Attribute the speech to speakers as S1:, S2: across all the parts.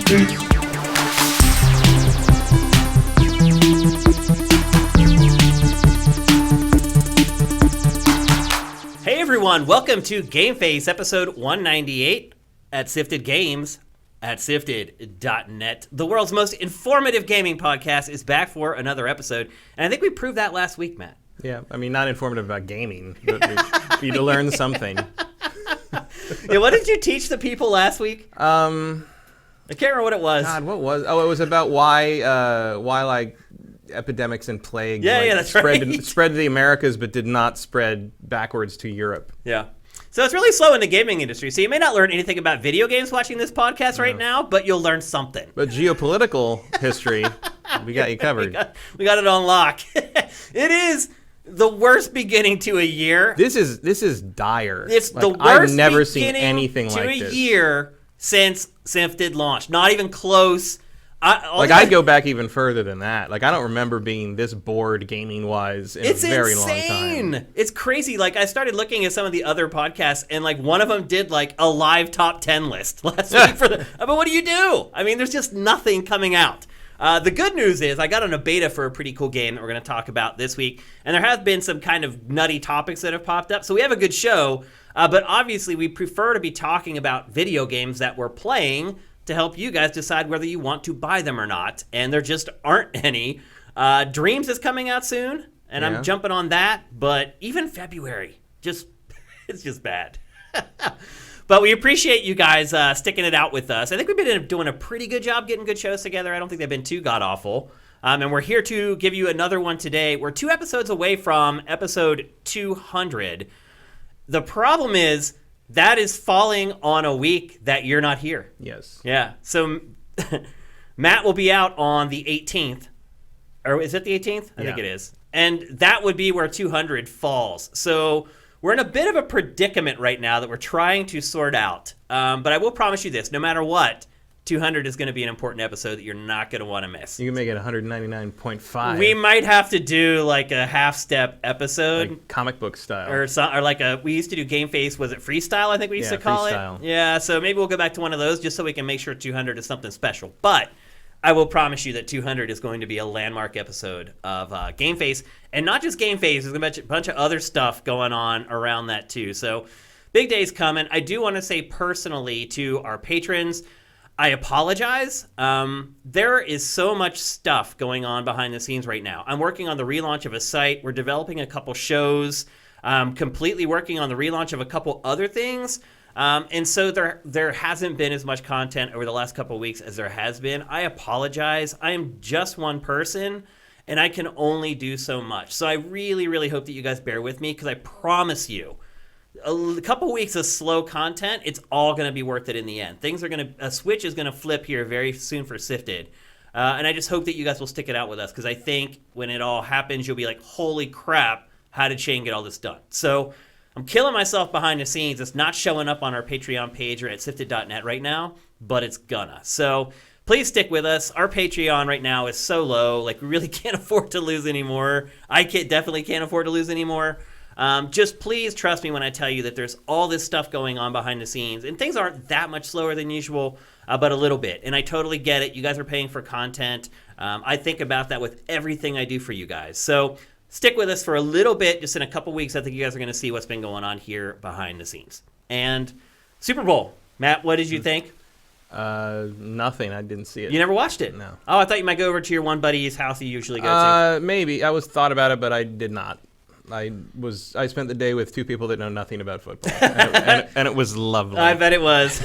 S1: Hey everyone, welcome to GameFace episode 198 at Sifted Games at Sifted.net. The world's most informative gaming podcast is back for another episode, and I think we proved that last week, Matt.
S2: Yeah, I mean, not informative about gaming, but for you to learn something.
S1: Yeah, what did you teach the people last week? I can't remember what it was.
S2: God, what was? Oh, it was about why like epidemics and plague
S1: that's
S2: spread
S1: right.
S2: spread to the Americas, but did not spread backwards to Europe.
S1: Yeah. So it's really slow in the gaming industry. So you may not learn anything about video games watching this podcast right now, but you'll learn something.
S2: But geopolitical history, we got you covered.
S1: we got it on lock. It is the worst beginning to a year.
S2: This is dire.
S1: It's
S2: like,
S1: the worst
S2: I've never seen
S1: beginning
S2: anything
S1: to
S2: like
S1: a
S2: this.
S1: year since Sifted launched. Not even close.
S2: I'd go back even further than that. Like, I don't remember being this bored gaming-wise in a very long time.
S1: It's crazy. Like, I started looking at some of the other podcasts, and, like, one of them did, like, a live top 10 list last week for the... But what do you do? I mean, there's just nothing coming out. The good news is I got on a beta for a pretty cool game that we're going to talk about this week, and there have been some kind of nutty topics that have popped up, so we have a good show, but obviously we prefer to be talking about video games that we're playing to help you guys decide whether you want to buy them or not, and there just aren't any. Dreams is coming out soon, and I'm jumping on that, but even February, it's just bad. But we appreciate you guys sticking it out with us. I think we've been doing a pretty good job getting good shows together. I don't think they've been too god-awful. And we're here to give you another one today. We're 2 episodes away from episode 200. The problem is that is falling on a week that you're not here.
S2: Yes.
S1: Yeah. So Matt will be out on the 18th. Or is it the 18th? I think it is. And that would be where 200 falls. So we're in a bit of a predicament right now that we're trying to sort out. But I will promise you this. No matter what, 200 is going to be an important episode that you're not going to want to miss.
S2: You can make it 199.5.
S1: We might have to do like a half-step episode.
S2: Like comic book style.
S1: Or like we used to do GameFace, was it freestyle, I think we used to call
S2: freestyle.
S1: it? Yeah, so maybe we'll go back to one of those just so we can make sure 200 is something special. But I will promise you that 200 is going to be a landmark episode of GameFace. And not just GameFace, there's going to be a bunch of other stuff going on around that too. So big days coming. I do want to say personally to our patrons, I apologize. There is so much stuff going on behind the scenes right now. I'm working on the relaunch of a site. We're developing a couple shows. Completely working on the relaunch of a couple other things. And so there hasn't been as much content over the last couple of weeks as there has been. I apologize. I am just one person, and I can only do so much. So I really, really hope that you guys bear with me, because I promise you, a couple weeks of slow content, it's all going to be worth it in the end. A switch is going to flip here very soon for Sifted. And I just hope that you guys will stick it out with us, because I think when it all happens, you'll be like, holy crap, how did Shane get all this done? So I'm killing myself behind the scenes. It's not showing up on our Patreon page or at Sifted.net right now, but it's gonna. So please stick with us. Our Patreon right now is so low. Like, we really can't afford to lose anymore. I definitely can't afford to lose anymore. Just please trust me when I tell you that there's all this stuff going on behind the scenes, and things aren't that much slower than usual, but a little bit. And I totally get it. You guys are paying for content. I think about that with everything I do for you guys. So stick with us for a little bit. Just in a couple weeks, I think you guys are going to see what's been going on here behind the scenes. And Super Bowl. Matt, what did you think?
S2: Nothing. I didn't see it.
S1: You never watched it?
S2: No.
S1: Oh, I thought you might go over to your one buddy's house you usually go to.
S2: Maybe. I thought about it, but I did not. I spent the day with 2 people that know nothing about football, and it was lovely.
S1: I bet it was.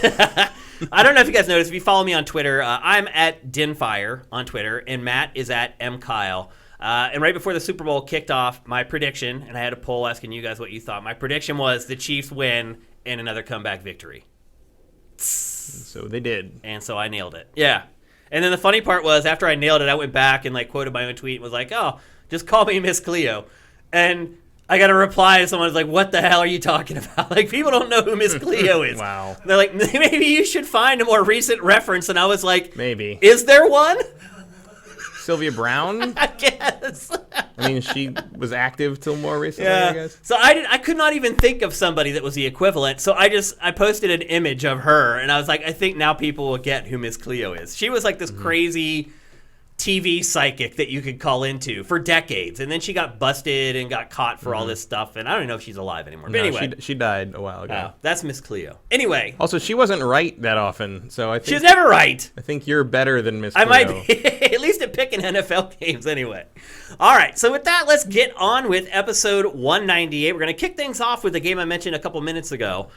S1: I don't know if you guys noticed. If you follow me on Twitter, I'm at Dinfire on Twitter, and Matt is at MKyle. And right before the Super Bowl kicked off, my prediction, and I had a poll asking you guys what you thought, my prediction was the Chiefs win and another comeback victory.
S2: So they did.
S1: And so I nailed it. Yeah. And then the funny part was, after I nailed it, I went back and quoted my own tweet and was like, oh, just call me Miss Cleo. And I got a reply to someone who's like, what the hell are you talking about? People don't know who Miss Cleo is.
S2: Wow.
S1: They're like, maybe you should find a more recent reference. And I was like,
S2: maybe.
S1: Is there one?
S2: Sylvia Brown?
S1: I guess.
S2: I mean, she was active till more recently,
S1: Yeah.
S2: I guess.
S1: So I could not even think of somebody that was the equivalent. So I posted an image of her, and I was like, I think now people will get who Miss Cleo is. She was like this crazy TV psychic that you could call into for decades, and then she got busted and got caught for all this stuff, and I don't even know if she's alive anymore. But
S2: No,
S1: anyway,
S2: she died a while ago.
S1: that's Miss Cleo. Anyway,
S2: Also, she wasn't right that often, so I think
S1: she was never right.
S2: I think you're better than Miss
S1: I
S2: Cleo.
S1: might be, at least at picking NFL games anyway. All right, so with that, let's get on with episode 198. We're going to kick things off with a game I mentioned a couple minutes ago.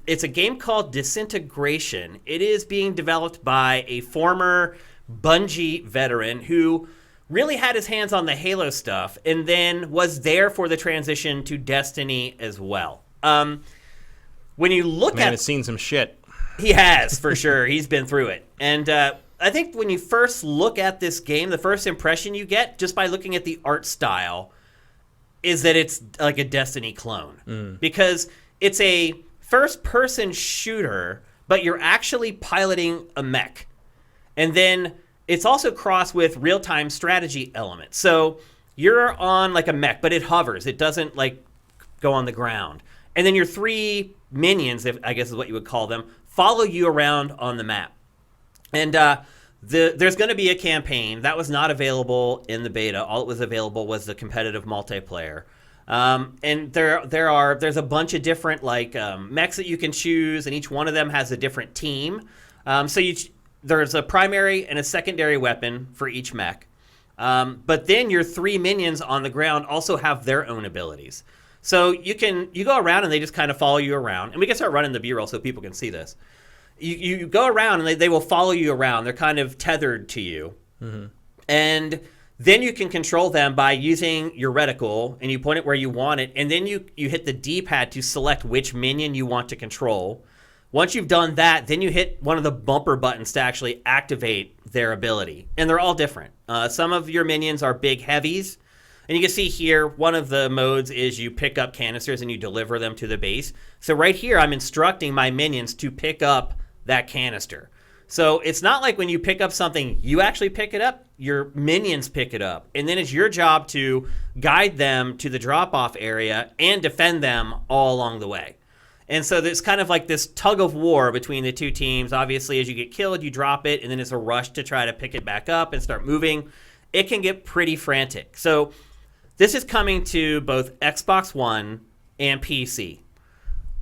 S1: It's a game called Disintegration. It is being developed by a former Bungie veteran who really had his hands on the Halo stuff and then was there for the transition to Destiny as well. When you look
S2: Man,
S1: at...
S2: it's seen some shit.
S1: He has, for sure. He's been through it. And I think when you first look at this game, the first impression you get, just by looking at the art style, is that it's like a Destiny clone. Because it's a first-person shooter, but you're actually piloting a mech. And then it's also crossed with real-time strategy elements. So you're on like a mech, but it hovers. It doesn't like go on the ground. And then your 3 minions, I guess is what you would call them, follow you around on the map. And there's going to be a campaign. That was not available in the beta. All it was available was the competitive multiplayer. And there's a bunch of different like mechs that you can choose, and each one of them has a different team. There's a primary and a secondary weapon for each mech. But then your 3 minions on the ground also have their own abilities. So you go around and they just kind of follow you around. And we can start running the B-roll so people can see this. You go around and they will follow you around. They're kind of tethered to you. Mm-hmm. And then you can control them by using your reticle, and you point it where you want it. And then you hit the D-pad to select which minion you want to control. Once you've done that, then you hit one of the bumper buttons to actually activate their ability. And they're all different. Some of your minions are big heavies. And you can see here, one of the modes is you pick up canisters and you deliver them to the base. So right here, I'm instructing my minions to pick up that canister. So it's not like when you pick up something, you actually pick it up, your minions pick it up. And then it's your job to guide them to the drop-off area and defend them all along the way. And so there's kind of like this tug of war between the two teams. Obviously, as you get killed, you drop it, and then it's a rush to try to pick it back up and start moving. It can get pretty frantic. So this is coming to both Xbox One and PC.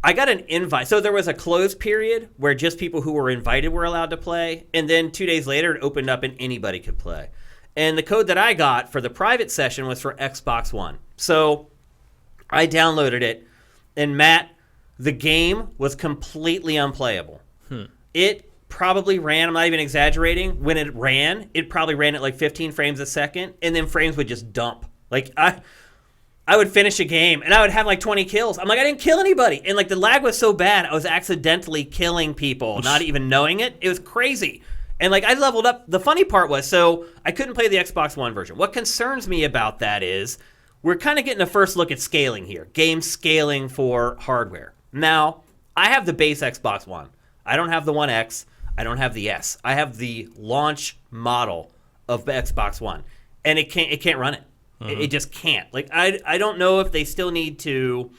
S1: I got an invite. So there was a closed period where just people who were invited were allowed to play. And then 2 days later, it opened up and anybody could play. And the code that I got for the private session was for Xbox One. So I downloaded it. And Matt, the game was completely unplayable. It probably ran, I'm not even exaggerating, when it ran, it probably ran at like 15 frames a second, and then frames would just dump. Like, I would finish a game, and I would have like 20 kills. I'm like, I didn't kill anybody. And like the lag was so bad, I was accidentally killing people, not even knowing it. It was crazy. And like I leveled up. The funny part was, so I couldn't play the Xbox One version. What concerns me about that is we're kind of getting a first look at scaling here. Game scaling for hardware. Now, I have the base Xbox One. I don't have the One X. I don't have the S. I have the launch model of the Xbox One, and it can't run it. It just can't. Like I don't know if they still need to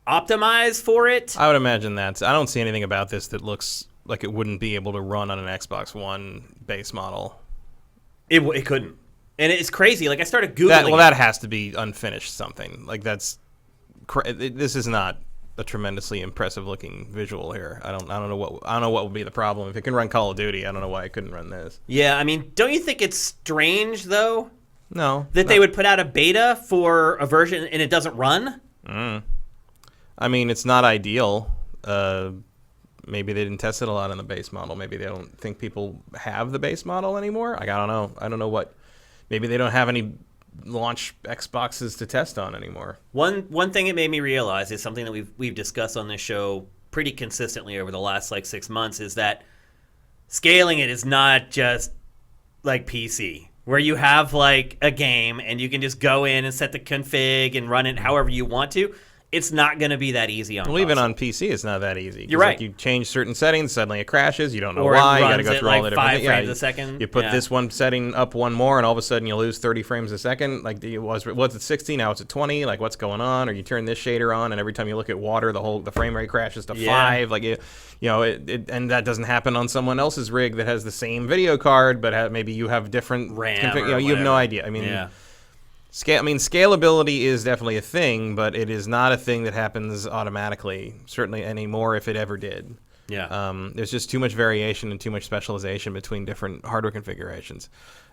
S1: optimize for it.
S2: I would imagine that. I don't see anything about this that looks like it wouldn't be able to run on an Xbox One base model.
S1: It couldn't, and it's crazy. Like I started Googling.
S2: That has to be unfinished something. Like this is not a tremendously impressive looking visual here. I don't know what would be the problem. If it can run Call of Duty, I don't know why it couldn't run this.
S1: Yeah, I mean, don't you think it's strange though?
S2: No.
S1: They would put out a beta for a version and it doesn't run?
S2: I mean, it's not ideal. Maybe they didn't test it a lot in the base model. Maybe they don't think people have the base model anymore. Like, I don't know. I don't know what. Maybe they don't have any launch Xboxes to test on anymore.
S1: One thing it made me realize is something that we've discussed on this show pretty consistently over the last like 6 months is that scaling it is not just like PC, where you have like a game and you can just go in and set the config and run it however you want to. it's not going to be that easy on
S2: Well, even
S1: console.
S2: on PC, it's not that easy. 'Cause,
S1: You're right.
S2: Like, you change certain settings, suddenly it crashes. You don't know
S1: Or
S2: why.
S1: it
S2: You got to
S1: runs
S2: go
S1: at
S2: through all the
S1: like
S2: different
S1: 5
S2: things.
S1: frames a second.
S2: You put this one setting up one more, and all of a sudden you lose 30 frames a second. Like, it was at 60, now it's at 20. Like, what's going on? Or you turn this shader on, and every time you look at water, the frame rate crashes to 5. Like, and that doesn't happen on someone else's rig that has the same video card, but maybe you have different
S1: RAM.
S2: you have no idea. I mean. Scalability is definitely a thing, but it is not a thing that happens automatically, certainly anymore if it ever did.
S1: Yeah.
S2: There's just too much variation and too much specialization between different hardware configurations.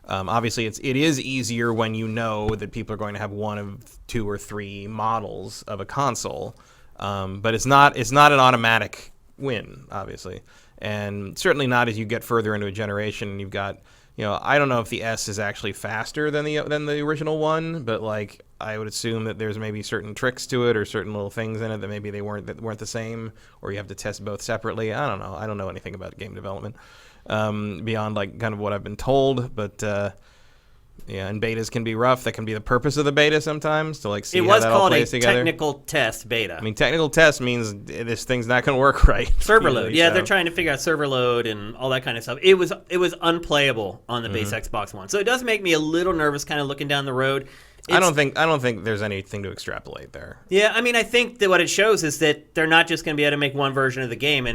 S2: Obviously, it is easier when you know that people are going to have one of 2 or 3 models of a console, but it's not an automatic win, obviously, and certainly not as you get further into a generation and you've got. I don't know if the S is actually faster than the original one, but like I would assume that there's maybe certain tricks to it or certain little things in it that maybe they weren't the same, or you have to test both separately. I don't know. I don't know anything about game development beyond like kind of what I've been told, but and betas can be rough. That can be the purpose of the beta sometimes to like see how that all plays together.
S1: It was called a technical test beta.
S2: I mean, technical test means this thing's not going to work right.
S1: Server load. Yeah, they're trying to figure out server load and all that kind of stuff. It was unplayable on the base Xbox One. So it does make me a little nervous kind of looking down the road. I don't
S2: think there's anything to extrapolate there.
S1: Yeah, I mean, I think that what it shows is that they're not just going to be able to make one version of the game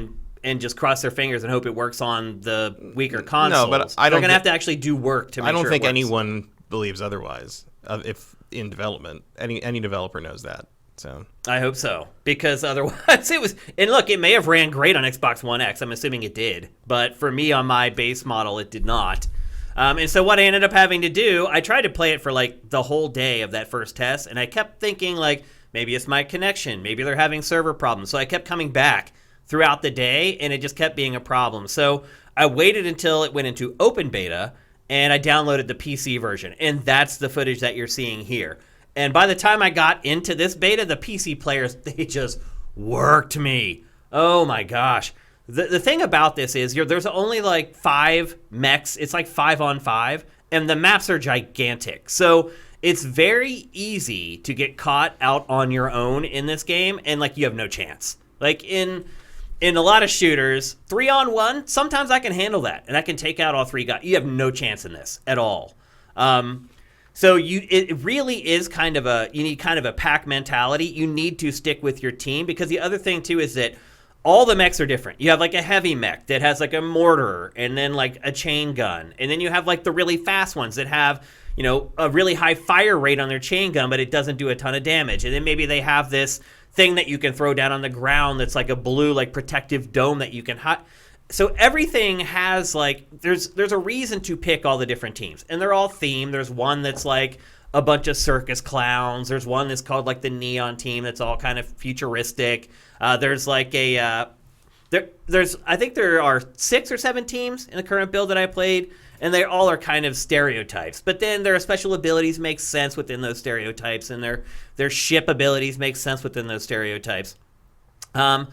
S1: and just cross their fingers and hope it works on the weaker consoles.
S2: No, but
S1: they're going to have to actually do work to make sure
S2: I don't think
S1: it works.
S2: anyone believes otherwise. If in development, any developer knows that. So
S1: I hope so, because otherwise it was. And look, it may have ran great on Xbox One X. I'm assuming it did, but for me on my base model, it did not. And so what I ended up having to do, I tried to play it for like the whole day of that first test, and I kept thinking like maybe it's my connection, maybe they're having server problems. So I kept coming back throughout the day, and it just kept being a problem. So I waited until it went into open beta, and I downloaded the PC version, and that's the footage that you're seeing here. And by the time I got into this beta, the PC players, they just worked me. Oh my gosh. The thing about this is there's only like 5 mechs. It's like 5 on 5, and the maps are gigantic. So it's very easy to get caught out on your own in this game, and like you have no chance. Like in a lot of shooters, 3 on 1, sometimes I can handle that, and I can take out all 3 guys. You have no chance in this at all. So it really is you need kind of a pack mentality. You need to stick with your team, because the other thing too is that all the mechs are different. You have like a heavy mech that has like a mortar and then like a chain gun, and then you have like the really fast ones that have a really high fire rate on their chain gun, but it doesn't do a ton of damage. And then maybe they have this thing that you can throw down on the ground that's like a blue like protective dome that you can So everything has like there's a reason to pick all the different teams, and they're all themed. There's one that's like a bunch of circus clowns. There's one that's called like the neon team that's all kind of futuristic. There's like I think there are 6 or 7 teams in the current build that I played, and they all are kind of stereotypes. But then their special abilities make sense within those stereotypes, and their ship abilities make sense within those stereotypes. I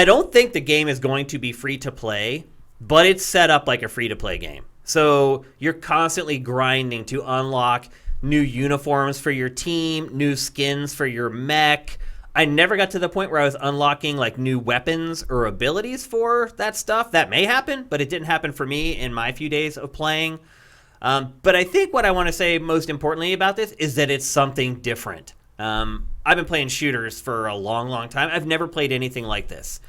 S1: don't think the game is going to be free to play, but it's set up like a free to play game. So you're constantly grinding to unlock new uniforms for your team, new skins for your mech. I never got to the point where I was unlocking like new weapons or abilities for that stuff. That may happen, but it didn't happen for me in my few days of playing. But I think what I want to say most importantly about this is that it's something different. I've been playing shooters for a long, long time. I've never played anything like this.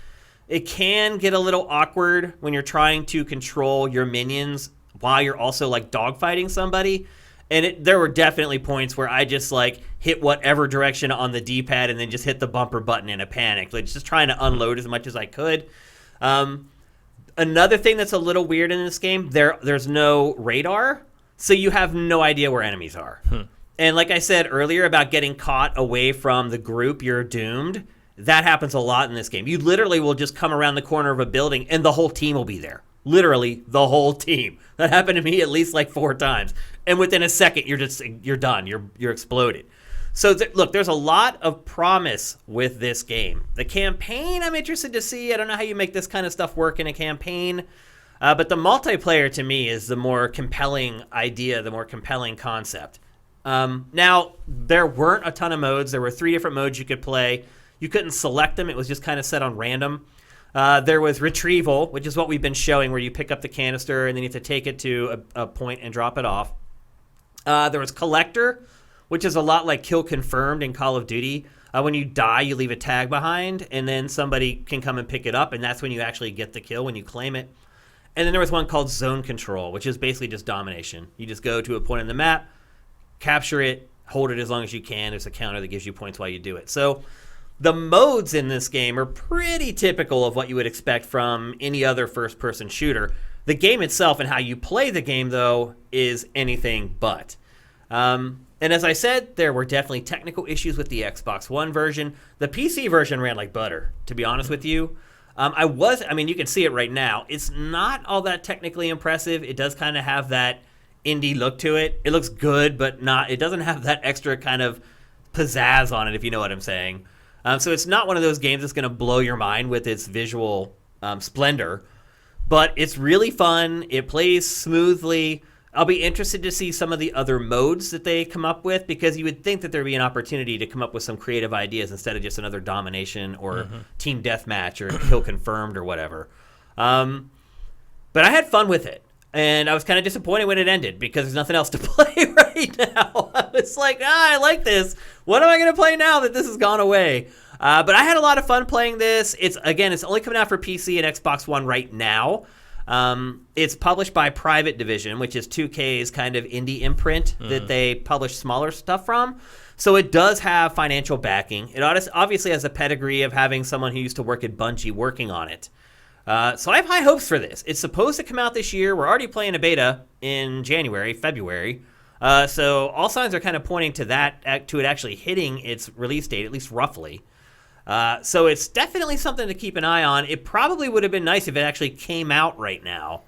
S1: It can get a little awkward when you're trying to control your minions while you're also like dogfighting somebody. And there were definitely points where I just like hit whatever direction on the D-pad and then just hit the bumper button in a panic, like just trying to unload as much as I could. Another thing that's a little weird in this game, there's no radar, so you have no idea where enemies are. And like I said earlier about getting caught away from the group, you're doomed. That happens a lot in this game. You literally will just come around the corner of a building and the whole team will be there. Literally the whole team. That happened to me at least like 4 times. And within a second, you're done. You're exploded. So look, there's a lot of promise with this game. The campaign, I'm interested to see. I don't know how you make this kind of stuff work in a campaign. But the multiplayer to me is the more compelling idea, the more compelling concept. Now, there weren't a ton of modes. There were 3 different modes you could play. You couldn't select them. It was just kind of set on random. There was retrieval, which is what we've been showing, where you pick up the canister and then you have to take it to a point and drop it off. There was collector, which is a lot like kill confirmed in Call of Duty. When you die, you leave a tag behind, and then somebody can come and pick it up, and that's when you actually get the kill, when you claim it. And then there was one called zone control, which is basically just domination. You just go to a point in the map, capture it, hold it as long as you can. There's a counter that gives you points while you do it. So the modes in this game are pretty typical of what you would expect from any other first-person shooter. The game itself and how you play the game, though, is anything but. And as I said, there were definitely technical issues with the Xbox One version. The PC version ran like butter, to be honest with you. You can see it right now. It's not all that technically impressive. It does kind of have that indie look to it. It looks good, but it doesn't have that extra kind of pizzazz on it, if you know what I'm saying. So it's not one of those games that's going to blow your mind with its visual splendor, but it's really fun. It plays smoothly. I'll be interested to see some of the other modes that they come up with, because you would think that there'd be an opportunity to come up with some creative ideas instead of just another domination or team deathmatch or kill confirmed or whatever. But I had fun with it. And I was kind of disappointed when it ended because there's nothing else to play right now. I was like, I like this. What am I going to play now that this has gone away? But I had a lot of fun playing this. It's only coming out for PC and Xbox One right now. It's published by Private Division, which is 2K's kind of indie imprint that they publish smaller stuff from. So it does have financial backing. It obviously has a pedigree of having someone who used to work at Bungie working on it. So I have high hopes for this. It's supposed to come out this year. We're already playing a beta in February. So all signs are kind of pointing to it actually hitting its release date, at least roughly. So it's definitely something to keep an eye on. It probably would have been nice if it actually came out right now,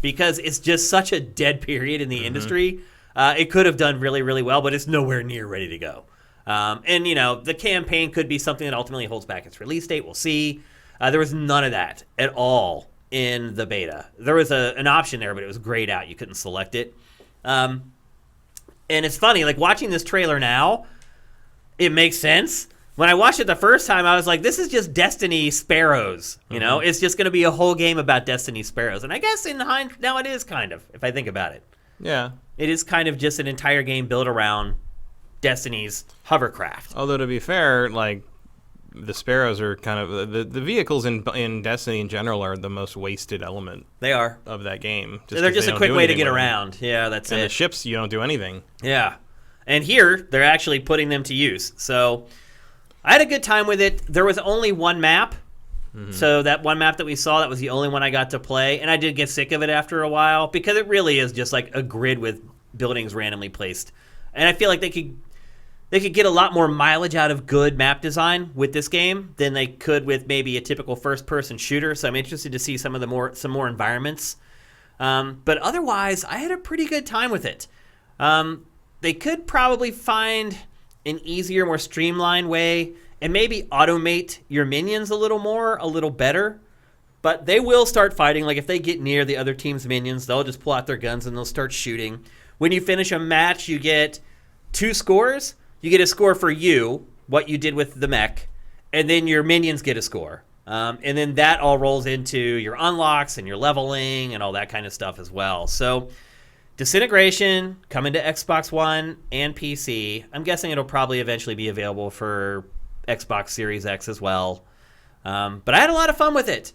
S1: because it's just such a dead period in the industry. It could have done really, really well, but it's nowhere near ready to go. And the campaign could be something that ultimately holds back its release date. We'll see. There was none of that at all in the beta. There was an option there, but it was grayed out. You couldn't select it. And it's funny, like watching this trailer now, it makes sense. When I watched it the first time, I was like, this is just Destiny Sparrows. It's just going to be a whole game about Destiny Sparrows. And I guess now it is kind of, if I think about it. Yeah. It is kind of just an entire game built around Destiny's hovercraft.
S2: Although, to be fair, like, the Sparrows are kind of the vehicles in Destiny in general are the most wasted element.
S1: They are
S2: of that game.
S1: They're just a quick way to get around. Yeah, that's it.
S2: And the ships, you don't do anything.
S1: Yeah, and here they're actually putting them to use. So I had a good time with it. There was only one map, so that one map that we saw, that was the only one I got to play, and I did get sick of it after a while because it really is just like a grid with buildings randomly placed, and I feel like they could get a lot more mileage out of good map design with this game than they could with maybe a typical first-person shooter. So I'm interested to see some more environments. But otherwise, I had a pretty good time with it. They could probably find an easier, more streamlined way and maybe automate your minions a little better. But they will start fighting. Like if they get near the other team's minions, they'll just pull out their guns and they'll start shooting. When you finish a match, you get 2 scores. You get a score for what you did with the mech, and then your minions get a score. And then that all rolls into your unlocks and your leveling and all that kind of stuff as well. So Disintegration coming to Xbox One and PC. I'm guessing it'll probably eventually be available for Xbox Series X as well. But I had a lot of fun with it.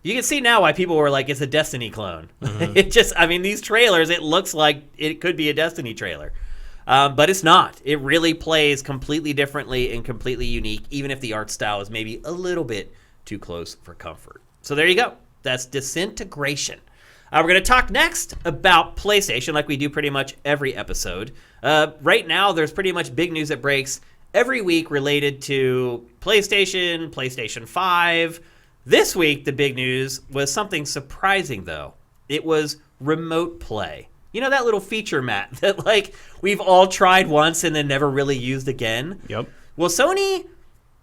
S1: You can see now why people were like, it's a Destiny clone. These trailers, it looks like it could be a Destiny trailer. But it's not. It really plays completely differently and completely unique, even if the art style is maybe a little bit too close for comfort. So there you go. That's Disintegration. We're going to talk next about PlayStation, like we do pretty much every episode. Right now, there's pretty much big news that breaks every week related to PlayStation, PlayStation 5. This week, the big news was something surprising, though. It was remote play. You know that little feature, Matt, that like we've all tried once and then never really used again?
S2: Yep.
S1: Well, Sony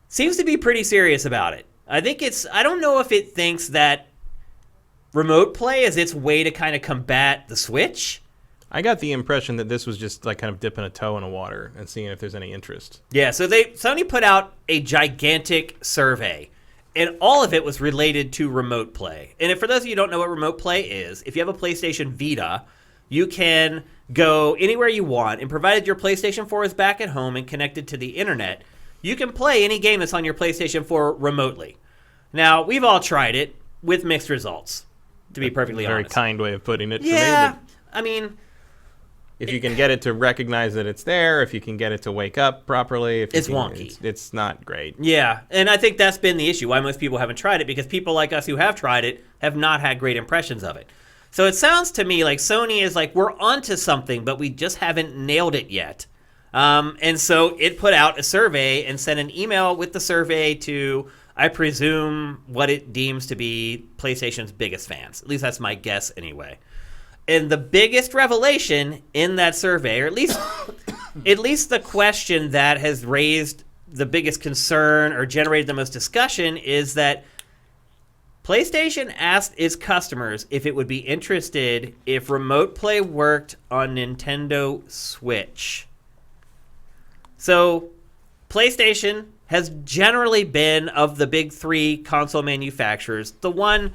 S1: seems to be pretty serious about it. I don't know if it thinks that remote play is its way to kind of combat the Switch,
S2: I got the impression that this was just like kind of dipping a toe in the water and seeing if there's any interest.
S1: Yeah, so Sony put out a gigantic survey, and all of it was related to remote play. And for those of you who don't know what remote play is, if you have a PlayStation Vita, you can go anywhere you want, and provided your PlayStation 4 is back at home and connected to the internet, you can play any game that's on your PlayStation 4 remotely. Now, we've all tried it with mixed results, to be perfectly honest.
S2: Very kind way of putting it.
S1: Yeah,
S2: for me,
S1: I mean...
S2: if you can get it to recognize that it's there, if you can get it to wake up properly,
S1: it's wonky.
S2: It's not great.
S1: Yeah, and I think that's been the issue, why most people haven't tried it, because people like us who have tried it have not had great impressions of it. So it sounds to me like Sony is like, we're onto something, but we just haven't nailed it yet. And so it put out a survey and sent an email with the survey to, I presume, what it deems to be PlayStation's biggest fans. At least that's my guess anyway. And the biggest revelation in that survey, or at least the question that has raised the biggest concern or generated the most discussion, is that PlayStation asked its customers if it would be interested if remote play worked on Nintendo Switch. So PlayStation has generally been, of the big three console manufacturers, the one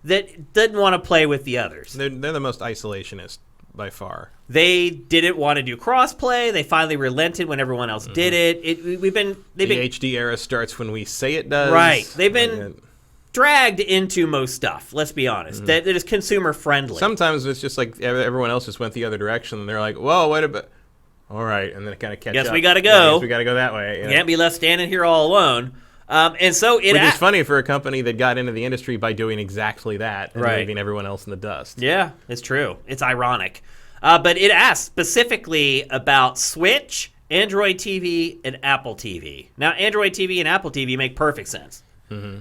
S1: that didn't want to play with the others.
S2: They're the most isolationist by far.
S1: They didn't want to do crossplay. They finally relented when everyone else did it. The
S2: HD era starts when we say it does.
S1: Right. They've been dragged into most stuff, let's be honest. That is consumer friendly.
S2: Sometimes it's just like everyone else just went the other direction, and they're like, whoa, wait a bit. All right, and then it kind of catch up.
S1: Guess we got to go.
S2: Guess we got to go that way.
S1: You can't be left standing here all alone. And so
S2: Which is funny for a company that got into the industry by doing exactly that and leaving everyone else in the dust.
S1: Yeah, it's true. It's ironic. But it asked specifically about Switch, Android TV, and Apple TV. Now, Android TV and Apple TV make perfect sense. Mm-hmm.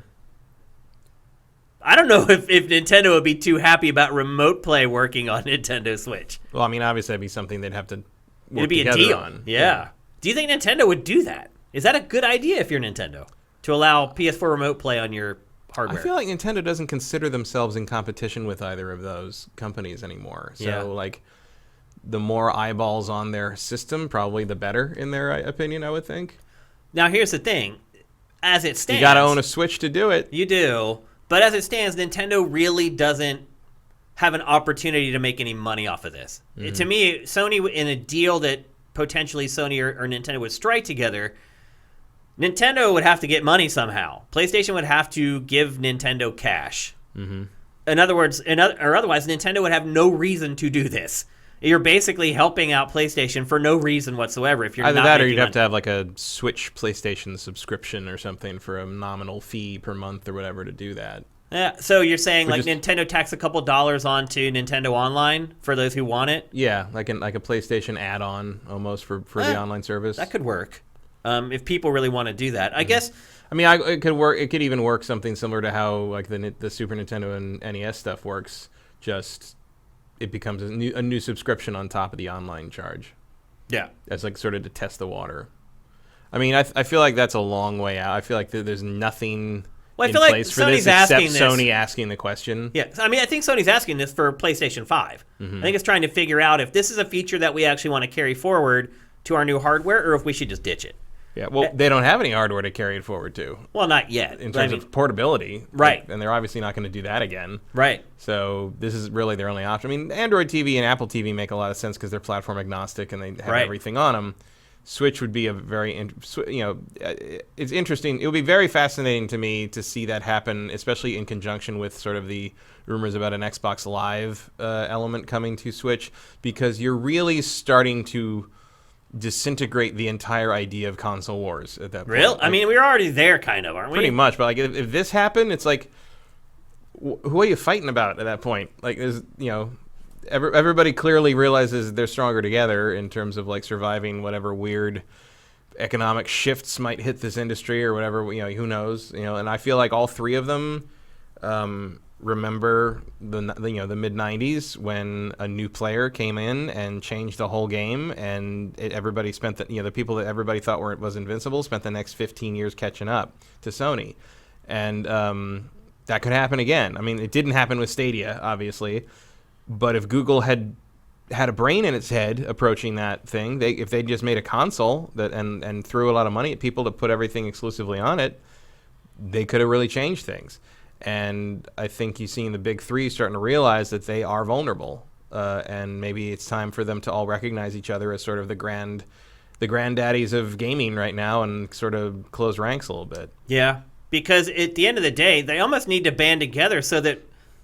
S1: I don't know if Nintendo would be too happy about remote play working on Nintendo Switch.
S2: Well, I mean, obviously that'd be something they'd have to work
S1: It'd be
S2: together
S1: a deal.
S2: on.
S1: Yeah. Do you think Nintendo would do that? Is that a good idea if you're Nintendo, to allow PS4 remote play on your hardware?
S2: I feel like Nintendo doesn't consider themselves in competition with either of those companies anymore. So, like, the more eyeballs on their system, probably the better, in their opinion, I would think.
S1: Now, here's the thing. As it stands...
S2: You got to own a Switch to do it.
S1: You do. But as it stands, Nintendo really doesn't have an opportunity to make any money off of this. Mm-hmm. To me, Sony, in a deal that potentially Sony or Nintendo would strike together, Nintendo would have to get money somehow. PlayStation would have to give Nintendo cash. Mm-hmm. In other words, or otherwise, Nintendo would have no reason to do this. You're basically helping out PlayStation for no reason whatsoever. If you're
S2: either
S1: not
S2: that, or you'd
S1: money.
S2: have to have like a Switch PlayStation subscription or something for a nominal fee per month or whatever to do that.
S1: Yeah. So you're saying Nintendo tax a couple dollars onto Nintendo Online for those who want it?
S2: Yeah, like a PlayStation add-on almost for the online service.
S1: That could work. If people really want to do that, I guess.
S2: I mean, it could work. It could even work something similar to how like the Super Nintendo and NES stuff works. Just it becomes a new subscription on top of the online charge.
S1: Yeah,
S2: that's like sort of to test the water. I mean, I feel like that's a long way out. I feel like there's nothing in place for this except Sony asking the question.
S1: Yeah, I mean, I think Sony's asking this for PlayStation 5. Mm-hmm. I think it's trying to figure out if this is a feature that we actually want to carry forward to our new hardware, or if we should just ditch it.
S2: Yeah, well, they don't have any hardware to carry it forward to.
S1: Well, not yet.
S2: In terms of portability.
S1: Right.
S2: And they're obviously not going to do that again.
S1: Right.
S2: So this is really their only option. I mean, Android TV and Apple TV make a lot of sense because they're platform agnostic and they have everything on them. Switch would be a very, it's interesting. It would be very fascinating to me to see that happen, especially in conjunction with sort of the rumors about an Xbox Live element coming to Switch, because you're really starting to disintegrate the entire idea of console wars at that point.
S1: Real? I mean, we're already there, kind of, aren't we?
S2: Pretty much, but like if this happened, it's like, who are you fighting about at that point? Like, there's everybody clearly realizes they're stronger together in terms of like surviving whatever weird economic shifts might hit this industry or whatever. Who knows? And I feel like all three of them remember the mid '90s when a new player came in and changed the whole game, and everybody spent the people that everybody thought was invincible spent the next 15 years catching up to Sony, and that could happen again. I mean, it didn't happen with Stadia, obviously, but if Google had had a brain in its head approaching that thing, if they just made a console that and threw a lot of money at people to put everything exclusively on it, they could have really changed things. And I think you've seen the big three starting to realize that they are vulnerable, and maybe it's time for them to all recognize each other as sort of the granddaddies of gaming right now and sort of close ranks a little bit.
S1: Yeah, because at the end of the day, they almost need to band together so that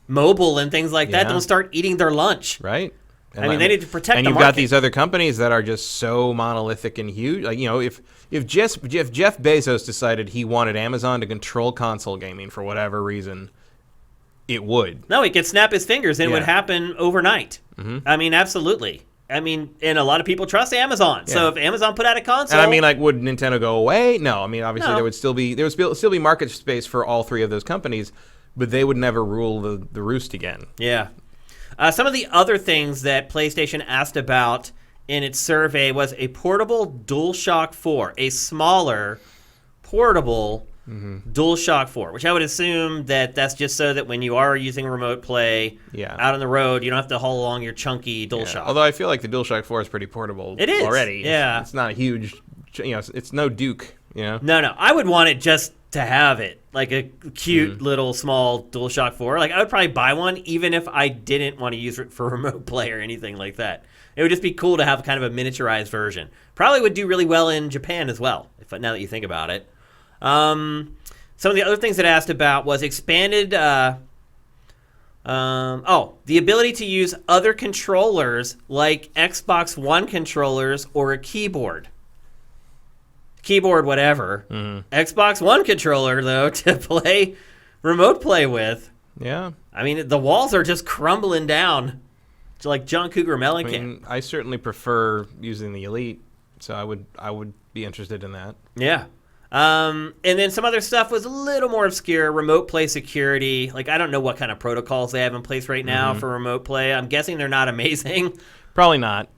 S1: mobile and things like that don't start eating their lunch.
S2: Right. And
S1: I mean, they need to protect the
S2: market. And you've got these other companies that are just so monolithic and huge. Like, if Jeff Bezos decided he wanted Amazon to control console gaming for whatever reason, it would.
S1: No, he could snap his fingers and it would happen overnight. Mm-hmm. I mean, absolutely. I mean, and a lot of people trust Amazon. Yeah. So if Amazon put out a console,
S2: and I mean, like, would Nintendo go away? No. I mean, obviously there would still be market space for all three of those companies, but they would never rule the roost again.
S1: Yeah. Some of the other things that PlayStation asked about in its survey was a portable DualShock 4, a smaller, portable DualShock 4, which I would assume that's just so that when you are using remote play out on the road, you don't have to haul along your chunky DualShock.
S2: Yeah. Although I feel like the DualShock 4 is pretty portable already.
S1: Yeah.
S2: It's not a huge, it's no Duke,
S1: No, I would want it just to have it, like a cute little small DualShock 4. Like, I would probably buy one even if I didn't want to use it for remote play or anything like that. It would just be cool to have kind of a miniaturized version. Probably would do really well in Japan as well, now that you think about it. Some of the other things that I asked about was expanded, the ability to use other controllers like Xbox One controllers or a keyboard, whatever. Xbox One controller, though, to play remote play with.
S2: Yeah.
S1: I mean, the walls are just crumbling down to like John Cougar Mellencamp.
S2: I mean, I certainly prefer using the Elite, so I would be interested in that.
S1: Yeah. And then some other stuff was a little more obscure. Remote play security. Like, I don't know what kind of protocols they have in place right now for remote play. I'm guessing they're not amazing.
S2: Probably not.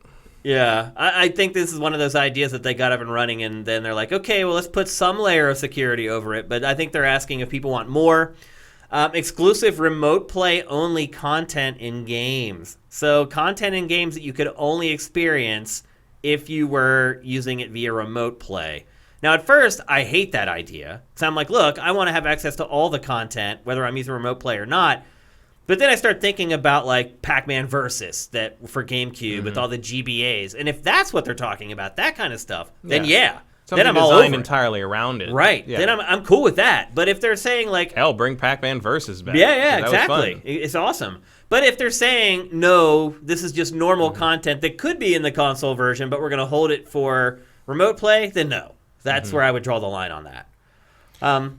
S1: Yeah, I think this is one of those ideas that they got up and running, and then they're like, okay, well, let's put some layer of security over it. But I think they're asking if people want more. Exclusive remote play only content in games. So content in games that you could only experience if you were using it via remote play. Now, at first, I hate that idea. So I'm like, look, I want to have access to all the content, whether I'm using remote play or not. But then I start thinking about, like, Pac-Man Versus that for GameCube with all the GBAs. And if that's what they're talking about, that kind of stuff, then
S2: Something
S1: then I'm all over it.
S2: Entirely around it.
S1: Right. Yeah. Then I'm cool with that. But if they're saying, like...
S2: Hell, bring Pac-Man Versus back.
S1: Yeah, exactly. It's awesome. But if they're saying, no, this is just normal content that could be in the console version, but we're going to hold it for remote play, then no. That's where I would draw the line on that.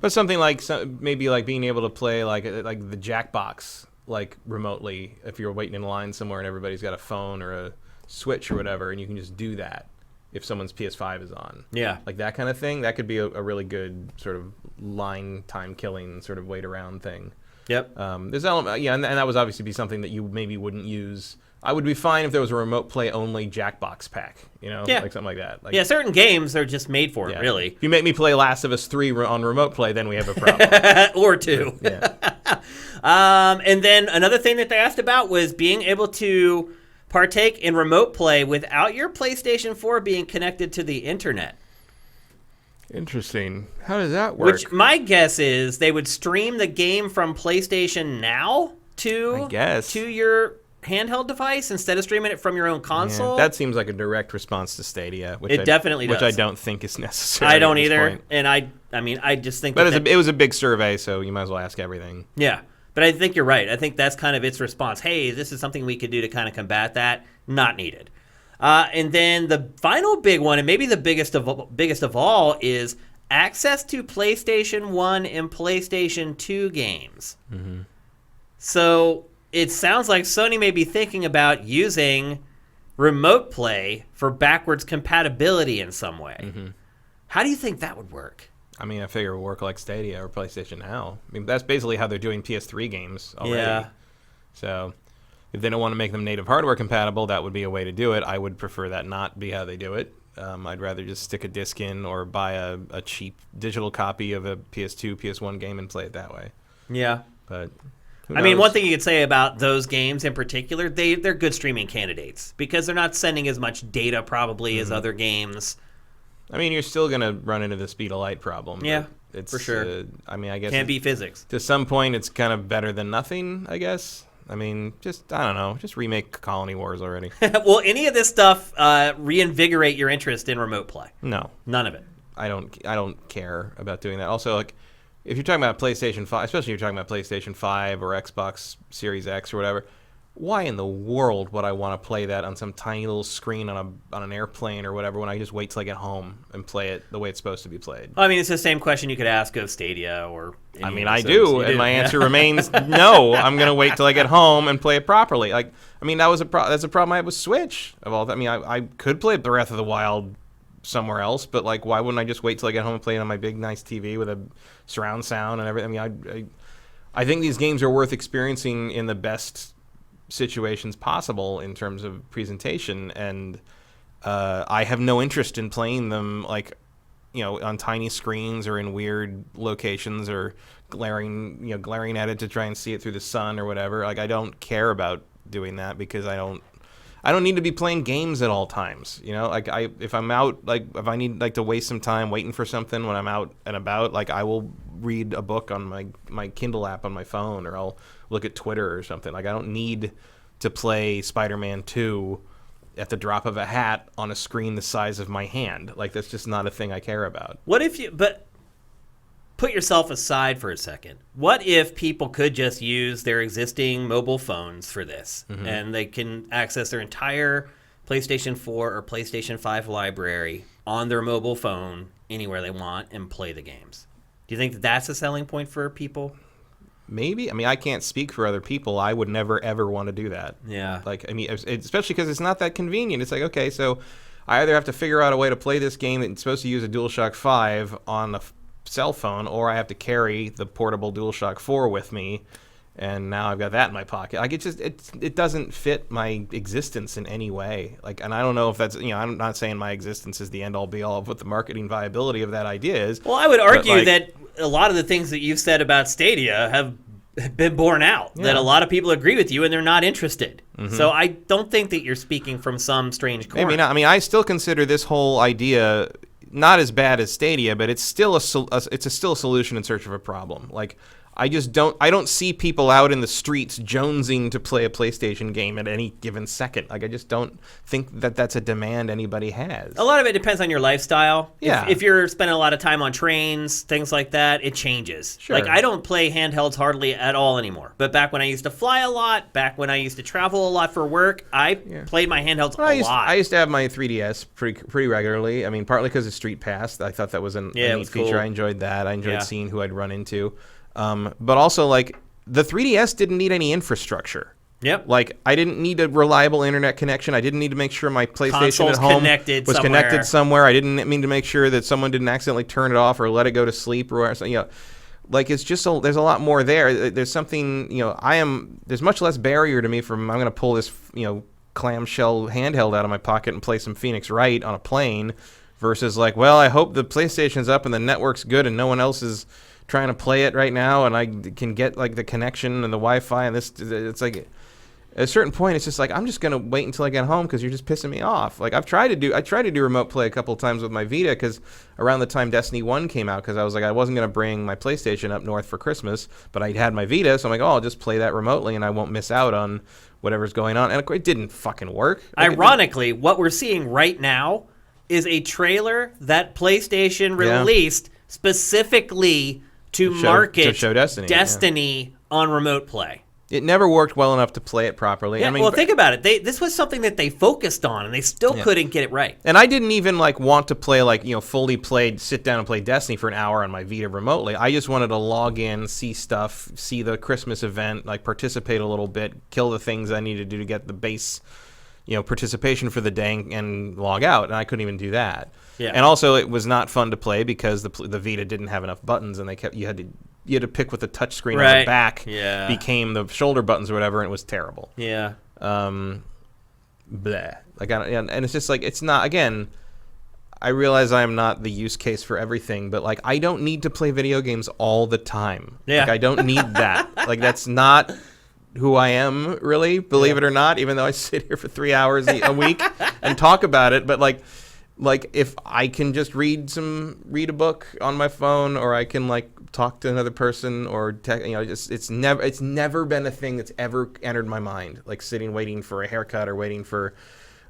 S2: But something like maybe like being able to play like the Jackbox like remotely if you're waiting in line somewhere and everybody's got a phone or a Switch or whatever, and you can just do that if someone's PS5 is on.
S1: Yeah.
S2: Like that kind of thing. That could be a really good sort of line time killing sort of wait around thing.
S1: Yep.
S2: There's element, and that would obviously be something that you maybe wouldn't use. I would be fine if there was a remote play only Jackbox pack, like something like that. Like,
S1: certain games are just made for it, really.
S2: If you make me play Last of Us 3 on remote play, then we have a problem.
S1: Or 2.
S2: Yeah.
S1: And then another thing that they asked about was being able to partake in remote play without your PlayStation 4 being connected to the internet.
S2: Interesting. How does that work?
S1: Which my guess is they would stream the game from PlayStation Now to your handheld device instead of streaming it from your own console.
S2: Yeah, that seems like a direct response to Stadia,
S1: which definitely does.
S2: Which I don't think is necessary.
S1: I don't either, point. And I mean, I just think.
S2: But it was a big survey, so you might as well ask everything.
S1: Yeah, but I think you're right. I think that's kind of its response. Hey, this is something we could do to kind of combat that. Not needed. And then the final big one, and maybe the biggest of all, is access to PlayStation 1 and PlayStation 2 games. Mm-hmm. So it sounds like Sony may be thinking about using remote play for backwards compatibility in some way. Mm-hmm. How do you think that would work?
S2: I mean, I figure it would work like Stadia or PlayStation Now. I mean, that's basically how they're doing PS3 games already. Yeah. So if they don't want to make them native hardware compatible, that would be a way to do it. I would prefer that not be how they do it. I'd rather just stick a disc in or buy a cheap digital copy of a PS2, PS1 game and play it that way.
S1: Yeah.
S2: But
S1: I mean, one thing you could say about those games in particular, they're good streaming candidates because they're not sending as much data probably as other games.
S2: I mean, you're still going to run into the speed of light problem.
S1: Yeah,
S2: it's,
S1: for sure.
S2: I mean, I guess...
S1: Can't be physics.
S2: To some point, it's kind of better than nothing, I guess. I mean, I don't know, just remake Colony Wars already.
S1: Will any of this stuff reinvigorate your interest in remote play?
S2: No.
S1: None of it.
S2: I don't care about doing that. Also, like, if you're talking about PlayStation 5, especially if you're talking about PlayStation 5 or Xbox Series X or whatever, why in the world would I want to play that on some tiny little screen on an airplane or whatever when I just wait till I get home and play it the way it's supposed to be played?
S1: I mean, it's the same question you could ask of Stadia or...
S2: I mean, I do, and my answer remains no. I'm going to wait till I get home and play it properly. Like, I mean, that's a problem I have with Switch. I mean, I could play Breath of the Wild somewhere else, but like, why wouldn't I just wait till I get home and play it on my big nice TV with a surround sound and everything? I mean, I think these games are worth experiencing in the best situations possible in terms of presentation, and I have no interest in playing them like, you know, on tiny screens or in weird locations or glaring at it to try and see it through the sun or whatever. Like, I don't care about doing that because I don't need to be playing games at all times. You know, like if I'm out, like if I need like to waste some time waiting for something when I'm out and about, like I will read a book on my Kindle app on my phone, or I'll look at Twitter or something. Like, I don't need to play Spider-Man 2 at the drop of a hat on a screen the size of my hand. Like, that's just not a thing I care about.
S1: But put yourself aside for a second. What if people could just use their existing mobile phones for this, and they can access their entire PlayStation 4 or PlayStation 5 library on their mobile phone anywhere they want and play the games? Do you think that that's a selling point for people?
S2: Maybe. I mean, I can't speak for other people. I would never, ever want to do that.
S1: Yeah.
S2: Like, I mean, especially because it's not that convenient. It's like, okay, so I either have to figure out a way to play this game that's supposed to use a DualShock 5 on a cell phone, or I have to carry the portable DualShock 4 with me, and now I've got that in my pocket. Like, it doesn't fit my existence in any way. Like, and I don't know if that's, you know, I'm not saying my existence is the end all be all of what the marketing viability of that idea is.
S1: Well, I would argue that a lot of the things that you've said about Stadia have been borne out. Yeah. That a lot of people agree with you and they're not interested. So I don't think that you're speaking from some strange corner.
S2: Maybe not. I mean, I still consider this whole idea not as bad as Stadia, but it's still still a solution in search of a problem. Like, I don't see people out in the streets jonesing to play a PlayStation game at any given second. Like, I just don't think that that's a demand anybody has.
S1: A lot of it depends on your lifestyle.
S2: Yeah.
S1: If you're spending a lot of time on trains, things like that, it changes.
S2: Sure.
S1: Like, I don't play handhelds hardly at all anymore. But back when I used to fly a lot, back when I used to travel a lot for work, I played my handhelds a lot.
S2: I used to have my 3DS pretty regularly. I mean, partly because of Street Pass. I thought that was a neat feature. Cool. I enjoyed that. I enjoyed seeing who I'd run into. But also, like, the 3DS didn't need any infrastructure.
S1: Yep.
S2: Like, I didn't need a reliable internet connection. I didn't need to make sure my PlayStation at home was connected somewhere. I didn't need to make sure that someone didn't accidentally turn it off or let it go to sleep or something. You know, like, it's just there's a lot more there. There's something, you know, there's much less barrier to me from I'm going to pull this, you know, clamshell handheld out of my pocket and play some Phoenix Wright on a plane versus like, well, I hope the PlayStation's up and the network's good and no one else is trying to play it right now, and I can get like the connection and the Wi-Fi and this. It's like at a certain point, it's just like I'm just gonna wait until I get home because you're just pissing me off. Like I tried to do remote play a couple of times with my Vita because around the time Destiny 1 came out, because I was like I wasn't gonna bring my PlayStation up north for Christmas, but I had my Vita, so I'm like, oh, I'll just play that remotely and I won't miss out on whatever's going on. And it didn't fucking work.
S1: Ironically, what we're seeing right now is a trailer that PlayStation released specifically to market
S2: show Destiny
S1: on remote play.
S2: It never worked well enough to play it properly.
S1: Yeah,
S2: I mean,
S1: well, think about it. This was something that they focused on, and they still couldn't get it right.
S2: And I didn't even like want to play sit down and play Destiny for an hour on my Vita remotely. I just wanted to log in, see stuff, see the Christmas event, like participate a little bit, kill the things I needed to do to get the base, you know, participation for the day and log out. And I couldn't even do that. Yeah. And also, it was not fun to play because the Vita didn't have enough buttons, and you had to pick what the touchscreen on the back became the shoulder buttons or whatever, and it was terrible.
S1: Yeah.
S2: Bleh. And it's just like it's not. Again, I realize I am not the use case for everything, but like I don't need to play video games all the time.
S1: Yeah.
S2: Like I don't need that. Like that's not who I am, really, believe it or not, even though I sit here for 3 hours a week and talk about it. But like if I can just read a book on my phone, or I can like talk to another person, or just it's never been a thing that's ever entered my mind. Like sitting waiting for a haircut, or waiting for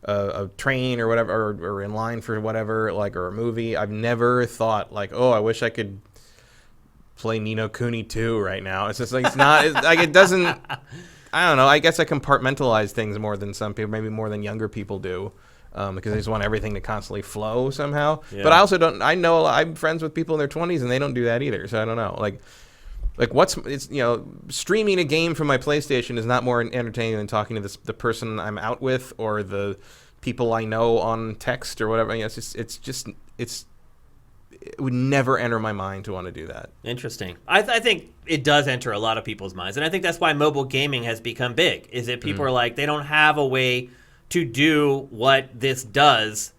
S2: a train or whatever, or in line for whatever, like, or a movie. I've never thought like, oh, I wish I could play Ni no Kuni 2 right now. It's just like it's not like it doesn't. I don't know. I guess I compartmentalize things more than some people, maybe more than younger people do. Because they just want everything to constantly flow somehow. Yeah. But I also don't. I know I'm friends with people in their 20s and they don't do that either. So I don't know. Like streaming a game from my PlayStation is not more entertaining than talking to the person I'm out with, or the people I know on text or whatever. It would never enter my mind to want to do that.
S1: Interesting. I think it does enter a lot of people's minds, and I think that's why mobile gaming has become big. Is that people are like, they don't have a way to do what this does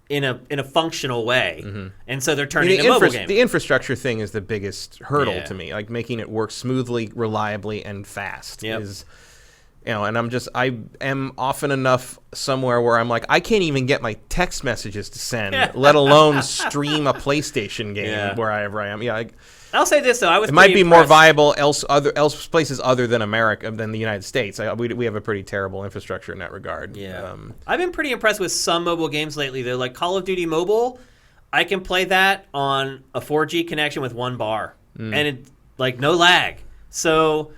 S1: in a functional way, and so they're turning to mobile gaming.
S2: The infrastructure thing is the biggest hurdle to me. Like making it work smoothly, reliably, and fast is, and I am often enough somewhere where I'm like, I can't even get my text messages to send, let alone stream a PlayStation game wherever I am. Yeah.
S1: I'll say this though,
S2: it might be more viable places other than America, than the United States. We have a pretty terrible infrastructure in that regard.
S1: Yeah, I've been pretty impressed with some mobile games lately. They're like Call of Duty Mobile. I can play that on a 4G connection with 1 bar, and it's like no lag. So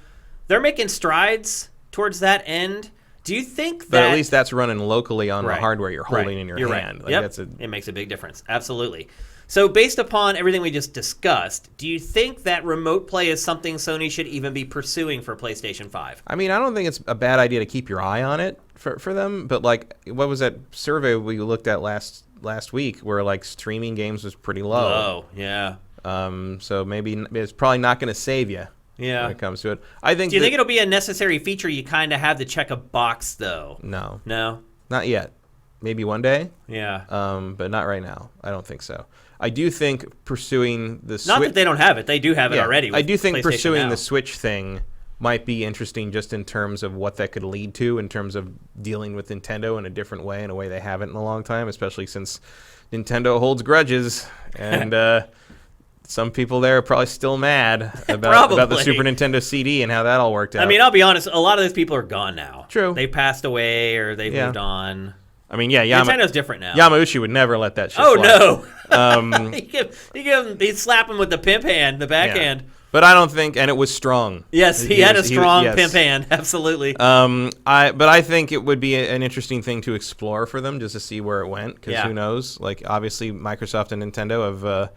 S1: they're making strides towards that end. Do you think that?
S2: But at least that's running locally on the hardware you're holding in your hand.
S1: Right. Like it makes a big difference. Absolutely. So based upon everything we just discussed, do you think that remote play is something Sony should even be pursuing for PlayStation 5?
S2: I mean, I don't think it's a bad idea to keep your eye on it for them. But like, what was that survey we looked at last week where like streaming games was pretty low?
S1: Yeah.
S2: So maybe it's probably not going to save you.
S1: Yeah.
S2: When it comes to it, I think.
S1: Do you think it'll be a necessary feature you kind of have to check a box though?
S2: No,
S1: not
S2: yet. Maybe one day.
S1: Yeah.
S2: But not right now. I don't think so. I do think pursuing the Switch...
S1: Not that they don't have it. They do have it already.
S2: I do think pursuing the Switch thing might be interesting just in terms of what that could lead to, in terms of dealing with Nintendo in a different way, in a way they haven't in a long time, especially since Nintendo holds grudges. And some people there are probably still mad about the Super Nintendo CD and how that all worked out.
S1: I mean, I'll be honest. A lot of those people are gone now.
S2: True.
S1: They passed away or they've moved on.
S2: I mean,
S1: Nintendo's different now.
S2: Yamauchi would never let that shit
S1: slide.
S2: Oh,
S1: no. He'd slap him with the pimp hand, the backhand.
S2: But I don't think, and it was strong.
S1: Yes, he had a strong pimp hand, absolutely.
S2: But I think it would be an interesting thing to explore for them, just to see where it went, because who knows? Like, obviously, Microsoft and Nintendo have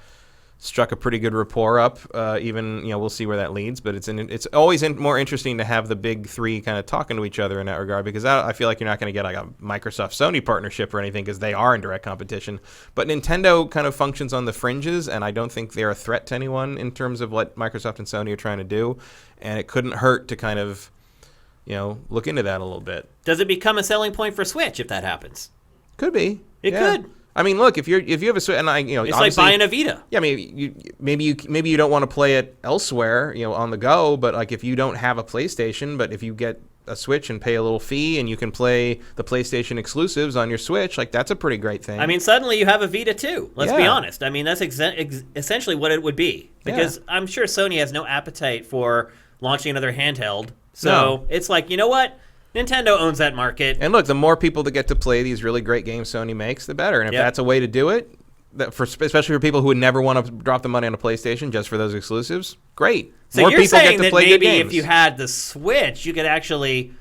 S2: struck a pretty good rapport up. Even we'll see where that leads, but it's always more interesting to have the big three kind of talking to each other in that regard, because I feel like you're not going to get like a Microsoft Sony partnership or anything, because they are in direct competition. But Nintendo kind of functions on the fringes, and I don't think they're a threat to anyone in terms of what Microsoft and Sony are trying to do. And it couldn't hurt to kind of look into that a little bit.
S1: Does it become a selling point for Switch if that happens?
S2: Could be.
S1: It could.
S2: I mean, look, if you have a Switch, and
S1: it's like buying a Vita.
S2: Yeah, I mean, maybe you don't want to play it elsewhere, on the go. But like, if you don't have a PlayStation, but if you get a Switch and pay a little fee, and you can play the PlayStation exclusives on your Switch, like that's a pretty great thing.
S1: I mean, suddenly you have a Vita too. Let's be honest. I mean, that's essentially what it would be, because I'm sure Sony has no appetite for launching another handheld. So it's like, you know what? Nintendo owns that market.
S2: And look, the more people that get to play these really great games Sony makes, the better. And if that's a way to do it, especially for people who would never want to drop the money on a PlayStation just for those exclusives, great.
S1: So
S2: more
S1: you're
S2: people
S1: saying
S2: get to
S1: that
S2: play
S1: maybe
S2: good games.
S1: if you had the Switch, you could actually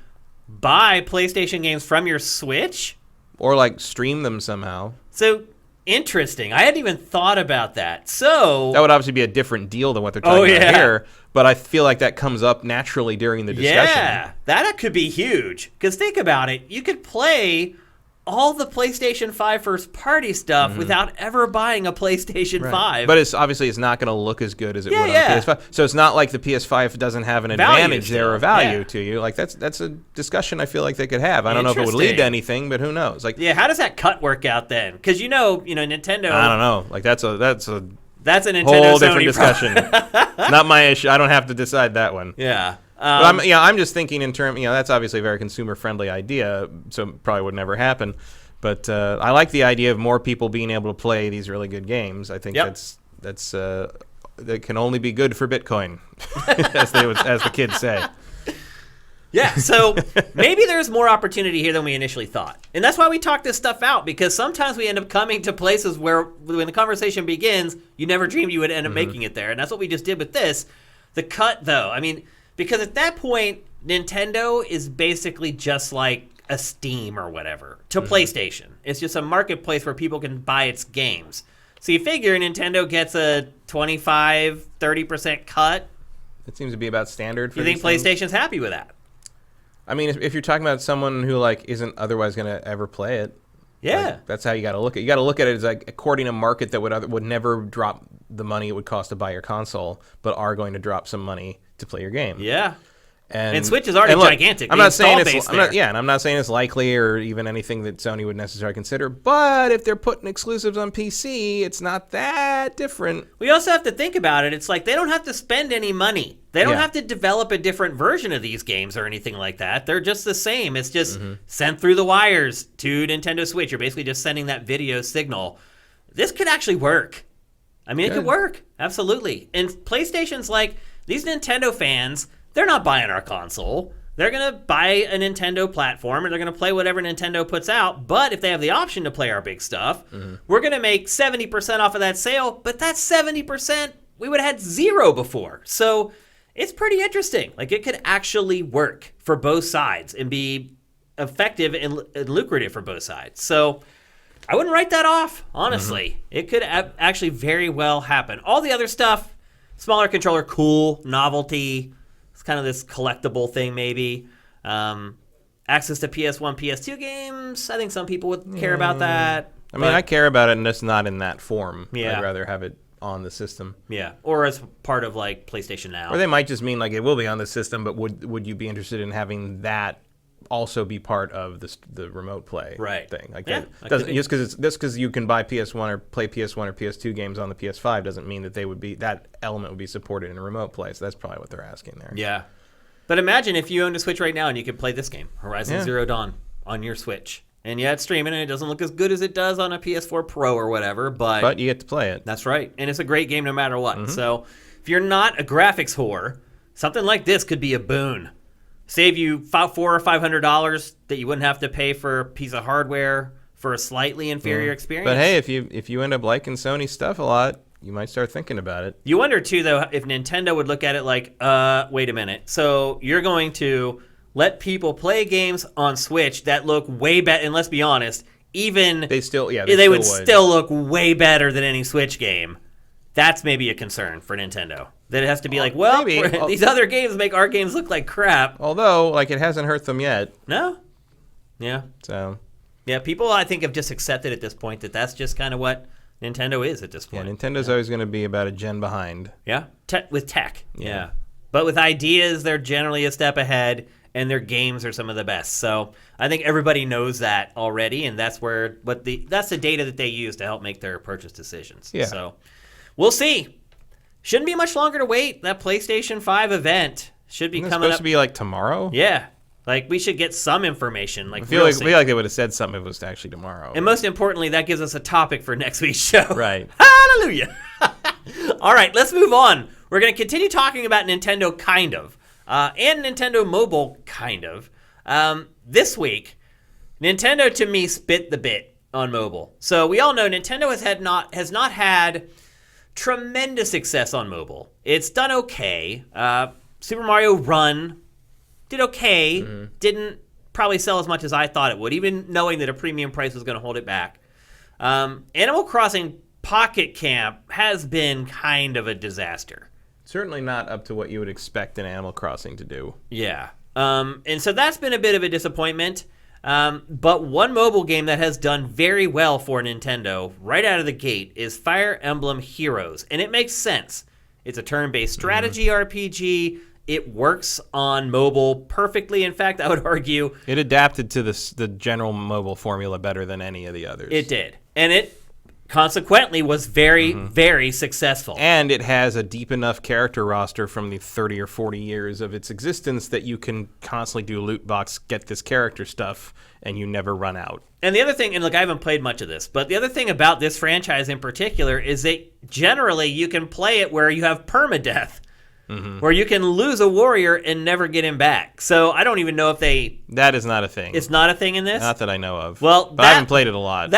S1: buy PlayStation games from your Switch?
S2: Or like stream them somehow.
S1: So interesting. I hadn't even thought about that. So
S2: that would obviously be a different deal than what they're talking about here. But I feel like that comes up naturally during the discussion.
S1: Yeah, that could be huge. Because think about it. You could play all the PlayStation 5 first-party stuff without ever buying a PlayStation 5.
S2: But it's not going to look as good as it would on the PS5. So it's not like the PS5 doesn't have an advantage there or value to you. Like that's a discussion I feel like they could have. I don't know if it would lead to anything, but who knows? Like,
S1: how does that cut work out then? Because Nintendo.
S2: I don't know. Like that's a
S1: Nintendo
S2: whole
S1: Sony
S2: different discussion. Not my issue. I don't have to decide that one.
S1: Yeah.
S2: But I'm just thinking in terms, that's obviously a very consumer-friendly idea, so it probably would never happen. But I like the idea of more people being able to play these really good games. I think that can only be good for Bitcoin, as the kids say.
S1: Yeah, so maybe there's more opportunity here than we initially thought. And that's why we talk this stuff out, because sometimes we end up coming to places where when the conversation begins, you never dreamed you would end up making it there. And that's what we just did with this. The cut, though, because at that point, Nintendo is basically just like a Steam or whatever to PlayStation. It's just a marketplace where people can buy its games. So you figure Nintendo gets a 25, 30% cut.
S2: It seems to be about standard for
S1: You think PlayStation's happy with that?
S2: If you're talking about someone who isn't otherwise going to ever play it, that's how you got to look at it. You got to look at it as according to market that would never drop the money it would cost to buy your console, but are going to drop some money to play your game.
S1: Yeah. And Switch is already gigantic.
S2: I'm not saying I'm not saying it's likely or even anything that Sony would necessarily consider. But if they're putting exclusives on PC, it's not that different.
S1: We also have to think about it. It's like they don't have to spend any money. They don't have to develop a different version of these games or anything like that. They're just the same. It's just sent through the wires to Nintendo Switch. You're basically just sending that video signal. This could actually work. It could work. Absolutely. And PlayStation's like, these Nintendo fans, they're not buying our console. They're going to buy a Nintendo platform, and they're going to play whatever Nintendo puts out. But if they have the option to play our big stuff, we're going to make 70% off of that sale. But that 70%, we would have had zero before. So it's pretty interesting. It could actually work for both sides and be effective and lucrative for both sides. So I wouldn't write that off, honestly. It could actually very well happen. All the other stuff, smaller controller, cool, novelty. It's kind of this collectible thing, maybe. Access to PS1, PS2 games. I think some people would care about that.
S2: I care about it, and it's not in that form.
S1: Yeah.
S2: I'd rather have it on the system.
S1: Yeah, or as part of PlayStation Now.
S2: Or they might just mean it will be on the system, but would you be interested in having that also be part of the remote play thing? Just because you can buy PS1 or play PS1 or PS2 games on the PS5 doesn't mean that element would be supported in a remote play. So that's probably what they're asking there.
S1: Yeah, but imagine if you owned a Switch right now and you could play this game, Horizon Zero Dawn, on your Switch. And it's streaming, and it doesn't look as good as it does on a PS4 Pro or whatever, but
S2: you get to play it.
S1: That's right, and it's a great game no matter what. So if you're not a graphics whore, something like this could be a boon. Save you $400 or $500 that you wouldn't have to pay for a piece of hardware for a slightly inferior experience.
S2: But hey, if you end up liking Sony stuff a lot, you might start thinking about it.
S1: You wonder too, though, if Nintendo would look at it like, wait a minute, so you're going to let people play games on Switch that look way better, and let's be honest, even they would still look way better than any Switch game. That's maybe a concern for Nintendo. That it has to be these other games make our games look like crap.
S2: Although, it hasn't hurt them yet.
S1: No? Yeah.
S2: So.
S1: Yeah, people, I think, have just accepted at this point that that's just kind of what Nintendo is at this point.
S2: Yeah, Nintendo's always going to be about a gen behind.
S1: Yeah, with tech. Yeah. But with ideas, they're generally a step ahead, and their games are some of the best. So I think everybody knows that already, and that's that's the data that they use to help make their purchase decisions.
S2: Yeah.
S1: So we'll see. Shouldn't be much longer to wait. That PlayStation 5 event should be coming up.
S2: It's supposed to be tomorrow?
S1: Yeah. We should get some information.
S2: I feel like they would have said something if it was actually tomorrow.
S1: And most importantly, that gives us a topic for next week's show.
S2: Right.
S1: Hallelujah. All right, let's move on. We're going to continue talking about Nintendo, kind of, and Nintendo Mobile, kind of. This week, Nintendo, to me, spit the bit on mobile. So we all know Nintendo has not had tremendous success on mobile. It's done okay. Super Mario Run did okay. Didn't probably sell as much as I thought it would, even knowing that a premium price was going to hold it back. Animal Crossing Pocket Camp has been kind of a disaster.
S2: Certainly not up to what you would expect an Animal Crossing to do.
S1: Yeah. And so that's been a bit of a disappointment. But one mobile game that has done very well for Nintendo right out of the gate is Fire Emblem Heroes. And it makes sense. It's a turn-based strategy RPG. It works on mobile perfectly. In fact, I would argue
S2: it adapted to the general mobile formula better than any of the others.
S1: It did. And it consequently was very, very successful.
S2: And it has a deep enough character roster from the 30 or 40 years of its existence that you can constantly do loot box, get this character stuff, and you never run out.
S1: And the other thing, and look, I haven't played much of this, but the other thing about this franchise in particular is that generally you can play it where you have permadeath. Where you can lose a warrior and never get him back. So I don't even know if they...
S2: That is not a thing.
S1: It's not a thing in this?
S2: Not that I know of.
S1: Well,
S2: but I haven't played it a lot.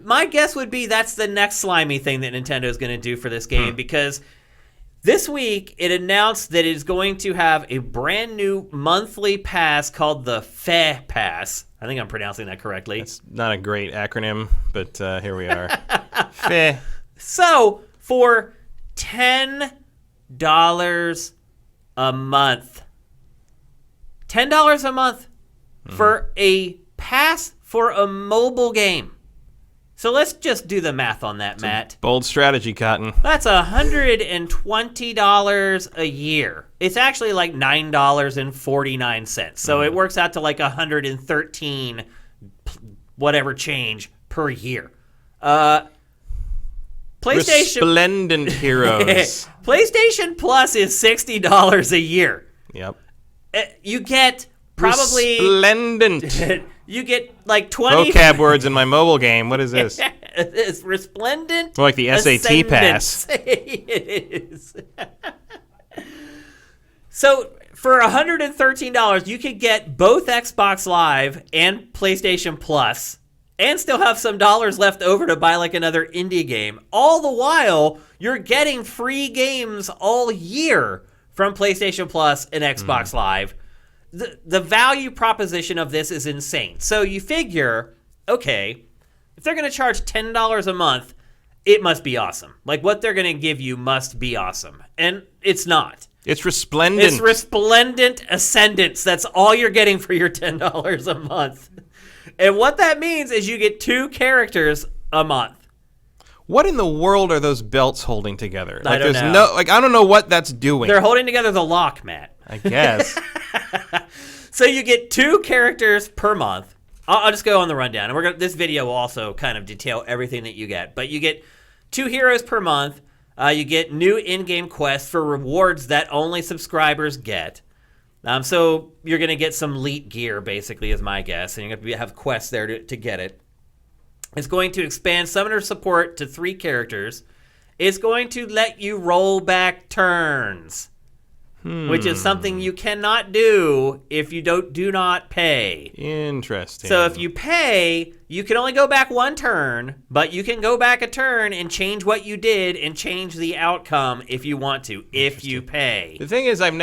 S1: My guess would be that's the next slimy thing that Nintendo is going to do for this game, because this week it announced that it is going to have a brand new monthly pass called the FE Pass. I think I'm pronouncing that correctly.
S2: It's not a great acronym, but here we are. FE.
S1: So, for $10 a month. $10 a month for a pass for a mobile game. So let's just do the math on that, Matt.
S2: Bold strategy, Cotton.
S1: That's $120 a year. It's actually like $9.49. So it works out to like $113 whatever change per year. PlayStation
S2: Resplendent Heroes.
S1: PlayStation Plus is $60 a year.
S2: Yep.
S1: You get probably
S2: resplendent.
S1: You get like 20
S2: vocab words in my mobile game. What is this?
S1: It's resplendent.
S2: More like the SAT pass.
S1: It is. So for $113, you could get both Xbox Live and PlayStation Plus, and still have some dollars left over to buy like another indie game. All the while, you're getting free games all year from PlayStation Plus and Xbox Live. The value proposition of this is insane. So you figure, okay, if they're going to charge $10 a month, it must be awesome. Like, what they're going to give you must be awesome. And it's not.
S2: It's resplendent.
S1: It's resplendent ascendance. That's all you're getting for your $10 a month. And what that means is you get 2 characters a month.
S2: What in the world are those belts holding together?
S1: I don't know.
S2: I don't know what that's doing.
S1: They're holding together the lock, Matt.
S2: I guess.
S1: So you get 2 characters per month. I'll just go on the rundown. And this video will also kind of detail everything that you get. But you get 2 heroes per month. You get new in-game quests for rewards that only subscribers get. So you're going to get some elite gear, basically, is my guess. And you're going to have quests there to get it. It's going to expand summoner support to 3 characters. It's going to let you roll back turns, which is something you cannot do if you do not pay.
S2: Interesting.
S1: So if you pay, you can only go back 1 turn, but you can go back a turn and change what you did and change the outcome if you want to, if you pay.
S2: The thing is, I have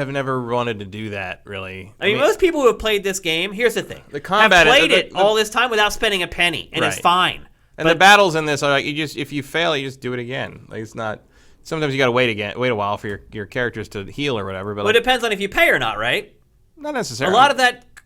S2: never wanted to do that, really.
S1: I mean, most people who have played this game, here's the thing.
S2: The combat
S1: have played it all this time without spending a penny, and it's fine.
S2: And the battles in this are like, if you fail, you just do it again. Like, it's not... Sometimes you got to wait a while for your characters to heal or whatever. But
S1: well, it depends on if you pay or not, right?
S2: Not necessarily.
S1: A lot of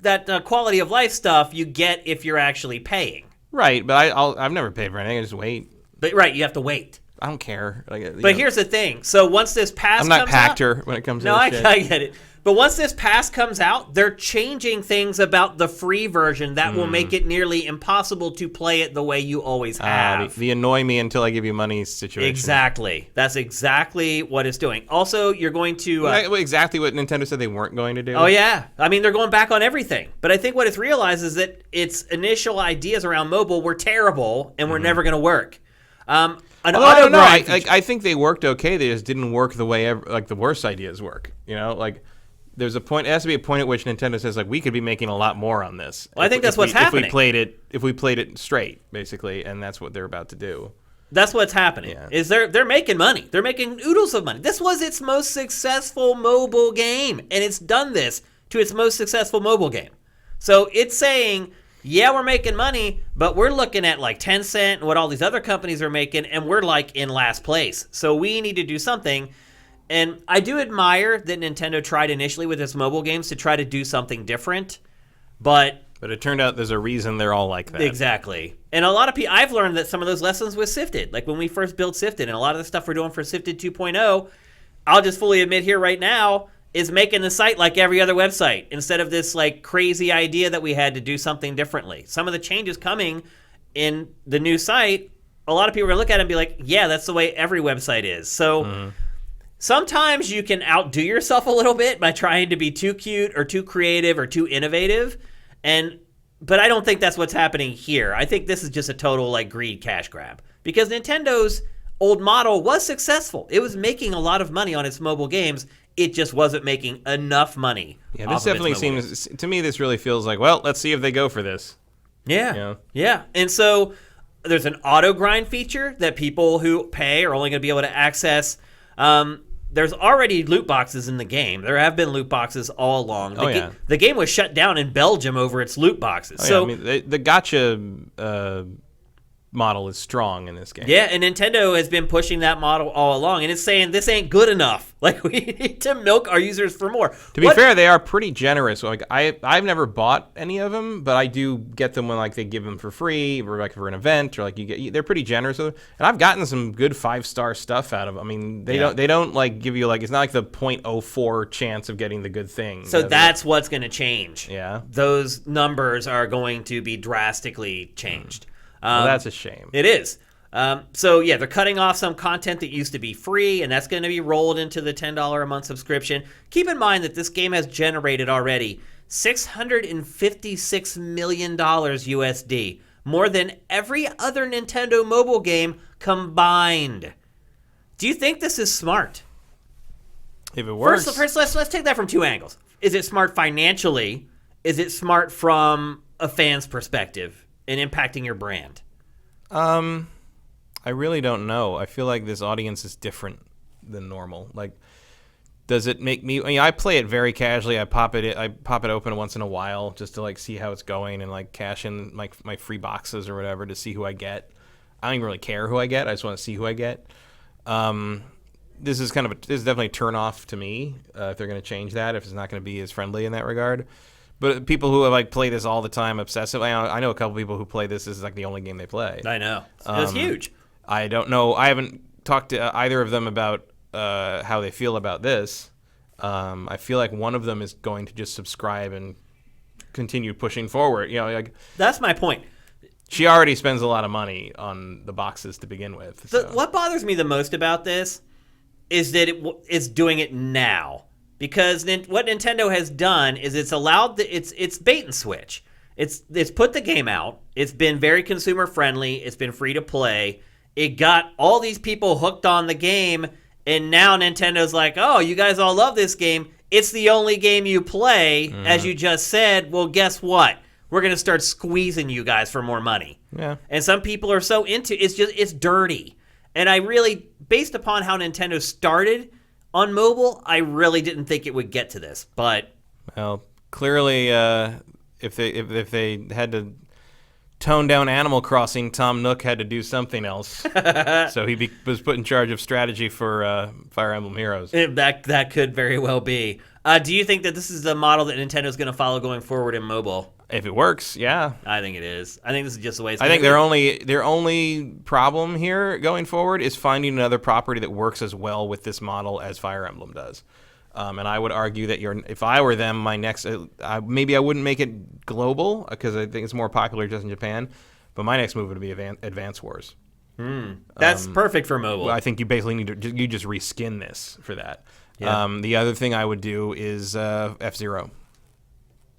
S1: that quality of life stuff you get if you're actually paying.
S2: Right, but I've never paid for anything. I just wait.
S1: But right, you have to wait.
S2: I don't care.
S1: But here's the thing. So once this pass comes out...
S2: I'm not Pactor when it comes to this shit.
S1: No, I get it. But once this pass comes out, they're changing things about the free version that will make it nearly impossible to play it the way you always have.
S2: The annoy me until I give you money situation.
S1: Exactly. That's exactly what it's doing. Also, you're going to...
S2: exactly what Nintendo said they weren't going to do.
S1: Oh, yeah. I mean, they're going back on everything. But I think what it's realized is that its initial ideas around mobile were terrible and were never going to work.
S2: I don't know. I think they worked okay. They just didn't work the way the worst ideas work. You know, like... There's a point. It has to be a point at which Nintendo says, like, we could be making a lot more on this.
S1: Well, I think that's what's happening.
S2: If we played it straight, basically, and that's what they're about to do.
S1: That's what's happening.
S2: Yeah.
S1: Is they're making money. They're making oodles of money. This was its most successful mobile game, and it's done this to its most successful mobile game. So it's saying, yeah, we're making money, but we're looking at like Tencent and what all these other companies are making, and we're like in last place. So we need to do something. And I do admire that Nintendo tried initially with its mobile games to try to do something different. But
S2: it turned out there's a reason they're all like that.
S1: Exactly. And a lot of people, I've learned that some of those lessons with Sifted, like when we first built Sifted, and a lot of the stuff we're doing for Sifted 2.0, I'll just fully admit here right now, is making the site like every other website instead of this like crazy idea that we had to do something differently. Some of the changes coming in the new site, a lot of people are going to look at it and be like, yeah, that's the way every website is. So sometimes you can outdo yourself a little bit by trying to be too cute or too creative or too innovative. But I don't think that's what's happening here. I think this is just a total like greed cash grab because Nintendo's old model was successful. It was making a lot of money on its mobile games. It just wasn't making enough money.
S2: Yeah, this definitely seems to me. This really feels like, well, let's see if they go for this.
S1: Yeah. And so there's an auto grind feature that people who pay are only going to be able to access. There's already loot boxes in the game. There have been loot boxes all along. The game was shut down in Belgium over its loot boxes.
S2: I mean, the gacha model is strong in this game.
S1: Yeah, and Nintendo has been pushing that model all along, and it's saying this ain't good enough. Like, we need to milk our users for more.
S2: To be fair, they are pretty generous. Like, I've never bought any of them, but I do get them when like they give them for free, or like for an event, or like they're pretty generous with them. And I've gotten some good 5-star stuff out of them. I mean, they don't like give you like, it's not like the 0.04 chance of getting the good thing.
S1: So that's what's going to change.
S2: Yeah,
S1: those numbers are going to be drastically changed.
S2: Well, that's a shame.
S1: It is. So, yeah, they're cutting off some content that used to be free, and that's going to be rolled into the $10 a month subscription. Keep in mind that this game has generated already $656 million USD, more than every other Nintendo mobile game combined. Do you think this is smart?
S2: If it works.
S1: First let's take that from two angles. Is it smart financially? Is it smart from a fan's perspective? And impacting your brand?
S2: I really don't know. I feel like this audience is different than normal. Like, does it make me? I mean, I play it very casually. I pop it open once in a while just to like see how it's going and like cash in my free boxes or whatever to see who I get. I don't even really care who I get. I just want to see who I get. This is definitely a turn off to me if they're going to change that. If it's not going to be as friendly in that regard. But people who like play this all the time obsessively, I know a couple people who play this. This is like the only game they play.
S1: I know. It's huge.
S2: I don't know. I haven't talked to either of them about how they feel about this. I feel like one of them is going to just subscribe and continue pushing forward. You know, like
S1: that's my point.
S2: She already spends a lot of money on the boxes to begin with. So.
S1: What bothers me the most about this is that it's doing it now. Because what Nintendo has done is it's allowed it's bait and switch. It's put the game out. It's been very consumer friendly. It's been free to play. It got all these people hooked on the game, and now Nintendo's like, oh, you guys all love this game. It's the only game you play, as you just said. Well, guess what? We're gonna start squeezing you guys for more money.
S2: Yeah.
S1: And some people are so into it's dirty. And I really, based upon how Nintendo started on mobile, I really didn't think it would get to this, but
S2: well, clearly, if they had to tone down Animal Crossing, Tom Nook had to do something else. So he was put in charge of strategy for Fire Emblem Heroes.
S1: That could very well be. Do you think that this is the model that Nintendo's going to follow going forward in mobile?
S2: If it works, yeah.
S1: I think it is. I think this is just the way it's
S2: I
S1: going
S2: think
S1: to be.
S2: their only problem here going forward is finding another property that works as well with this model as Fire Emblem does. And I would argue that if I were them, my next maybe I wouldn't make it global because I think it's more popular just in Japan. But my next move would be Advance Wars.
S1: That's perfect for mobile.
S2: I think you basically need to you just reskin this for that.
S1: Yeah.
S2: The other thing I would do is F-Zero.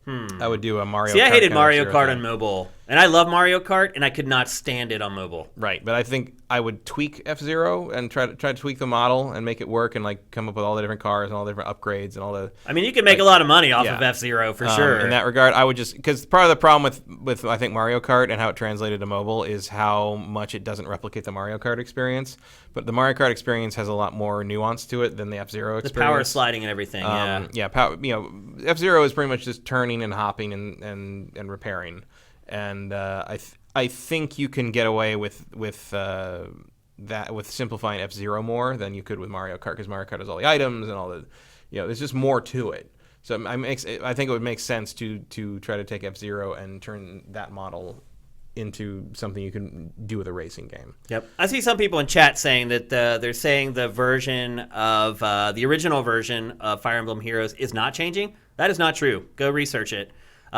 S2: I would do a Mario Kart.
S1: See, I hated
S2: kind of
S1: Mario
S2: F-Zero
S1: Kart
S2: thing.
S1: on mobile. And I love Mario Kart, and I could not stand it on mobile.
S2: Right, but I think I would tweak F-Zero and try to tweak the model and make it work and like come up with all the different cars and all the different upgrades and all the.
S1: I mean, you can make a lot of money off of F-Zero for sure.
S2: In that regard, I would just because part of the problem with I think Mario Kart and how it translated to mobile is how much it doesn't replicate the Mario Kart experience. But the Mario Kart experience has a lot more nuance to it than the F-Zero experience.
S1: The power sliding and everything.
S2: F-Zero is pretty much just turning and hopping and repairing. And I think you can get away with simplifying F-Zero more than you could with Mario Kart because Mario Kart has all the items and all the, there's just more to it. So I think it would make sense to try to take F-Zero and turn that model into something you can do with a racing game.
S1: Yep. I see some people in chat saying that they're saying the version of the original version of Fire Emblem Heroes is not changing. That is not true. Go research it.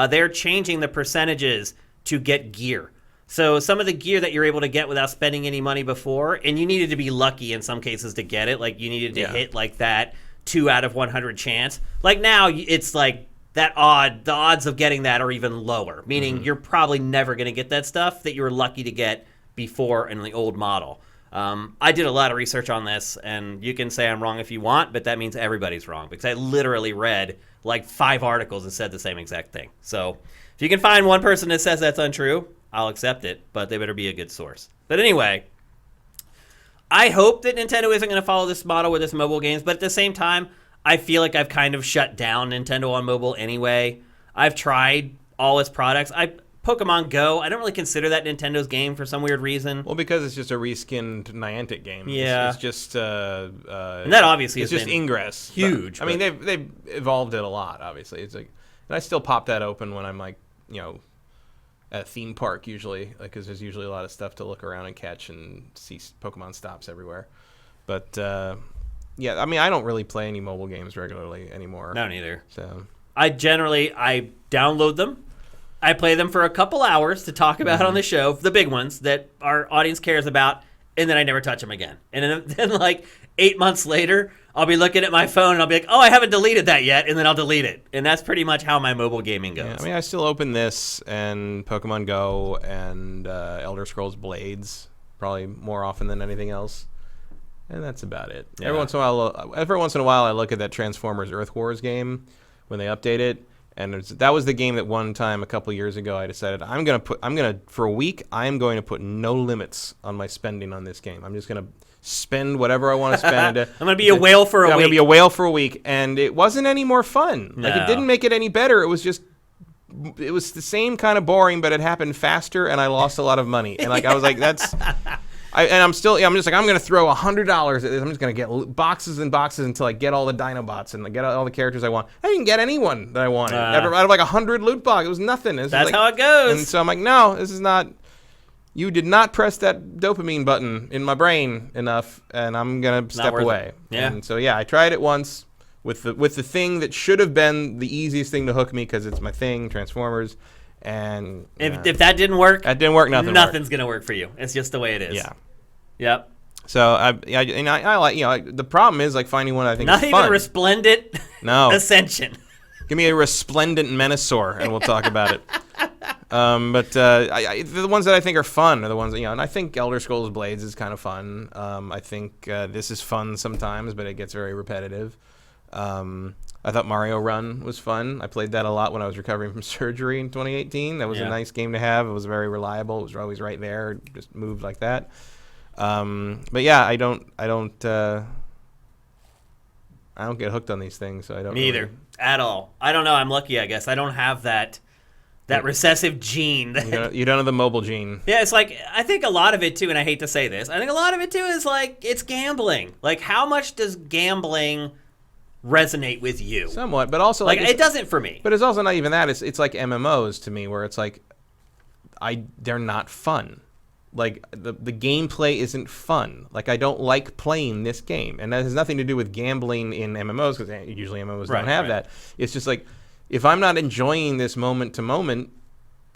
S1: They're changing the percentages to get gear. So some of the gear that you're able to get without spending any money before, and you needed to be lucky in some cases to get it. Like you needed to hit like that 2 out of 100 chance. Like now it's like the odds of getting that are even lower, meaning you're probably never going to get that stuff that you were lucky to get before in the old model. I did a lot of research on this, and you can say I'm wrong if you want, but that means everybody's wrong because I literally read like 5 articles that said the same exact thing. So if you can find one person that says that's untrue, I'll accept it, but they better be a good source. But anyway, I hope that Nintendo isn't going to follow this model with its mobile games, but at the same time, I feel like I've kind of shut down Nintendo on mobile anyway. I've tried all its products. Pokemon Go, I don't really consider that Nintendo's game for some weird reason.
S2: Well, because it's just a reskinned Niantic game.
S1: Yeah.
S2: It's just...
S1: and that obviously
S2: it's
S1: has
S2: just
S1: been
S2: Ingress.
S1: huge.
S2: I mean, they've evolved it a lot, obviously. It's like, and I still pop that open when I'm like, at a theme park usually, because there's usually a lot of stuff to look around and catch and see Pokemon stops everywhere. But... yeah, I mean, I don't really play any mobile games regularly anymore.
S1: No, neither.
S2: So
S1: I download them. I play them for a couple hours to talk about on the show, the big ones that our audience cares about, and then I never touch them again. And then like 8 months later, I'll be looking at my phone and I'll be like, oh, I haven't deleted that yet, and then I'll delete it. And that's pretty much how my mobile gaming goes.
S2: yeah, I mean, I still open this and Pokemon Go and Elder Scrolls Blades probably more often than anything else. And that's about it.
S1: Yeah.
S2: Every once in a while, I look at that Transformers Earth Wars game when they update it, and that was the game that one time a couple years ago I decided for a week I am going to put no limits on my spending on this game. I'm just going to spend whatever I want to spend.
S1: I'm going to be a whale for a week.
S2: I'm going to be a whale for a week, and it wasn't any more fun.
S1: No.
S2: Like it didn't make it any better. It was the same kind of boring, but it happened faster, and I lost a lot of money. And like I was like, that's. I'm just like, I'm going to throw $100 at this. I'm just going to get boxes and boxes until I get all the Dinobots and get all the characters I want. I didn't get anyone that I wanted. Out of like 100 loot boxes, it was nothing.
S1: That's like, how it goes.
S2: And so I'm like, no, this is not. You did not press that dopamine button in my brain enough, and I'm going to step away.
S1: Yeah.
S2: And so, yeah, I tried it once with the thing that should have been the easiest thing to hook me because it's my thing, Transformers. And
S1: if that didn't work, nothing's going to work for you. It's just the way it is.
S2: Yeah.
S1: Yep.
S2: So I like, the problem is like finding one I think
S1: not
S2: is
S1: even
S2: fun.
S1: Resplendent Ascension.
S2: Give me a resplendent Menasor and we'll talk about it. But the ones that I think are fun are the ones that, and I think Elder Scrolls Blades is kind of fun. I think this is fun sometimes, but it gets very repetitive. I thought Mario Run was fun. I played that a lot when I was recovering from surgery in 2018. That was a nice game to have. It was very reliable. It was always right there. It just moved like that. But yeah, I don't get hooked on these things, so I don't.
S1: Me either, at all. I don't know. I'm lucky, I guess. I don't have that recessive gene.
S2: You don't have the mobile gene.
S1: Yeah, it's like I think a lot of it too, and I hate to say this, I think a lot of it too is like it's gambling. Like, how much does gambling resonate with you?
S2: Somewhat, but also
S1: like it doesn't for me.
S2: But it's also not even that. It's like MMOs to me, where it's like they're not fun. Like, the gameplay isn't fun. Like, I don't like playing this game. And that has nothing to do with gambling in MMOs, because usually MMOs don't have that. It's just like, if I'm not enjoying this moment to moment,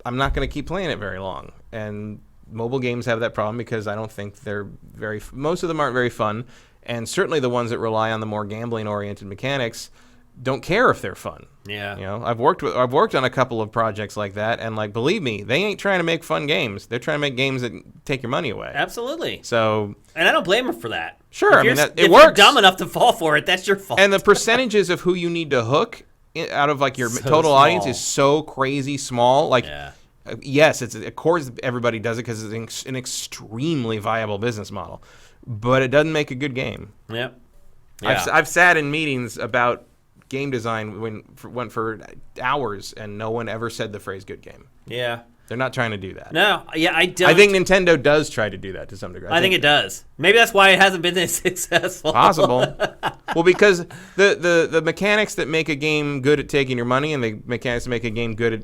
S2: I'm not going to keep playing it very long. And mobile games have that problem because I don't think most of them aren't very fun. And certainly the ones that rely on the more gambling-oriented mechanics don't care if they're fun.
S1: Yeah.
S2: I've worked on a couple of projects like that, and like, believe me, they ain't trying to make fun games. They're trying to make games that take your money away.
S1: Absolutely.
S2: So,
S1: and I don't blame them for that.
S2: Sure,
S1: if
S2: it works.
S1: You're dumb enough to fall for it, that's your fault.
S2: And the percentages of who you need to hook out of like your total audience is so crazy small. Like, yes, of course everybody does it because it's an extremely viable business model, but it doesn't make a good game.
S1: Yep.
S2: Yeah. I've sat in meetings about game design went for hours, and no one ever said the phrase "good game."
S1: Yeah,
S2: They're not trying to do that.
S1: No, yeah, I don't.
S2: I think Nintendo does try to do that to some degree.
S1: I think it does. Maybe that's why it hasn't been as successful.
S2: Possible. Well, because the mechanics that make a game good at taking your money and the mechanics that make a game good at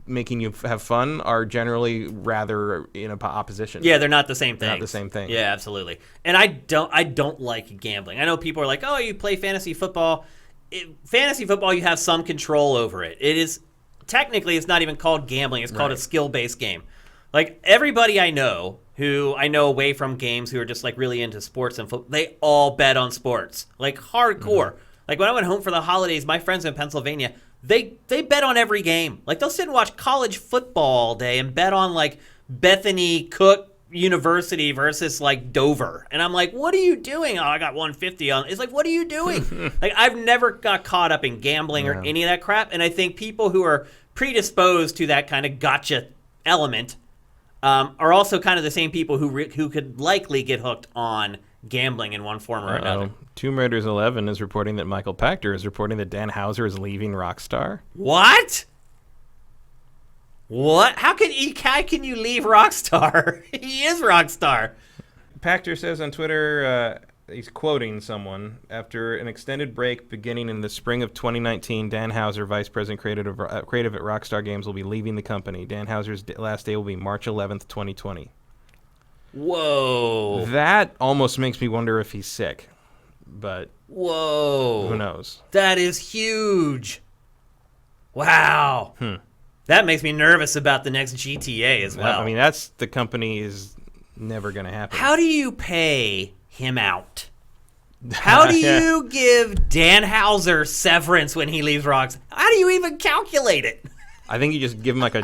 S2: making you have fun are generally rather in opposition.
S1: Yeah, they're not the same thing.
S2: Not the same thing.
S1: Yeah, absolutely. And I don't like gambling. I know people are like, oh, you play fantasy football. Fantasy football, you have some control over it. It is technically, it's not even called gambling. It's called a skill-based game. Like everybody I know who I know away from games who are just like really into sports and football, they all bet on sports, like hardcore. Like when I went home for the holidays, my friends in Pennsylvania, they bet on every game. Like they'll sit and watch college football all day and bet on like Bethany Cook University versus like Dover. And I'm like, what are you doing? Oh, I got 150 on. It's like, what are you doing? Like I've never got caught up in gambling or any of that crap. And I think people who are predisposed to that kind of gotcha element are also kind of the same people who could likely get hooked on gambling in one form or another.
S2: Tomb Raiders 11 is reporting that Michael Pachter is reporting that Dan Houser is leaving Rockstar.
S1: What? What? How can you leave Rockstar? He is Rockstar.
S2: Pachter says on Twitter, he's quoting someone, after an extended break beginning in the spring of 2019, Dan Houser, Vice President creative at Rockstar Games, will be leaving the company. Dan Houser's last day will be March 11th, 2020.
S1: Whoa.
S2: That almost makes me wonder if he's sick, but
S1: whoa,
S2: who knows?
S1: That is huge. Wow. That makes me nervous about the next GTA as well.
S2: I mean, the company is never going to happen.
S1: How do you pay him out? How do you give Dan Houser severance when he leaves Rockstar? How do you even calculate it?
S2: I think you just give him like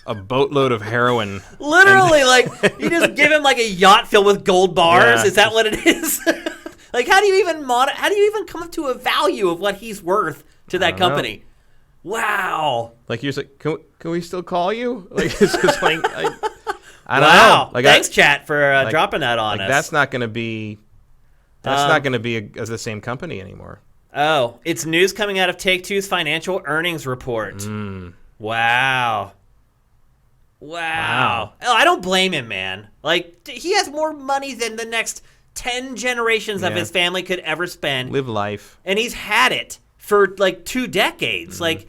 S2: a boatload of heroin.
S1: Literally, like you just give him like a yacht filled with gold bars.
S2: Yeah.
S1: Is that what it is? Like, how do you even come up to a value of what he's worth to that company? Know. Wow.
S2: Like you're like, can we still call you? Like it's just like I don't know. Like
S1: thanks, chat, for dropping that on us.
S2: That's not going to be. That's not going to be the same company anymore.
S1: Oh, it's news coming out of Take-Two's financial earnings report. Wow. Oh, I don't blame him, man. Like, he has more money than the next 10 generations of his family could ever spend.
S2: Live life.
S1: And he's had it for, like, 2 decades. Like,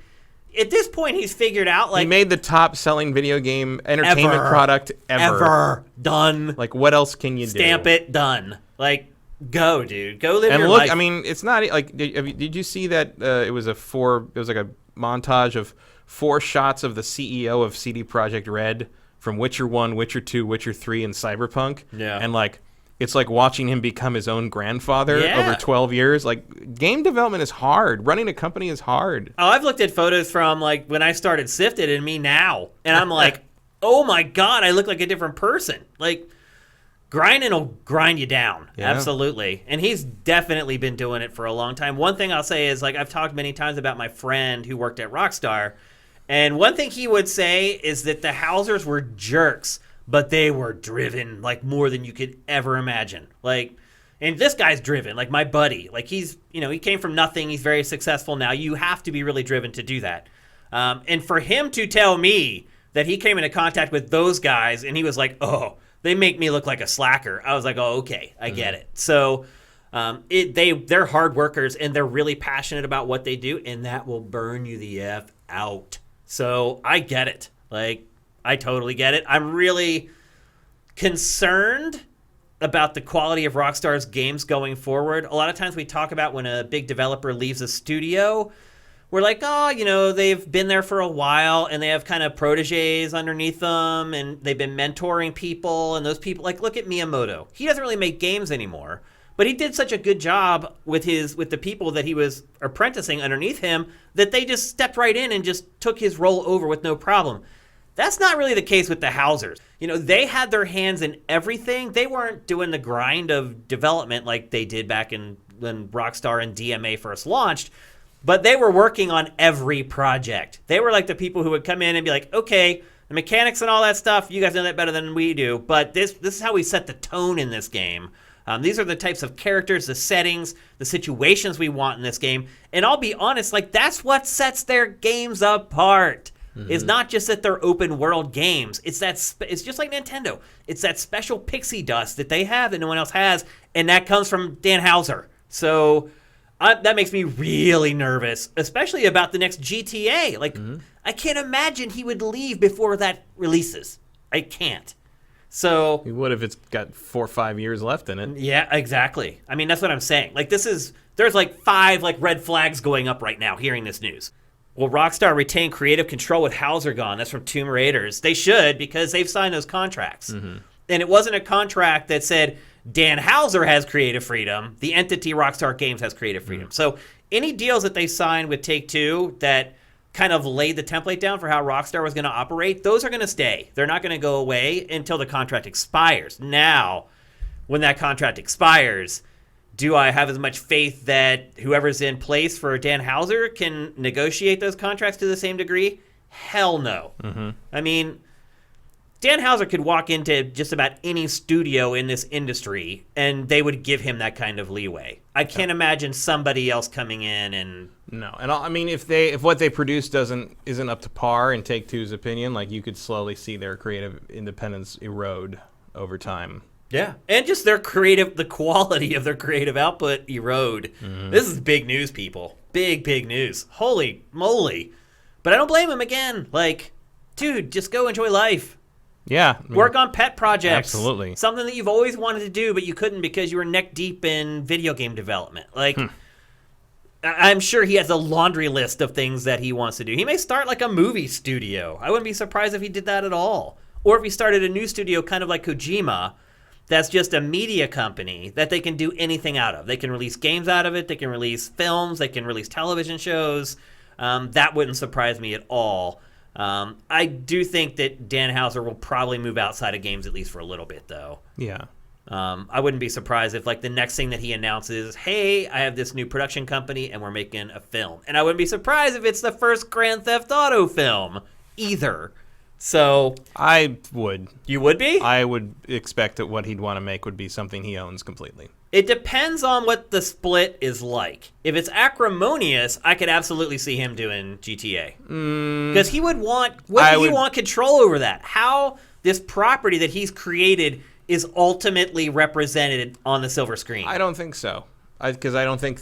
S1: at this point, he's figured out, like...
S2: He made the top-selling video game entertainment product ever.
S1: Done.
S2: Like, what else can you do?
S1: Stamp it. Done. Like, go, dude. Go live your
S2: life.
S1: life.
S2: I mean, it's not... Like, did you see that it was like a montage of 4 shots of the CEO of CD Projekt Red from Witcher 1, Witcher 2, Witcher 3, and Cyberpunk?
S1: Yeah.
S2: And, like... It's like watching him become his own grandfather over 12 years. Like, game development is hard. Running a company is hard.
S1: Oh, I've looked at photos from, like, when I started Sifted and me now. And I'm like, oh, my God, I look like a different person. Like, grinding will grind you down. Yeah. Absolutely. And he's definitely been doing it for a long time. One thing I'll say is, like, I've talked many times about my friend who worked at Rockstar. And one thing he would say is that the Housers were jerks. But they were driven, like, more than you could ever imagine. Like, and this guy's driven, like my buddy. Like, he's, he came from nothing. He's very successful now. You have to be really driven to do that. And for him to tell me that he came into contact with those guys and he was like, oh, they make me look like a slacker. I was like, oh, okay, I get it. So they're hard workers and they're really passionate about what they do, and that will burn you the F out. So I get it. Like, I totally get it. I'm really concerned about the quality of Rockstar's games going forward. A lot of times we talk about when a big developer leaves a studio, we're like, oh, they've been there for a while and they have kind of proteges underneath them and they've been mentoring people, and those people, like, look at Miyamoto. He doesn't really make games anymore, but he did such a good job with the people that he was apprenticing underneath him that they just stepped right in and just took his role over with no problem. That's not really the case with the Housers. They had their hands in everything. They weren't doing the grind of development like they did back when Rockstar and DMA first launched, but they were working on every project. They were like the people who would come in and be like, okay, the mechanics and all that stuff, you guys know that better than we do, but this is how we set the tone in this game. These are the types of characters, the settings, the situations we want in this game. And I'll be honest, like, that's what sets their games apart. is not just that they're open world games. It's that it's just like Nintendo. It's that special pixie dust that they have that no one else has, and that comes from Dan Houser. So that makes me really nervous, especially about the next GTA. Like, I can't imagine he would leave before that releases. I can't. So
S2: He would if it's got 4 or 5 years left in it.
S1: yeah, exactly. I mean, that's what I'm saying. Like, there's like 5 like red flags going up right now hearing this news. Will Rockstar retain creative control with Hauser gone? That's from Tomb Raiders. They should, because they've signed those contracts. And it wasn't a contract that said Dan Houser has creative freedom. The entity Rockstar Games has creative freedom. So any deals that they signed with Take-Two that kind of laid the template down for how Rockstar was going to operate, those are going to stay. They're not going to go away until the contract expires. Now, when that contract expires, do I have as much faith that whoever's in place for Dan Houser can negotiate those contracts to the same degree? Hell no. I mean, Dan Houser could walk into just about any studio in this industry and they would give him that kind of leeway. I can't imagine somebody else coming in and...
S2: No, and I mean, if what they produce isn't up to par in Take-Two's opinion, like, you could slowly see their creative independence erode over time.
S1: Yeah, and just the quality of their creative output erode. This is big news, people. Big news. Holy moly. But I don't blame him again. Like, dude, just go enjoy life.
S2: Yeah. I mean,
S1: work on pet projects.
S2: Absolutely.
S1: Something that you've always wanted to do, but you couldn't because you were neck deep in video game development. Like, I'm sure he has a laundry list of things that he wants to do. He may start like a movie studio. I wouldn't be surprised if he did that at all. Or if he started a new studio kind of like Kojima, that's just a media company that they can do anything out of. They can release games out of it. They can release films. They can release television shows. That wouldn't surprise me at all. I do think that Dan Houser will probably move outside of games at least for a little bit, though.
S2: Yeah.
S1: I wouldn't be surprised if, like, the next thing that he announces, hey, I have this new production company and we're making a film. And I wouldn't be surprised if it's the first Grand Theft Auto film either. So
S2: I would.
S1: You would be?
S2: I would expect that what he'd want to make would be something he owns completely.
S1: It depends on what the split is like. If it's acrimonious, I could absolutely see him doing GTA. Because he would want... What would he want control over that? How this property that he's created is ultimately represented on the silver screen.
S2: I don't think so. Because I don't think...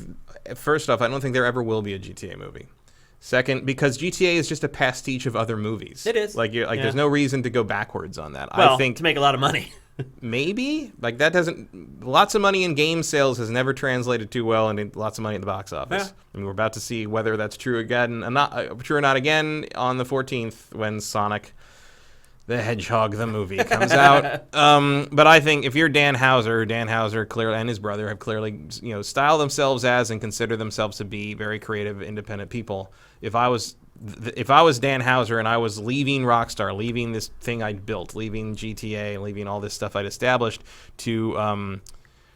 S2: First off, I don't think there ever will be a GTA movie. Second, because GTA is just a pastiche of other movies.
S1: It is.
S2: There's no reason to go backwards on that.
S1: Well,
S2: I think
S1: to make a lot of money.
S2: Maybe. Like, that doesn't... Lots of money in game sales has never translated too well into lots of money in the box office.
S1: Yeah.
S2: I mean, we're about to see whether that's true again, true or not again, on the 14th when Sonic the Hedgehog, the movie, comes out. But I think if you're Dan Houser clearly, and his brother have clearly, styled themselves as and consider themselves to be very creative, independent people. If I was Dan Houser and I was leaving Rockstar, leaving this thing I'd built, leaving GTA, leaving all this stuff I'd established to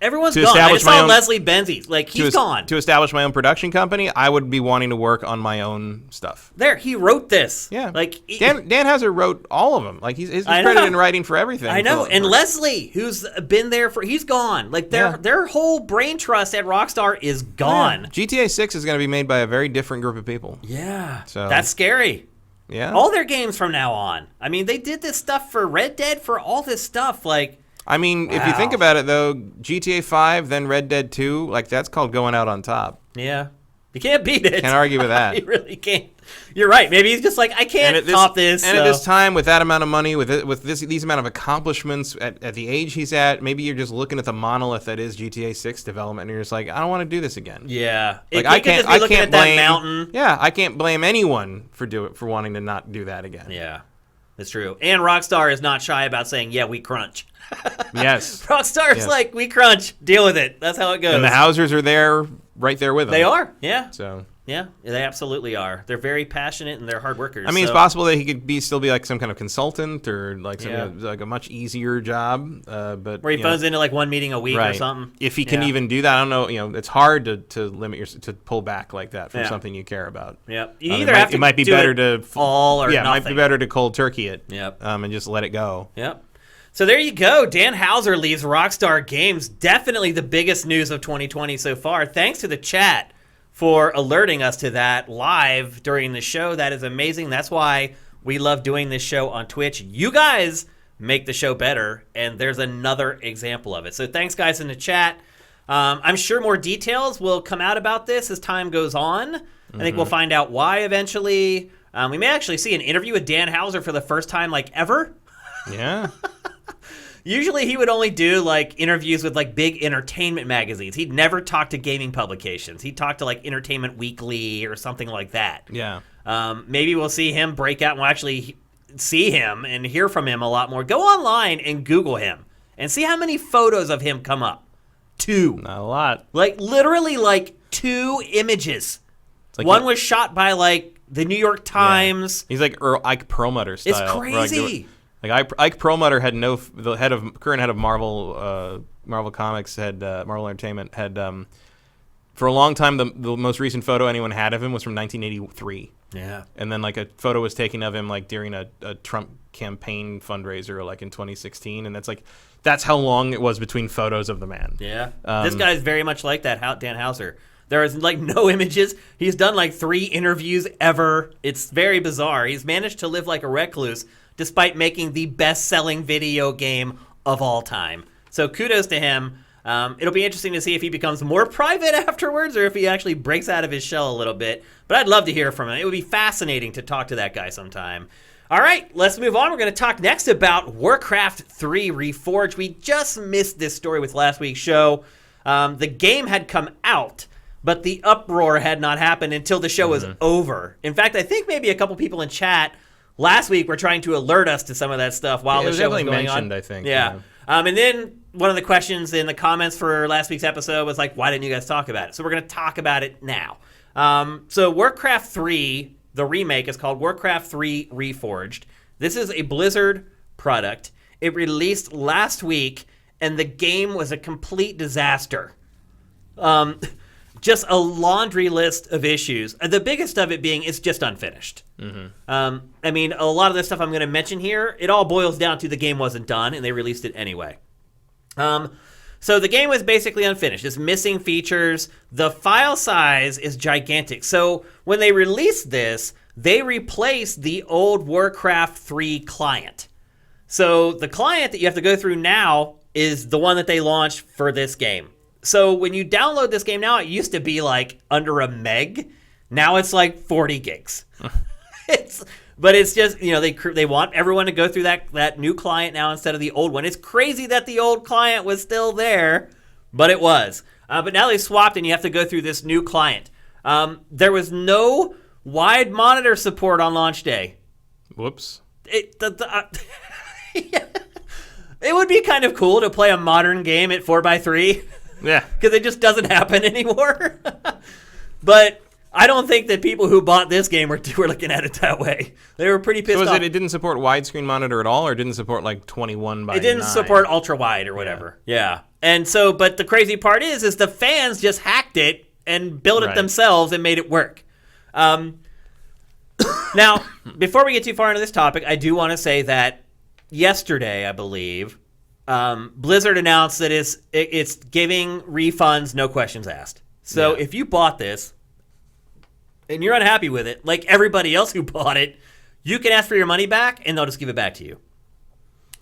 S1: Everyone's gone. I just saw Leslie Benzies. Like, he's gone.
S2: To establish my own production company, I would be wanting to work on my own stuff.
S1: There, he wrote this.
S2: Yeah. Like, Dan Houser wrote all of them. Like, he's credited in writing for everything.
S1: I know. And Leslie, who's been there he's gone. Like, their whole brain trust at Rockstar is gone.
S2: Yeah. GTA 6 is going to be made by a very different group of people.
S1: Yeah.
S2: So
S1: that's scary.
S2: Yeah.
S1: All their games from now on. I mean, they did this stuff for Red Dead, for all this stuff. Like,
S2: I mean,
S1: wow.
S2: If you think about it, though, GTA 5, then Red Dead 2, like, that's called going out on top.
S1: Yeah. You can't beat it.
S2: Can't argue with that.
S1: You really can't. You're right. Maybe he's just like, I can't top this.
S2: And at this time, with that amount of money, with these amount of accomplishments, at the age he's at, maybe you're just looking at the monolith that is GTA 6 development, and you're just like, I don't want to do this again.
S1: Yeah.
S2: Like, I can't blame
S1: that mountain.
S2: Yeah, I can't blame anyone for wanting to not do that again.
S1: Yeah. That's true. And Rockstar is not shy about saying, yeah, we crunch.
S2: Yes.
S1: Rockstar's like, we crunch. Deal with it. That's how it goes.
S2: And the Housers are there, right there with them.
S1: They are, yeah.
S2: So...
S1: Yeah, they absolutely are. They're very passionate and they're hard workers.
S2: I mean, it's possible that he could still be like some kind of consultant or like like a much easier job. But
S1: where he phones into like one meeting a week or something.
S2: If he can even do that, I don't know. It's hard to limit to pull back like that from something you care about.
S1: Yeah, you either have to.
S2: It might be better to
S1: all or nothing.
S2: It might be better to cold turkey it.
S1: Yep.
S2: And just let it go.
S1: Yep. So there you go. Dan Houser leaves Rockstar Games. Definitely the biggest news of 2020 so far. Thanks to the chat for alerting us to that live during the show. That is amazing. That's why we love doing this show on Twitch. You guys make the show better, and there's another example of it. So thanks, guys, in the chat. I'm sure more details will come out about this as time goes on. I think we'll find out why eventually. We may actually see an interview with Dan Houser for the first time, like, ever.
S2: Yeah.
S1: Usually he would only do, like, interviews with, like, big entertainment magazines. He'd never talk to gaming publications. He'd talk to, like, Entertainment Weekly or something like that.
S2: Yeah.
S1: Maybe we'll see him break out and we'll actually see him and hear from him a lot more. Go online and Google him and see how many photos of him come up. 2.
S2: Not a lot.
S1: Like, literally, like, 2 images.
S2: Like
S1: one was shot by, like, the New York Times.
S2: Yeah. He's like Ike Perlmutter style.
S1: It's crazy.
S2: Like Ike Perlmutter had the current head of Marvel Comics, Marvel Entertainment had for a long time the most recent photo anyone had of him was from 1983.
S1: Yeah.
S2: And then like a photo was taken of him like during a Trump campaign fundraiser like in 2016, and that's how long it was between photos of the man.
S1: Yeah. This guy's very much like that, Dan Houser. There is, like, no images. He's done, like, 3 interviews ever. It's very bizarre. He's managed to live like a recluse despite making the best-selling video game of all time. So kudos to him. It'll be interesting to see if he becomes more private afterwards or if he actually breaks out of his shell a little bit. But I'd love to hear from him. It would be fascinating to talk to that guy sometime. All right, let's move on. We're going to talk next about Warcraft III Reforged. We just missed this story with last week's show. The game had come out, but the uproar had not happened until the show was over. In fact, I think maybe a couple people in chat last week were trying to alert us to some of that stuff while the show was going on.
S2: I think.
S1: Yeah. And then one of the questions in the comments for last week's episode was like, why didn't you guys talk about it? So we're going to talk about it now. So Warcraft 3, the remake, is called Warcraft 3 Reforged. This is a Blizzard product. It released last week, and the game was a complete disaster. Just a laundry list of issues. The biggest of it being it's just unfinished. I mean, a lot of the stuff I'm going to mention here, it all boils down to the game wasn't done, and they released it anyway. So the game was basically unfinished. It's missing features. The file size is gigantic. So when they released this, they replaced the old Warcraft 3 client. So the client that you have to go through now is the one that they launched for this game. So when you download this game now, it used to be like under a meg. Now it's like 40 gigs. But it's just, you know, they want everyone to go through that new client now instead of the old one. It's crazy that the old client was still there, but it was. But now they swapped and you have to go through this new client. There was no wide monitor support on launch day.
S2: Whoops.
S1: It would be kind of cool to play a modern game at 4x3.
S2: Yeah.
S1: Because it just doesn't happen anymore. But I don't think that people who bought this game were looking at it that way. They were pretty pissed off.
S2: It didn't support widescreen monitor at all, or it didn't support like 21 by 9?
S1: It didn't support ultra wide or whatever. Yeah. And so, but the crazy part is the fans just hacked it and built it themselves and made it work. Now, before we get too far into this topic, I do want to say that yesterday, I believe, Blizzard announced that it's giving refunds, no questions asked. So if you bought this and you're unhappy with it, like everybody else who bought it, you can ask for your money back and they'll just give it back to you.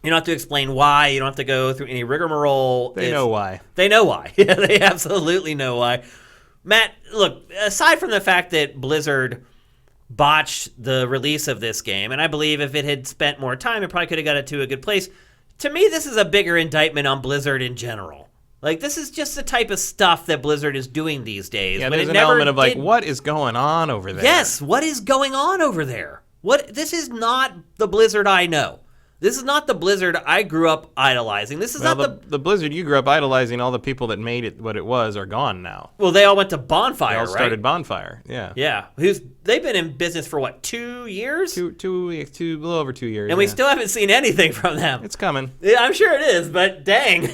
S1: You don't have to explain why. You don't have to go through any rigmarole.
S2: They know why.
S1: They know why. Yeah, they absolutely know why. Matt, look, aside from the fact that Blizzard botched the release of this game, and I believe if it had spent more time, it probably could have got it to a good place. To me, this is a bigger indictment on Blizzard in general. Like, this is just the type of stuff that Blizzard is doing these days.
S2: Yeah, there's an element of, like, what is going on over there?
S1: Yes, what is going on over there? This is not the Blizzard I know. This is not the Blizzard I grew up idolizing. This is not
S2: the Blizzard you grew up idolizing. All the people that made it what it was are gone now.
S1: Well, they all went to Bonfire, right?
S2: They all started Bonfire, yeah.
S1: Yeah. They've been in business for, what, 2 years?
S2: A little over 2 years.
S1: And we still haven't seen anything from them.
S2: It's coming.
S1: Yeah, I'm sure it is, but dang.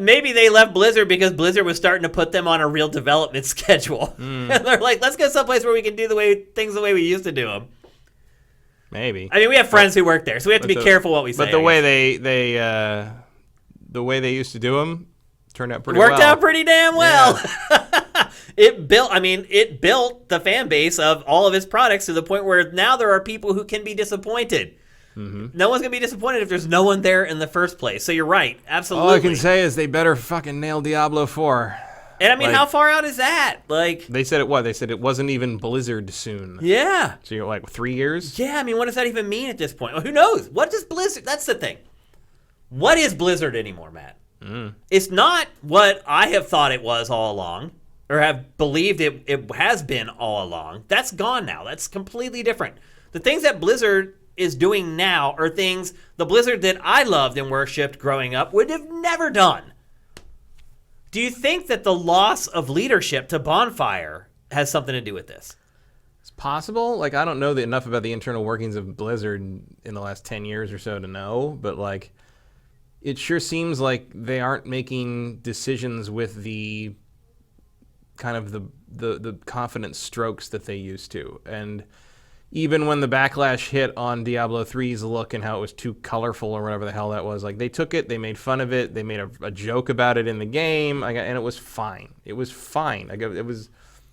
S1: Maybe they left Blizzard because Blizzard was starting to put them on a real development schedule. And they're like, let's go someplace where we can do things the way we used to do them.
S2: Maybe.
S1: I mean, we have friends who work there, so we have to be careful what we say.
S2: But the way they used to do them turned out pretty well.
S1: Worked out pretty damn well.
S2: Yeah.
S1: it built the fan base of all of its products to the point where now there are people who can be disappointed. Mm-hmm. No one's going to be disappointed if there's no one there in the first place. So you're right. Absolutely.
S2: All I can say is they better fucking nail Diablo 4.
S1: And I mean, how far out is that? Like,
S2: they said They said it wasn't even Blizzard soon.
S1: Yeah.
S2: So you're like 3 years?
S1: Yeah, I mean, what does that even mean at this point? Well, who knows? What does Blizzard... That's the thing. What is Blizzard anymore, Matt? It's not what I have thought it was all along, or have believed it has been all along. That's gone now. That's completely different. The things that Blizzard is doing now are things the Blizzard that I loved and worshipped growing up would have never done. Do you think that the loss of leadership to Bonfire has something to do with this?
S2: It's possible. Like, I don't know enough about the internal workings of Blizzard in the last 10 years or so to know, but like, it sure seems like they aren't making decisions with the kind of the confident strokes that they used to. And even when the backlash hit on Diablo 3's look and how it was too colorful or whatever the hell that was, like, they took it, they made fun of it, they made a joke about it in the game, and it was fine. It was fine.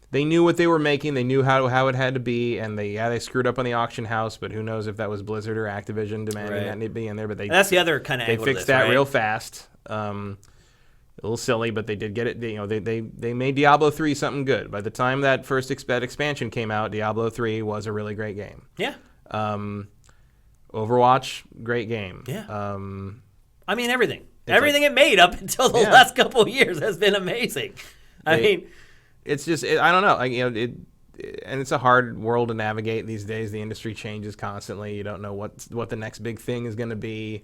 S2: They knew what they were making, they knew how it had to be, and they screwed up on the auction house, but who knows if that was Blizzard or Activision demanding that it be in there. But
S1: that's the other kind of
S2: they
S1: angle
S2: fixed
S1: of this,
S2: that
S1: right?
S2: real fast. A little silly, but they did get it. They made Diablo 3 something good. By the time that first expansion came out, Diablo 3 was a really great game.
S1: Yeah.
S2: Overwatch, great game.
S1: Yeah. I mean, everything it made up until the last couple of years has been amazing.
S2: It's just I don't know. And it's a hard world to navigate these days. The industry changes constantly. You don't know what the next big thing is going to be.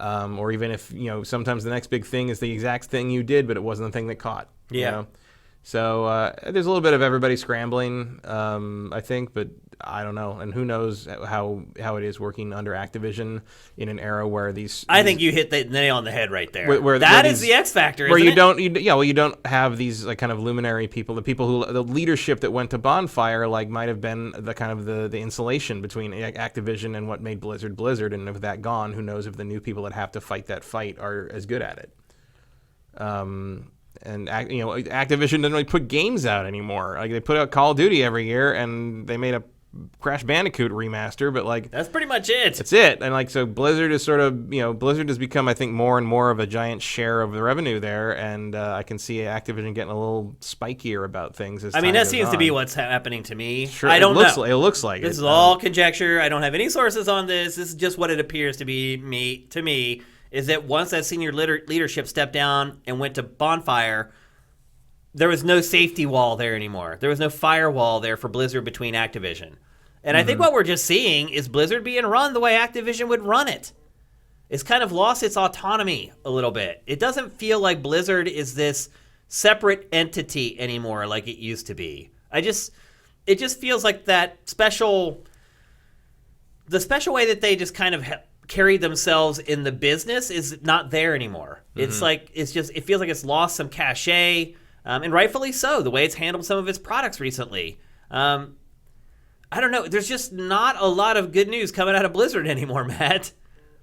S2: Or even if, sometimes the next big thing is the exact thing you did, but it wasn't the thing that caught.
S1: Yeah.
S2: So there's a little bit of everybody scrambling, I think, but I don't know. And who knows how it is working under Activision in an era where
S1: I think you hit the nail on the head right there.
S2: Where
S1: that is the X factor,
S2: where
S1: isn't
S2: you don't have these like kind of luminary people, the leadership that went to Bonfire, like might have been the kind of the insulation between Activision and what made Blizzard, and with that gone, who knows if the new people that have to fight that fight are as good at it. And Activision doesn't really put games out anymore. Like, they put out Call of Duty every year, and they made a Crash Bandicoot remaster, but like
S1: that's pretty much it.
S2: That's it. And like, so Blizzard is sort of, Blizzard has become, I think, more and more of a giant share of the revenue there, and I can see Activision getting a little spikier about things.
S1: That seems to be what's happening to me.
S2: Sure,
S1: I don't know.
S2: It looks like
S1: this is all conjecture. I don't have any sources on this. This is just what it appears to be. To me, is that once that senior leadership stepped down and went to Bonfire, there was no safety wall there anymore. There was no firewall there for Blizzard between Activision. And I think what we're just seeing is Blizzard being run the way Activision would run it. It's kind of lost its autonomy a little bit. It doesn't feel like Blizzard is this separate entity anymore like it used to be. It just feels like the special way that they just kind of carried themselves in the business is not there anymore. Mm-hmm. It feels like it's lost some cachet. And rightfully so, the way it's handled some of its products recently. I don't know. There's just not a lot of good news coming out of Blizzard anymore, Matt.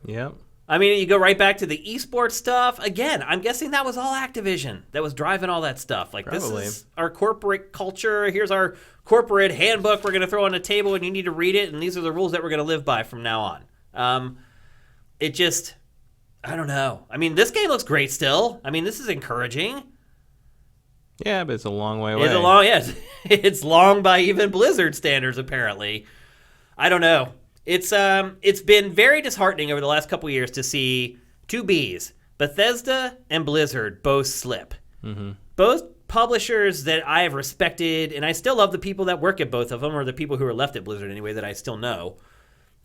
S2: Yeah.
S1: You go right back to the esports stuff. Again, I'm guessing that was all Activision that was driving all that stuff. Like,
S2: probably.
S1: This is our corporate culture. Here's our corporate handbook we're going to throw on the table, and you need to read it, and these are the rules that we're going to live by from now on. I don't know. This game looks great still. This is encouraging.
S2: Yeah, but it's a long way away.
S1: It's long by even Blizzard standards, apparently. I don't know. It's been very disheartening over the last couple years to see two Bs, Bethesda and Blizzard, both slip. Mm-hmm. Both publishers that I have respected, and I still love the people that work at both of them, or the people who are left at Blizzard anyway, that I still know.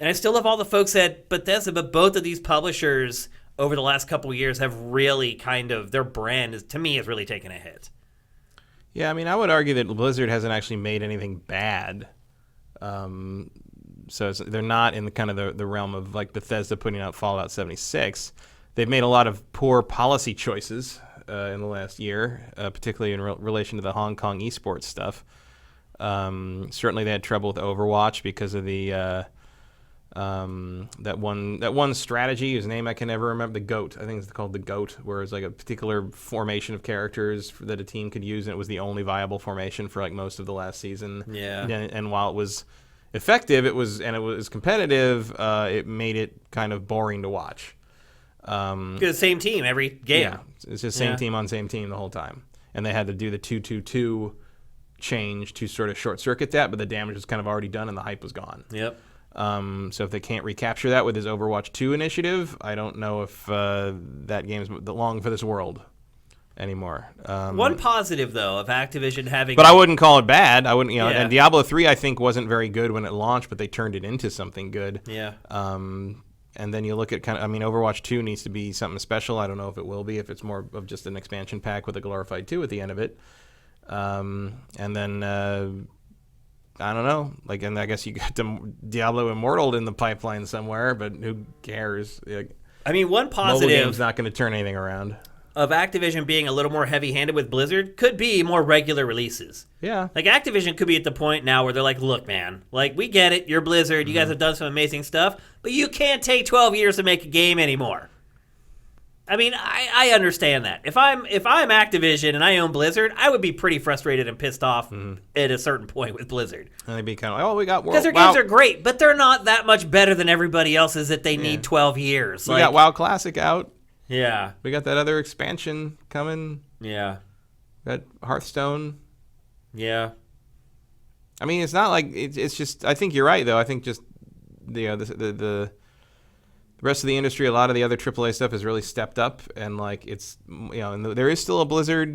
S1: And I still love all the folks at Bethesda, but both of these publishers over the last couple of years have really their brand, to me, has really taken a hit.
S2: Yeah, I would argue that Blizzard hasn't actually made anything bad. So they're not in the kind of the realm of like Bethesda putting out Fallout 76. They've made a lot of poor policy choices in the last year, particularly in relation to the Hong Kong esports stuff. Certainly they had trouble with Overwatch because of the That one strategy, whose name I can never remember, the GOAT. I think it's called the GOAT, where it's like a particular formation of characters that a team could use, and it was the only viable formation for like most of the last season.
S1: Yeah.
S2: And while it was effective, it was competitive. It made it kind of boring to watch.
S1: Because same team every game.
S2: Yeah, it's just same team on same team the whole time, and they had to do the 2-2-2 change to sort of short circuit that, but the damage was kind of already done and the hype was gone.
S1: Yep.
S2: So if they can't recapture that with his Overwatch 2 initiative, I don't know if that game's long for this world anymore.
S1: One positive, though, of Activision having...
S2: But I wouldn't call it bad. I wouldn't,
S1: Yeah.
S2: And Diablo 3, I think, wasn't very good when it launched, but they turned it into something good.
S1: Yeah.
S2: And then you look at Overwatch 2 needs to be something special. I don't know if it will be, if it's more of just an expansion pack with a glorified 2 at the end of it. And then... I don't know. And I guess you got Diablo Immortal in the pipeline somewhere, but who cares?
S1: I mean, one
S2: Mobile
S1: positive
S2: game's not going to turn anything around.
S1: of Activision being a little more heavy-handed with Blizzard could be more regular releases.
S2: Yeah.
S1: Activision could be at the point now where they're like, look, man, we get it. You're Blizzard. You guys have done some amazing stuff, but you can't take 12 years to make a game anymore. I mean, I understand that. If I'm Activision and I own Blizzard, I would be pretty frustrated and pissed off at a certain point with Blizzard.
S2: And they'd be kind of like, we got
S1: because their games are great, but they're not that much better than everybody else's that they need 12 years.
S2: We got WoW Classic out.
S1: Yeah.
S2: We got that other expansion coming.
S1: Yeah.
S2: Got Hearthstone.
S1: Yeah.
S2: I mean, it's not like it's just. I think you're right, though. I think just the rest of the industry, a lot of the other AAA stuff has really stepped up, and it's and there is still a Blizzard.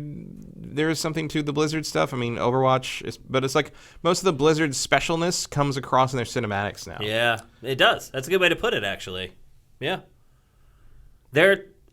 S2: There is something to the Blizzard stuff. I mean, Overwatch, but it's like most of the Blizzard specialness comes across in their cinematics now.
S1: Yeah, it does. That's a good way to put it, actually. Yeah.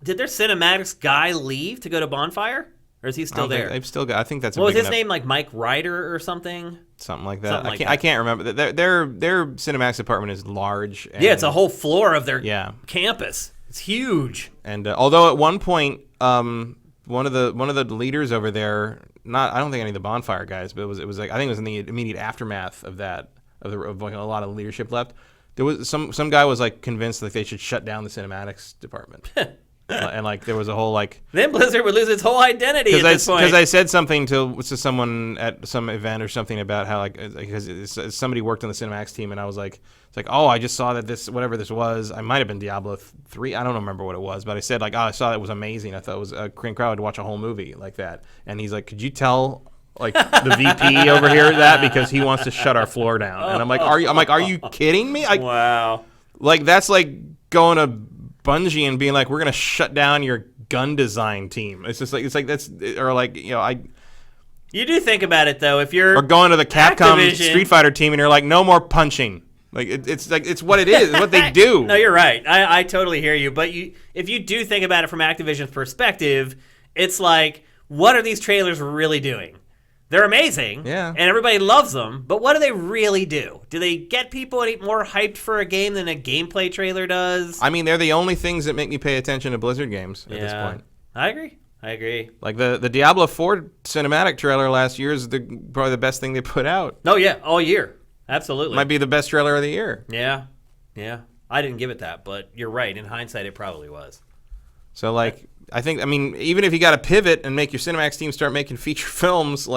S1: Did their cinematics guy leave to go to Bonfire, or is he still there?
S2: They've still got. I think that's.
S1: What was his name? Mike Ryder or something.
S2: Something like that. I can't remember. Their cinematics department is large. And,
S1: yeah, it's a whole floor of their
S2: campus.
S1: It's huge.
S2: And although at one point, one of the leaders over there, I don't think any of the Bonfire guys, but it was I think it was in the immediate aftermath of that of a lot of leadership left. There was some guy was convinced that they should shut down the cinematics department. And there was a whole
S1: then Blizzard would lose its whole identity at this point.
S2: Because I said something to someone at some event or something about how because somebody worked on the cinematics team, and I was like, I just saw that this whatever this was, I might have been Diablo 3, I don't remember what it was, but I said I saw it was amazing, I thought it was a crowd to watch a whole movie like that, and he's like, could you tell the VP over here that, because he wants to shut our floor down, and I'm like, are you kidding me?
S1: Wow.
S2: That's like going to Bungie and being like, we're gonna shut down your gun design team. It's just that's, or
S1: you do think about it though, if you're
S2: or going to the Capcom
S1: Activision,
S2: Street Fighter team and you're like, no more punching. It's what it is. It's what they do.
S1: No, you're right. I totally hear you. But if you do think about it from Activision's perspective, it's like, what are these trailers really doing? They're amazing,
S2: yeah,
S1: and everybody loves them, but what do they really do? Do they get people any more hyped for a game than a gameplay trailer does?
S2: I mean, they're the only things that make me pay attention to Blizzard games at this point.
S1: I agree.
S2: Like the Diablo 4 cinematic trailer last year is probably the best thing they put out.
S1: Oh, yeah, all year. Absolutely.
S2: Might be the best trailer of the year.
S1: Yeah. I didn't give it that, but you're right. In hindsight, it probably was.
S2: So, even if you got to pivot and make your Cinemax team start making feature films,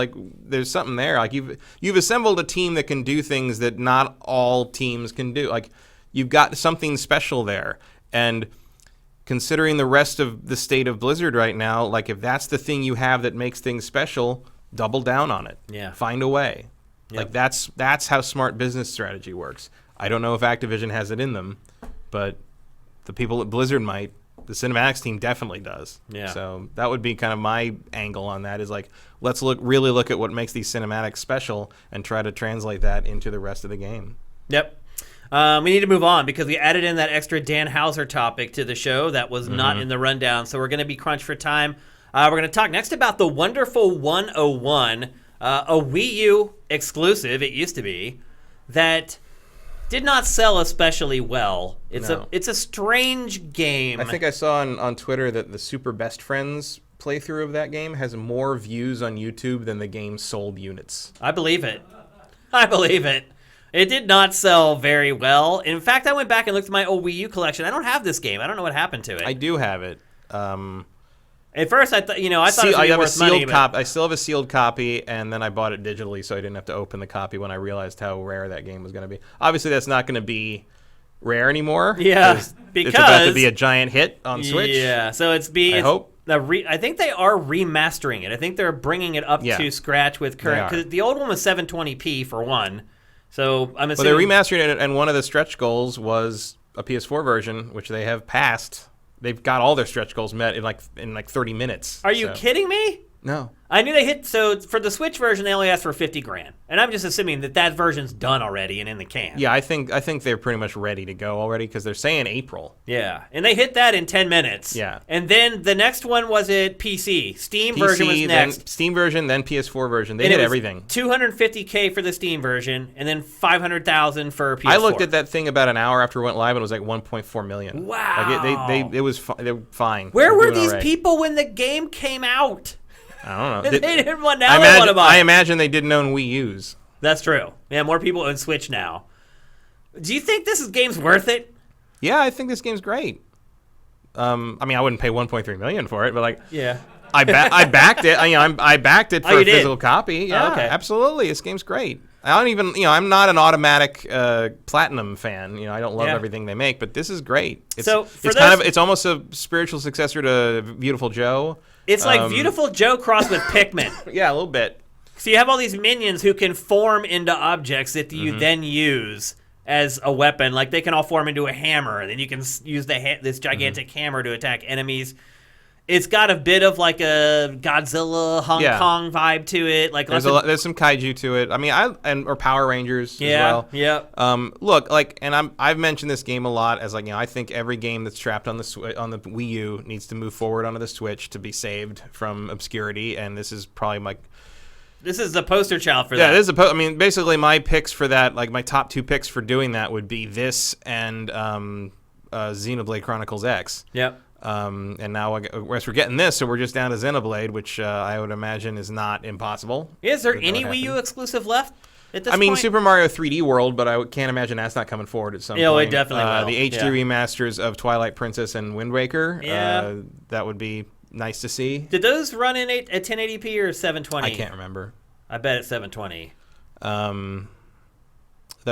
S2: there's something there. You've assembled a team that can do things that not all teams can do. You've got something special there. And considering the rest of the state of Blizzard right now, if that's the thing you have that makes things special, double down on it.
S1: Yeah.
S2: Find a way.
S1: Yep.
S2: That's how smart business strategy works. I don't know if Activision has it in them, but the people at Blizzard might. The cinematics team definitely does.
S1: Yeah.
S2: So that would be kind of my angle on that, is let's really look at what makes these cinematics special and try to translate that into the rest of the game.
S1: Yep. We need to move on because we added in that extra Dan Houser topic to the show that was not in the rundown. So we're going to be crunched for time. We're going to talk next about the Wonderful 101, a Wii U exclusive, it used to be, that did not sell especially well. It's a strange game.
S2: I think I saw on Twitter that the Super Best Friends playthrough of that game has more views on YouTube than the game sold units.
S1: I believe it. It did not sell very well. In fact, I went back and looked at my old Wii U collection. I don't have this game. I don't know what happened to it.
S2: I do have it.
S1: At first, I thought it was going to be worth money.
S2: I still have a sealed copy, and then I bought it digitally, so I didn't have to open the copy when I realized how rare that game was going to be. Obviously, that's not going to be rare anymore.
S1: Yeah,
S2: because it's about to be a giant hit on Switch.
S1: Yeah, so I hope. I think they are remastering it. I think they're bringing it up to scratch with current. Because the old one was 720p for one. So I'm assuming.
S2: Well, they're remastering it, and one of the stretch goals was a PS4 version, which they have passed. They've got all their stretch goals met in like 30 minutes.
S1: Are you kidding me?
S2: No.
S1: I knew they hit. So for the Switch version, they only asked for $50,000, and I'm just assuming that version's done already and in the can.
S2: Yeah, I think they're pretty much ready to go already because they're saying April.
S1: Yeah, and they hit that in 10 minutes.
S2: Yeah,
S1: and then the next one was it PC. Steam version was next.
S2: Then Steam version, then PS4 version. They hit everything.
S1: $250K for the Steam version, and then $500,000 for PS4.
S2: I looked at that thing about an hour after it went live, and it was like 1.4 million.
S1: Wow.
S2: Like they were fine.
S1: Where were these people when the game came out?
S2: I don't know.
S1: They didn't want. Now they want to buy.
S2: I imagine they didn't own Wii U's.
S1: That's true. Yeah, more people own Switch now. Do you think this game's worth it?
S2: Yeah, I think this game's great. I mean, I wouldn't pay 1.3 million for it, but like,
S1: yeah,
S2: I backed it. I backed it for a physical copy. Yeah,
S1: okay.
S2: Absolutely. This game's great. I don't even, I'm not an automatic Platinum fan. I don't love everything they make, but this is great. It's almost a spiritual successor to Beautiful Joe.
S1: It's like Beautiful Joe crossed with Pikmin.
S2: Yeah, a little bit.
S1: So you have all these minions who can form into objects that you then use as a weapon. Like they can all form into a hammer, and then you can use this gigantic hammer to attack enemies. It's got a bit of like a Godzilla Hong Kong vibe to it. Like
S2: there's some kaiju to it. I mean, or Power Rangers as well.
S1: Yeah.
S2: Look, like, and I've mentioned this game a lot as like, I think every game that's trapped on the Wii U needs to move forward onto the Switch to be saved from obscurity. And this is probably
S1: this is the poster child for that.
S2: Yeah, this is I mean, basically my picks for that, like my top 2 picks for doing that would be this and Xenoblade Chronicles X.
S1: Yep.
S2: And now we're getting this, so we're just down to Xenoblade, which I would imagine is not impossible.
S1: Is there any Wii U exclusive left at this point?
S2: Super Mario 3D World, but I can't imagine that's not coming forward at some point.
S1: Yeah, it definitely will.
S2: The HD remasters of Twilight Princess and Wind Waker, that would be nice to see.
S1: Did those run in at 1080p or 720?
S2: I can't remember.
S1: I bet it's 720.
S2: I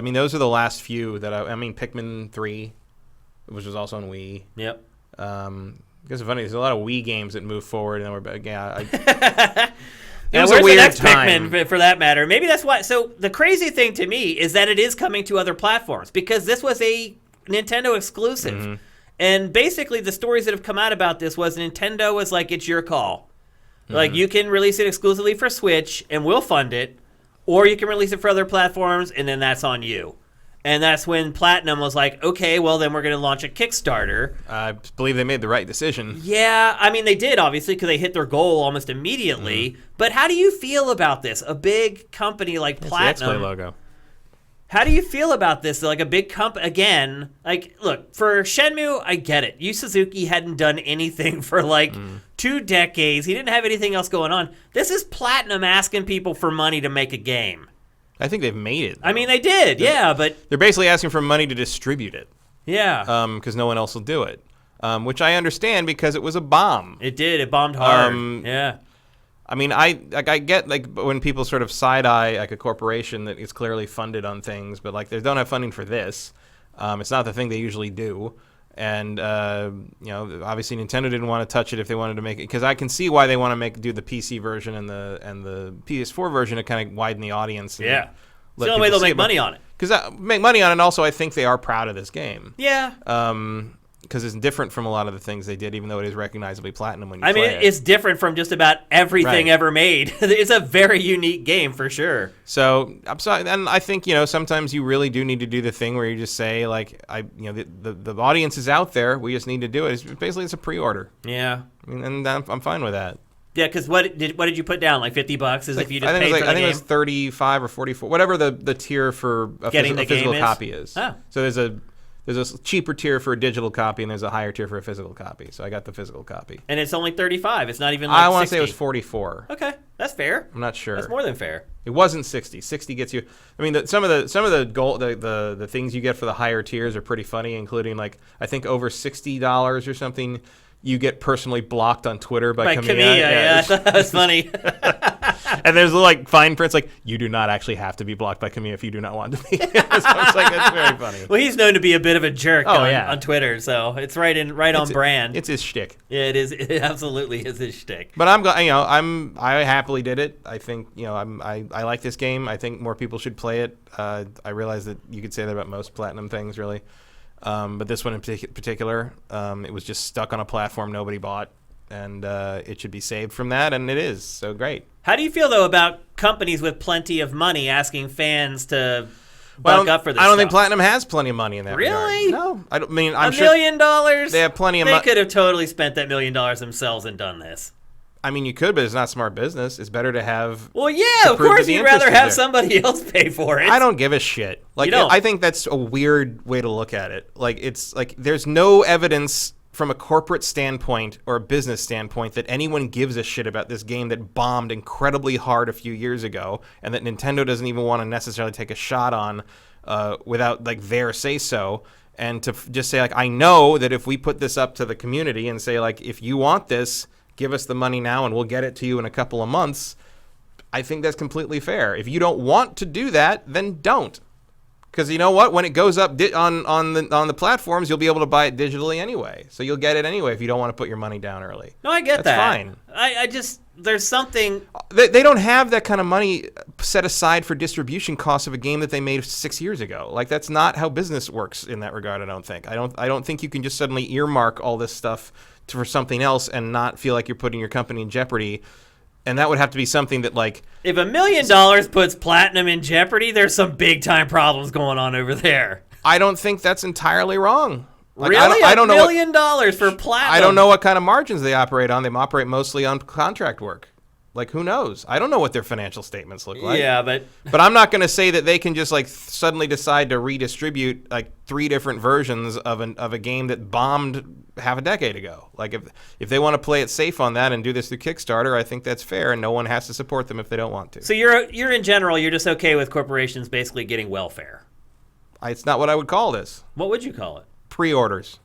S2: mean, those are the last few that Pikmin 3, which was also on Wii.
S1: Yep.
S2: Because it's funny, there's a lot of Wii games that move forward, and then we're back.
S1: It was a weird time. Pikmin, for that matter. Maybe that's why. So the crazy thing to me is that it is coming to other platforms because this was a Nintendo exclusive, and basically the stories that have come out about this was Nintendo was like, it's your call. Like you can release it exclusively for Switch, and we'll fund it, or you can release it for other platforms, and then that's on you. And that's when Platinum was like, okay, well, then we're going to launch a Kickstarter.
S2: I believe they made the right decision.
S1: Yeah, I mean, they did, obviously, because they hit their goal almost immediately. But how do you feel about this? A big company like Platinum.
S2: It's the X-Play logo.
S1: How do you feel about this? Like a big company, again, like, look, for Shenmue, I get it. Yu Suzuki hadn't done anything for like 2 decades. He didn't have anything else going on. This is Platinum asking people for money to make a game.
S2: I think they've made it, though.
S1: I mean, they did, but...
S2: They're basically asking for money to distribute it.
S1: Yeah.
S2: Because no one else will do it. Which I understand because it was a bomb.
S1: It did. It bombed hard. Yeah.
S2: I mean, I get, like, when people sort of side-eye, like, a corporation that is clearly funded on things, but, like, they don't have funding for this. It's not the thing they usually do. And, obviously Nintendo didn't want to touch it if they wanted to make it. Because I can see why they want to do the PC version and the PS4 version to kind of widen the audience. And
S1: it's the only way they'll make money on it.
S2: Because make money on it, and also I think they are proud of this game.
S1: Yeah.
S2: Because it's different from a lot of the things they did, even though it is recognizably Platinum when you play it.
S1: It's different from just about everything ever made. It's a very unique game for sure.
S2: So I'm sorry, and I think sometimes you really do need to do the thing where you just say like, the audience is out there. We just need to do it. It's a pre-order.
S1: Yeah,
S2: and I'm fine with that.
S1: Yeah, because what did you put down? Like $50 if you just paid for the game?
S2: I think it was 35 or 44, whatever the tier for a physical copy is.
S1: Oh.
S2: So there's There's a cheaper tier for a digital copy, and there's a higher tier for a physical copy. So I got the physical copy.
S1: And it's only $35. It's not even like
S2: I want to
S1: 60.
S2: say it was 44.
S1: Okay, that's fair.
S2: I'm not sure.
S1: That's more than fair.
S2: It wasn't 60. 60 gets you. I mean, some of the things you get for the higher tiers are pretty funny, including like I think over $60 or something. You get personally blocked on Twitter by Kamiya.
S1: Yeah, I thought that was funny.
S2: And there's like fine prints like you do not actually have to be blocked by Kamiya if you do not want to be. So it's like that's very funny.
S1: Well, he's known to be a bit of a jerk
S2: on
S1: Twitter, so it's right on brand.
S2: It's his shtick.
S1: Yeah, it is. It absolutely is his shtick.
S2: But I happily did it. I think I like this game. I think more people should play it. I realize that you could say that about most Platinum things, really. But this one in particular, it was just stuck on a platform nobody bought, and it should be saved from that, and it is. So great.
S1: How do you feel, though, about companies with plenty of money asking fans to buck up for this
S2: I don't
S1: stuff?
S2: think Platinum has plenty of money in that
S1: Really?
S2: regard. No. I don't mean I'm
S1: $1
S2: sure
S1: million?
S2: they have plenty of money.
S1: They could have totally spent that $1 million themselves and done this.
S2: I mean, you could, but it's not smart business. It's better to have.
S1: Well, yeah, of course you'd rather have
S2: there.
S1: somebody else pay for it.
S2: I don't give a shit. Like,
S1: You don't.
S2: I think that's a weird way to look at it. Like, it's like there's no evidence from a corporate standpoint or a business standpoint that anyone gives a shit about this game that bombed incredibly hard a few years ago, and that Nintendo doesn't even want to necessarily take a shot on without like their say so. And to just say like, I know that if we put this up to the community and say like, if you want this, give us the money now and we'll get it to you in a couple of months. I think that's completely fair. If you don't want to do that, then don't. Because you know what? When it goes up on the platforms, you'll be able to buy it digitally anyway. So you'll get it anyway if you don't want to put your money down early.
S1: No, I get
S2: that's
S1: that.
S2: Fine.
S1: I just, there's something.
S2: They don't have that kind of money set aside for distribution costs of a game that they made 6 years ago. Like, that's not how business works in that regard, I don't think. I don't think you can just suddenly earmark all this stuff for something else and not feel like you're putting your company in jeopardy. And that would have to be something that, like...
S1: If $1 million puts Platinum in jeopardy, there's some big-time problems going on over there.
S2: I don't think that's entirely wrong. Like,
S1: really?
S2: I don't know
S1: $1 million for Platinum?
S2: I don't know what kind of margins they operate on. They operate mostly on contract work. Like, who knows? I don't know what their financial statements look like.
S1: Yeah, but
S2: I'm not going to say that they can just, like, suddenly decide to redistribute, like, 3 different versions of a game that bombed half a decade ago. Like, if they want to play it safe on that and do this through Kickstarter, I think that's fair, and no one has to support them if they don't want to.
S1: So you're in general, you're just okay with corporations basically getting welfare.
S2: It's not what I would call this.
S1: What would you call it?
S2: Pre-orders.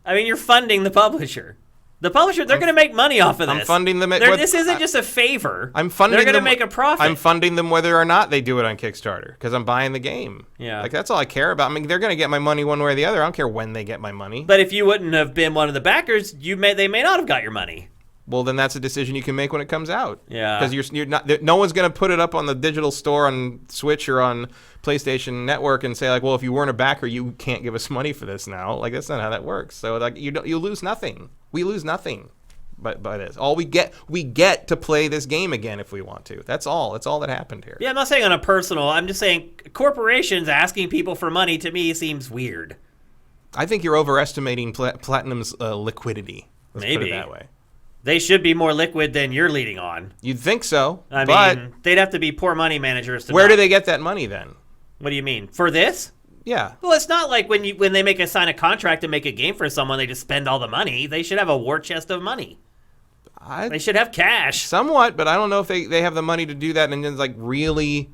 S1: I mean, you're funding the publisher. The publisher, they're going to make money off of this.
S2: I'm funding them.
S1: This isn't just a favor.
S2: I'm funding
S1: They're
S2: them.
S1: going to make a profit.
S2: I'm funding them whether or not they do it on Kickstarter because I'm buying the game.
S1: Yeah.
S2: Like, that's all I care about. I mean, they're going to get my money one way or the other. I don't care when they get my money.
S1: But if you wouldn't have been one of the backers, they may not have got your money.
S2: Well, then that's a decision you can make when it comes out.
S1: Yeah.
S2: Because you're not. No one's going to put it up on the digital store on Switch or on PlayStation Network and say like, well, if you weren't a backer, you can't give us money for this now. Like, that's not how that works. So like, you lose nothing. We lose nothing by this. All we get to play this game again if we want to. That's all. That's all that happened here.
S1: Yeah, I'm not saying on a personal. I'm just saying corporations asking people for money to me seems weird.
S2: I think you're overestimating Platinum's liquidity. Let's put it that way.
S1: They should be more liquid than you're leading on.
S2: You'd think so.
S1: I
S2: but
S1: mean, they'd have to be poor money managers.
S2: Where do they get that money then?
S1: What do you mean? For this?
S2: Yeah.
S1: Well, it's not like when they sign a contract to make a game for someone, they just spend all the money. They should have a war chest of money. They should have cash.
S2: Somewhat, but I don't know if they have the money to do that and then like really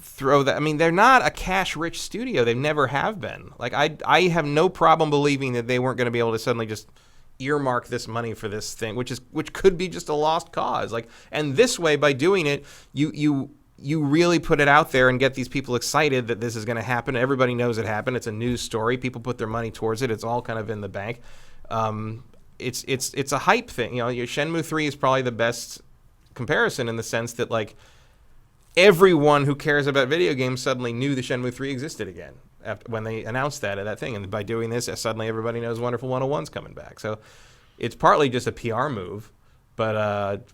S2: throw that. I mean, they're not a cash-rich studio. They never have been. Like I have no problem believing that they weren't going to be able to suddenly just earmark this money for this thing, which could be just a lost cause. Like, and this way, by doing it, you really put it out there and get these people excited that this is going to happen. Everybody knows it happened. It's a news story. People put their money towards it. It's all kind of in the bank. It's a hype thing. You know, your Shenmue 3 is probably the best comparison in the sense that like everyone who cares about video games suddenly knew the Shenmue 3 existed again when they announced that thing. And by doing this, suddenly everybody knows Wonderful 101's coming back. So it's partly just a PR move. But,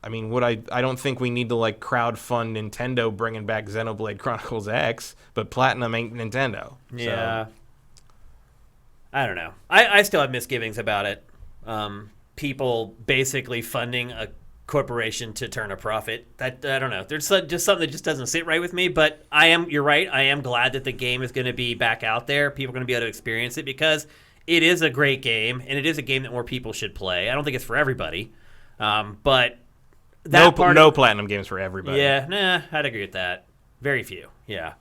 S2: I mean, I don't think we need to, like, crowdfund Nintendo bringing back Xenoblade Chronicles X, but Platinum ain't Nintendo.
S1: Yeah. So. I don't know. I still have misgivings about it. People basically funding corporation to turn a profit. That I don't know. There's just something that just doesn't sit right with me. But you're right. I am glad that the game is going to be back out there. People are going to be able to experience it because it is a great game and it is a game that more people should play. I don't think it's for everybody, but
S2: no platinum games for everybody.
S1: Yeah, I'd agree with that. Very few. Yeah.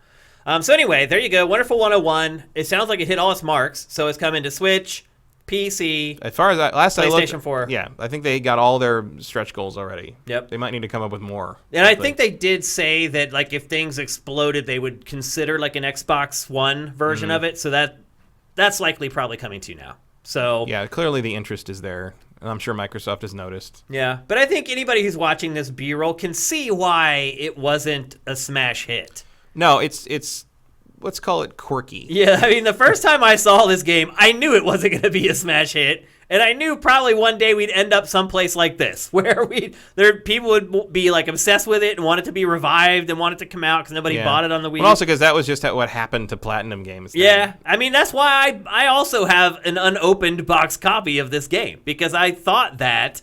S1: So anyway, there you go. Wonderful 101. It sounds like it hit all its marks. So it's coming to Switch, PC,
S2: as far as I looked,
S1: PlayStation 4.
S2: Yeah, I think they got all their stretch goals already.
S1: Yep.
S2: They might need to come up with more.
S1: And I think they did say that like if things exploded, they would consider like an Xbox One version of it. So that's likely probably coming to now. So
S2: yeah, clearly the interest is there. And I'm sure Microsoft has noticed.
S1: Yeah, but I think anybody who's watching this B-roll can see why it wasn't a smash hit.
S2: No, it's let's call it quirky.
S1: Yeah, I mean, the first time I saw this game, I knew it wasn't going to be a smash hit, and I knew probably one day we'd end up someplace like this, where people would be like obsessed with it and want it to be revived and want it to come out because nobody bought it on the Wii.
S2: But also because that was just what happened to Platinum games.
S1: Yeah, I mean, that's why I also have an unopened box copy of this game, because I thought that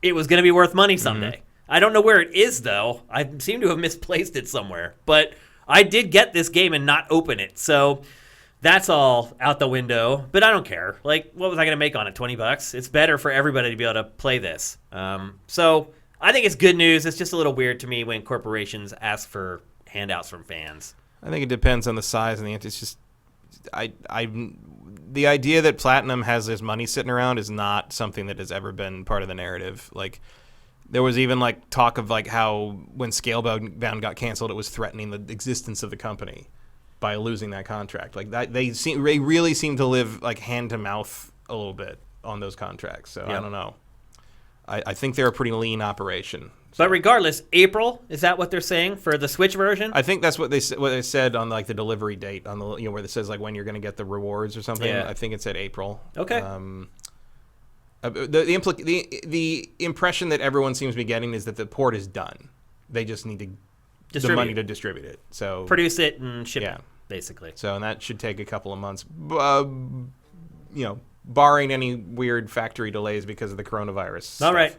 S1: it was going to be worth money someday. I don't know where it is, though. I seem to have misplaced it somewhere, but I did get this game and not open it, so that's all out the window. But I don't care. Like, what was I going to make on it? $20? It's better for everybody to be able to play this. So I think it's good news. It's just a little weird to me when corporations ask for handouts from fans.
S2: I think it depends on the size and it's just the idea that Platinum has this money sitting around is not something that has ever been part of the narrative. Like, there was even like talk of like how when Scalebound got canceled, it was threatening the existence of the company by losing that contract. Like that, they really seem to live like hand to mouth a little bit on those contracts. So I don't know. I think they're a pretty lean operation. So.
S1: But regardless, April, is that what they're saying for the Switch version?
S2: I think that's what they said on like the delivery date on the where it says like when you're going to get the rewards or something. Yeah. I think it said April.
S1: Okay.
S2: The impression that everyone seems to be getting is that the port is done. They just need the money to distribute it. So
S1: produce it and ship it, basically.
S2: So and that should take a couple of months. Barring any weird factory delays because of the coronavirus.
S1: All right.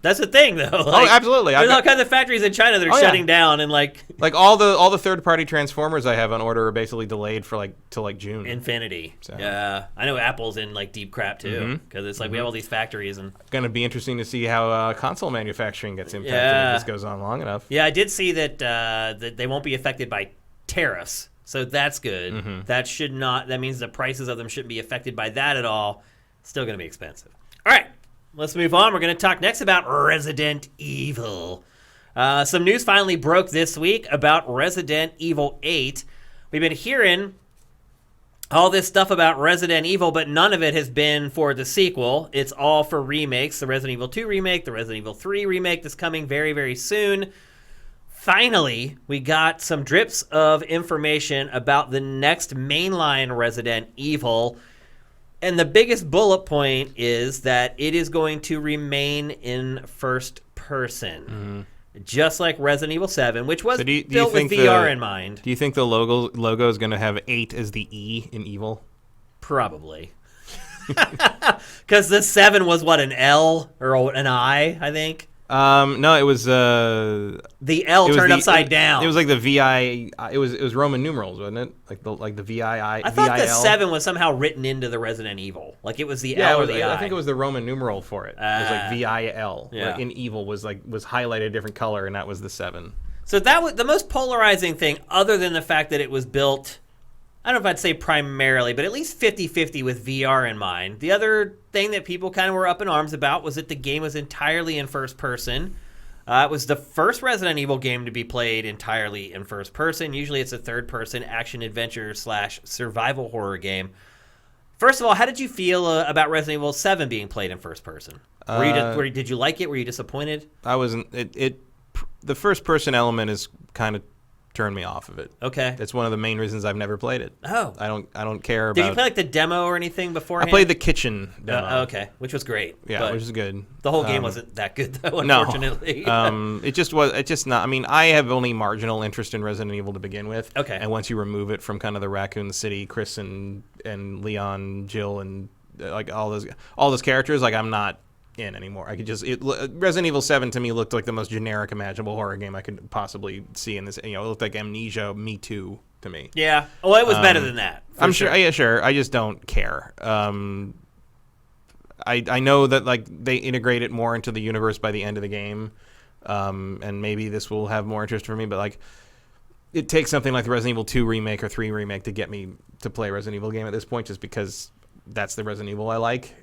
S1: That's the thing, though.
S2: Like,
S1: absolutely. There's all kinds of factories in China that are shutting down, and like
S2: all the third-party Transformers I have on order are basically delayed for till June.
S1: Infinity. So. Yeah, I know Apple's in like deep crap too, because it's like we have all these factories, and
S2: going to be interesting to see how console manufacturing gets impacted if this goes on long enough.
S1: Yeah, I did see that that they won't be affected by tariffs, so that's good. That means the prices of them shouldn't be affected by that at all. Still going to be expensive. All right. Let's move on. We're going to talk next about Resident Evil. Some news finally broke this week about Resident Evil 8. We've been hearing all this stuff about Resident Evil, but none of it has been for the sequel. It's all for remakes. The Resident Evil 2 remake, the Resident Evil 3 remake that's coming very, very soon. Finally, we got some drips of information about the next mainline Resident Evil. And the biggest bullet point is that it is going to remain in first person, just like Resident Evil 7, which was built with VR in mind.
S2: Do you think the logo is going to have 8 as the E in evil?
S1: Probably. Because the 7 was, an L or an I think?
S2: No, it was
S1: the L turned upside down.
S2: It was like the VI. It was Roman numerals, wasn't it? Like the VII.
S1: I thought the 7 was somehow written into the Resident Evil. Like it was the L or the I.
S2: I think it was the Roman numeral for it. It was like VIL. Yeah. Like in evil was highlighted a different color, and that was the 7.
S1: So that was the most polarizing thing, other than the fact that it was built. I don't know if I'd say primarily, but at least 50-50 with VR in mind. The other thing that people kind of were up in arms about was that the game was entirely in first person. It was the first Resident Evil game to be played entirely in first person. Usually it's a third-person action-adventure / survival horror game. First of all, how did you feel about Resident Evil 7 being played in first person? Did you like it? Were you disappointed?
S2: I wasn't. The first-person element is kind of turned me off of it.
S1: Okay.
S2: That's one of the main reasons I've never played it.
S1: Oh.
S2: I don't care about.
S1: Did you play like the demo or anything beforehand?
S2: I played the kitchen demo.
S1: Okay, which was great.
S2: Yeah, which is good.
S1: The whole game wasn't that good though, unfortunately.
S2: No. It's just not. I mean, I have only marginal interest in Resident Evil to begin with.
S1: Okay.
S2: And once you remove it from kind of the Raccoon City, Chris and Leon, Jill, and like all those characters, like I'm not in anymore. I could just Resident Evil 7 to me looked like the most generic imaginable horror game I could possibly see in this. You know, it looked like Amnesia, Me Too to me.
S1: Yeah. Well, it was better than that.
S2: I'm sure. Yeah, sure. I just don't care. I know that like they integrate it more into the universe by the end of the game, and maybe this will have more interest for me. But like, it takes something like the Resident Evil 2 remake or 3 remake to get me to play a Resident Evil game at this point, just because that's the Resident Evil I like.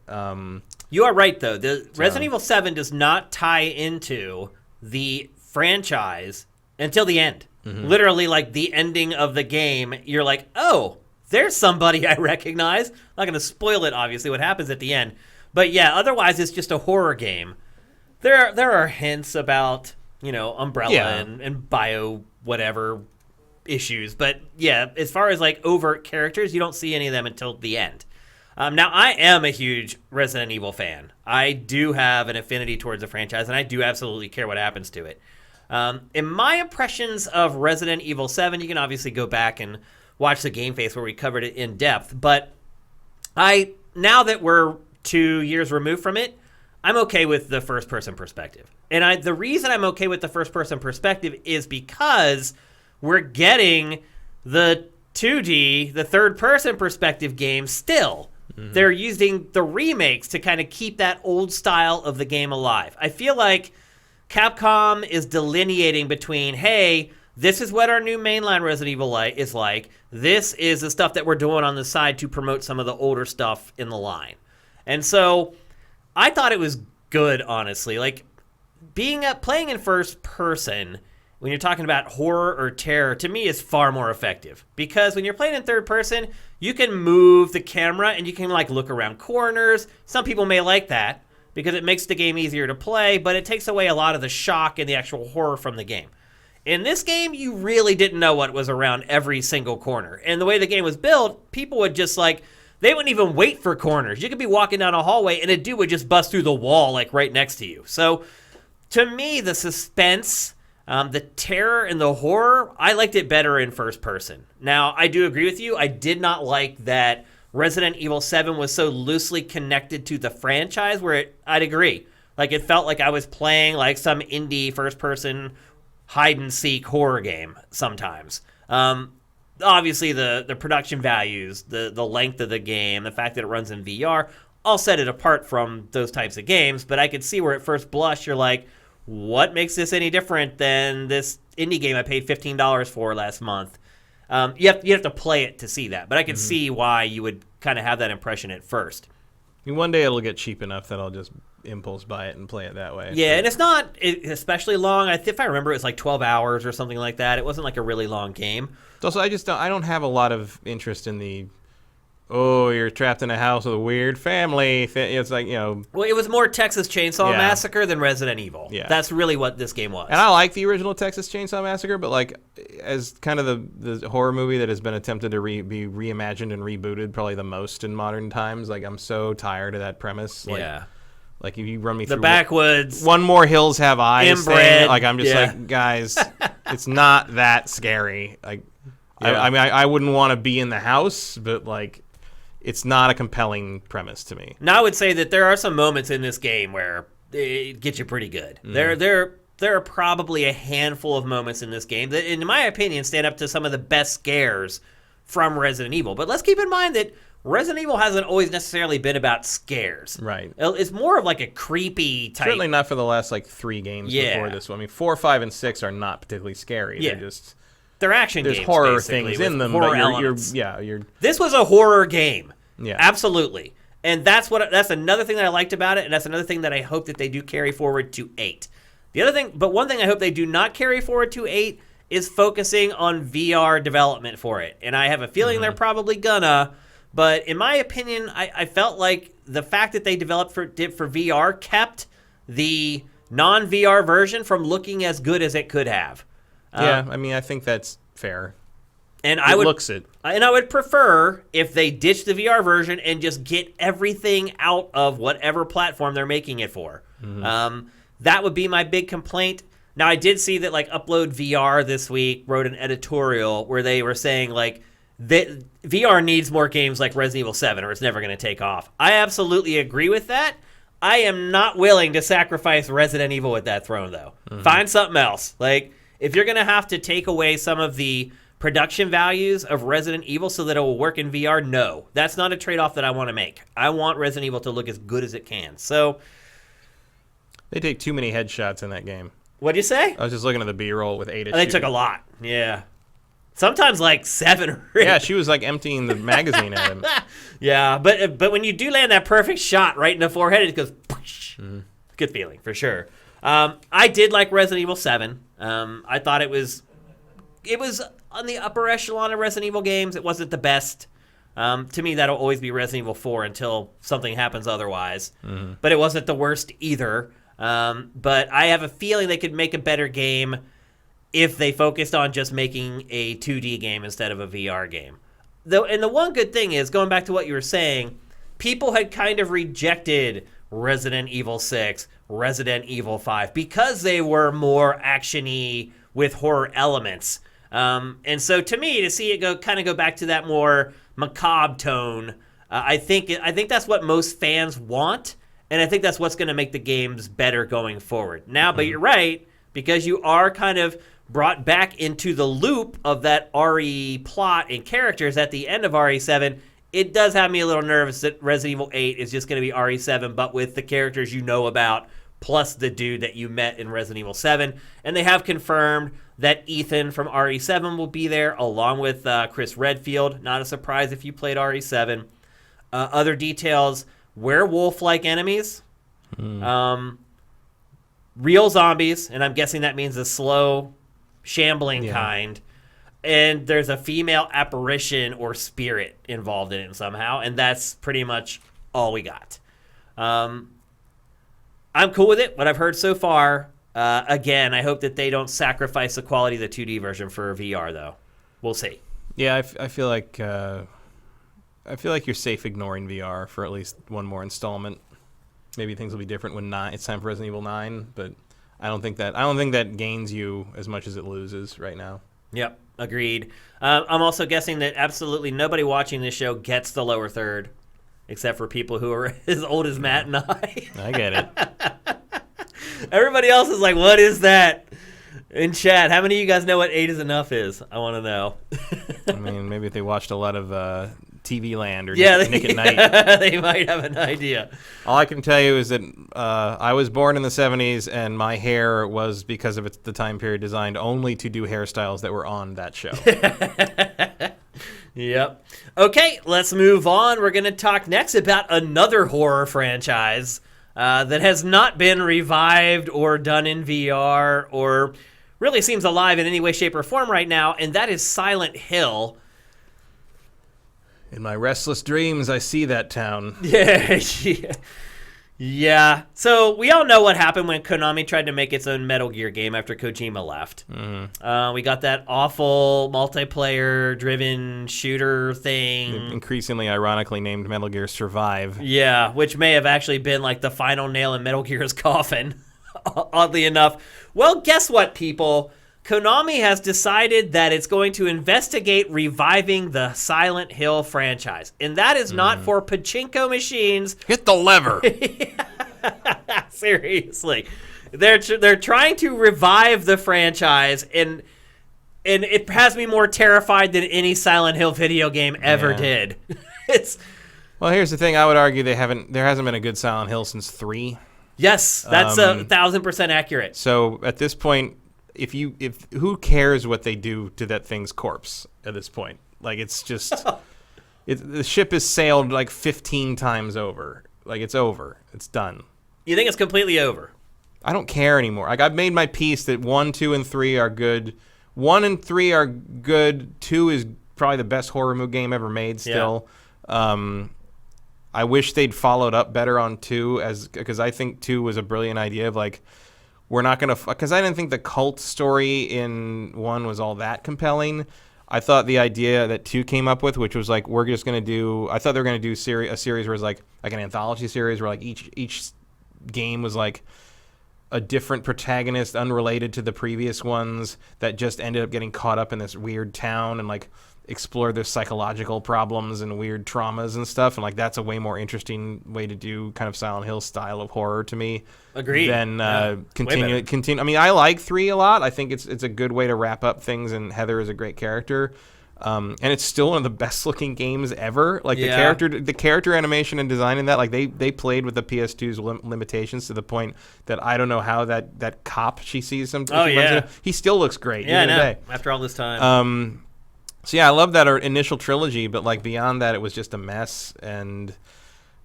S1: You are right, though. The Resident Evil 7 does not tie into the franchise until the end. Mm-hmm. Literally, like, the ending of the game, you're like, oh, there's somebody I recognize. I'm not going to spoil it, obviously, what happens at the end. But, yeah, otherwise, it's just a horror game. There are hints about, you know, Umbrella and bio whatever issues. But, yeah, as far as, like, overt characters, you don't see any of them until the end. Now, I am a huge Resident Evil fan. I do have an affinity towards the franchise, and I do absolutely care what happens to it. In my impressions of Resident Evil 7, you can obviously go back and watch the GameFace where we covered it in depth, but now that we're 2 years removed from it, I'm okay with the first-person perspective. And the reason I'm okay with the first-person perspective is because we're getting the 2D, the third-person perspective game still. Mm-hmm. They're using the remakes to kind of keep that old style of the game alive. I feel like Capcom is delineating between, hey, this is what our new mainline Resident Evil is like. This is the stuff that we're doing on the side to promote some of the older stuff in the line. And so I thought it was good, honestly. Like, playing in first person when you're talking about horror or terror, to me, is far more effective. Because when you're playing in third person, you can move the camera and you can, like, look around corners. Some people may like that because it makes the game easier to play, but it takes away a lot of the shock and the actual horror from the game. In this game, you really didn't know what was around every single corner. And the way the game was built, people would just, like, they wouldn't even wait for corners. You could be walking down a hallway and a dude would just bust through the wall, like, right next to you. So, to me, the suspense, the terror, and the horror, I liked it better in first person. Now, I do agree with you. I did not like that Resident Evil 7 was so loosely connected to the franchise where I'd agree. Like, it felt like I was playing, like, some indie first-person hide-and-seek horror game sometimes. Obviously, the production values, the length of the game, the fact that it runs in VR, all set it apart from those types of games. But I could see where at first blush, you're like, what makes this any different than this indie game I paid $15 for last month? You have to play it to see that. But I can see why you would kind of have that impression at first.
S2: I mean, one day it'll get cheap enough that I'll just impulse buy it and play it that way.
S1: Yeah, and it's not especially long. If I remember, it was like 12 hours or something like that. It wasn't like a really long game.
S2: Also, I don't have a lot of interest in the, you're trapped in a house with a weird family. It's like, you know.
S1: Well, it was more Texas Chainsaw Massacre than Resident Evil.
S2: Yeah.
S1: That's really what this game was.
S2: And I like the original Texas Chainsaw Massacre, but like as kind of the horror movie that has been attempted to be reimagined and rebooted probably the most in modern times, like I'm so tired of that premise. Like,
S1: yeah.
S2: Like if you run me through
S1: the backwoods,
S2: one more Hills Have Eyes thing, like I'm just like, guys, it's not that scary. Like, I mean, I wouldn't want to be in the house, but like, it's not a compelling premise to me.
S1: Now, I would say that there are some moments in this game where it gets you pretty good. There are probably a handful of moments in this game that, in my opinion, stand up to some of the best scares from Resident Evil. But let's keep in mind that Resident Evil hasn't always necessarily been about scares.
S2: Right.
S1: It's more of like a creepy type.
S2: Certainly not for the last like 3 games before this one. I mean, 4, 5, and 6 are not particularly scary.
S1: Yeah.
S2: They're
S1: action games.
S2: There's horror things in them, but you're
S1: This was a horror game.
S2: Yeah.
S1: Absolutely. And that's another thing that I liked about it, and that's another thing that I hope that they do carry forward to 8. One thing I hope they do not carry forward to 8 is focusing on VR development for it. And I have a feeling they're probably gonna. But in my opinion, I felt like the fact that they developed for VR kept the non-VR version from looking as good as it could have.
S2: Yeah, I mean, I think that's fair.
S1: And
S2: I would
S1: prefer if they ditch the VR version and just get everything out of whatever platform they're making it for. That would be my big complaint. Now, I did see that like Upload VR this week wrote an editorial where they were saying like, VR needs more games like Resident Evil 7 or it's never going to take off. I absolutely agree with that. I am not willing to sacrifice Resident Evil with that throne, though. Find something else. Like, if you're going to have to take away some of the production values of Resident Evil so that it will work in VR, no. That's not a trade-off that I want to make. I want Resident Evil to look as good as it can. So,
S2: They take too many headshots in that game.
S1: what'd you say?
S2: I was just looking at the B-roll with Ada.
S1: They took a lot. Yeah. Sometimes like 7 or 8.
S2: Yeah, she was like emptying the magazine at him.
S1: Yeah, but when you do land that perfect shot right in the forehead, it goes push. Good feeling, for sure. I did like Resident Evil 7. I thought it was on the upper echelon of Resident Evil games. It wasn't the best. To me, that'll always be Resident Evil 4 until something happens otherwise. But it wasn't the worst either. But I have a feeling they could make a better game if they focused on just making a 2D game instead of a VR game. And the one good thing is, going back to what you were saying, people had kind of rejected Resident Evil 6, Resident Evil 5, because they were more action-y with horror elements. And so to me, to see it go back to that more macabre tone, I think that's what most fans want, and I think that's what's going to make the games better going forward. Now, but you're right, because you are kind of brought back into the loop of that RE plot and characters at the end of RE7, it does have me a little nervous that Resident Evil 8 is just going to be RE7, but with the characters you know about, plus the dude that you met in Resident Evil 7. And they have confirmed that Ethan from RE7 will be there, along with Chris Redfield. Not a surprise if you played RE7. Other details, werewolf-like enemies. Real zombies, and I'm guessing that means the slow, shambling kind. And there's a female apparition or spirit involved in it somehow, and that's pretty much all we got. I'm cool with it, what I've heard so far. Again, I hope that they don't sacrifice the quality of the 2D version for VR, though. We'll see.
S2: Yeah, I feel like you're safe ignoring VR for at least one more installment. Maybe things will be different when it's time for Resident Evil 9, but I don't think that gains you as much as it loses right now.
S1: Yep, agreed. I'm also guessing that absolutely nobody watching this show gets the lower third, except for people who are as old as Matt and I.
S2: I get it.
S1: Everybody else is like, what is that? In chat, how many of you guys know what 8 is enough is? I want to know.
S2: I mean, maybe if they watched a lot of TV Land or Nick at Night.
S1: They might have an idea.
S2: All I can tell you is that I was born in the 70s, and my hair was, because of the time period, designed only to do hairstyles that were on that show.
S1: Yep. Okay, let's move on. We're going to talk next about another horror franchise that has not been revived or done in VR or really seems alive in any way, shape, or form right now, and that is Silent Hill.
S2: In my restless dreams, I see that town.
S1: Yeah. So we all know what happened when Konami tried to make its own Metal Gear game after Kojima left. We got that awful multiplayer-driven shooter thing.
S2: Increasingly ironically named Metal Gear Survive.
S1: Yeah, which may have actually been like the final nail in Metal Gear's coffin, oddly enough. Well, guess what, people? Konami has decided that it's going to investigate reviving the Silent Hill franchise. And that is not for pachinko machines.
S2: Hit the lever.
S1: Seriously. They're trying to revive the franchise, and it has me more terrified than any Silent Hill video game ever did.
S2: Well, here's the thing. I would argue there hasn't been a good Silent Hill since 3.
S1: Yes, that's 1,000% accurate.
S2: So at this point, if who cares what they do to that thing's corpse at this point? Like, it's just the ship has sailed like 15 times over. Like, it's over. It's done.
S1: You think it's completely over?
S2: I don't care anymore. Like, I've made my peace that 1, 2, and 3 are good. 1 and 3 are good. 2 is probably the best horror movie game ever made still. Yeah. I wish they'd followed up better on 2 because I think 2 was a brilliant idea of like, we're not going to, because I didn't think the cult story in 1 was all that compelling. I thought the idea that 2 came up with, which was like, we're just going to do, I thought they were going to do a series where it's like an anthology series where like each game was like a different protagonist unrelated to the previous ones that just ended up getting caught up in this weird town and like explore their psychological problems and weird traumas and stuff, and like that's a way more interesting way to do kind of Silent Hill style of horror to me.
S1: Agreed.
S2: Than continue. I mean, I like 3 a lot. I think it's a good way to wrap up things, and Heather is a great character. And it's still one of the best looking games ever. Like the character animation and design in that, like they played with the PS2's limitations to the point that I don't know how that cop she sees he still looks great.
S1: Yeah, I know. After all this time.
S2: So yeah, I love that initial trilogy, but like beyond that, it was just a mess. And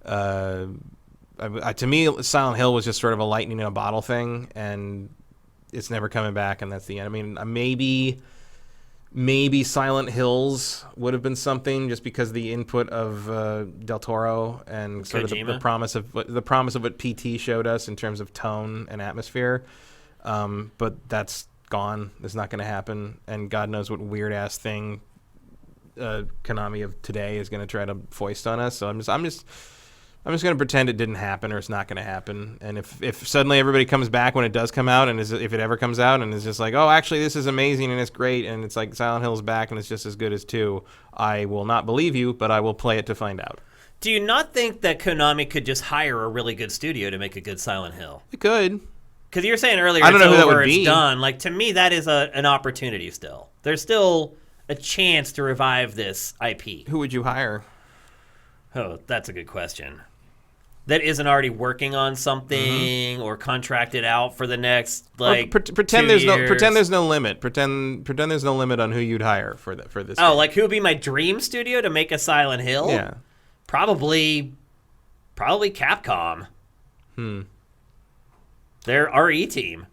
S2: to me, Silent Hill was just sort of a lightning in a bottle thing, and it's never coming back. And that's the end. I mean, maybe Silent Hills would have been something, just because the input of Del Toro and sort of the promise of what PT showed us in terms of tone and atmosphere. But that's gone. It's not going to happen, and God knows what weird ass thing Konami of today is going to try to foist on us. So I'm just going to pretend it didn't happen, or it's not going to happen. And if suddenly everybody comes back when it does come out, and if it ever comes out, and is just like, oh, actually this is amazing and it's great, and it's like Silent Hill's back and it's just as good as 2, I will not believe you, but I will play it to find out.
S1: Do you not think that Konami could just hire a really good studio to make a good Silent Hill?
S2: It could.
S1: Because you were saying earlier,
S2: I don't know who that would
S1: it's
S2: be.
S1: Done. Like, to me, that is an opportunity still. There's still a chance to revive this IP.
S2: Who would you hire?
S1: Oh, that's a good question. That isn't already working on something or contracted out for the next
S2: pretend
S1: 2
S2: there's
S1: years.
S2: pretend there's no limit. Pretend there's no limit on who you'd hire for this.
S1: Oh,
S2: game.
S1: like who would be my dream studio to make a Silent Hill?
S2: Yeah.
S1: Probably Capcom. Their RE team.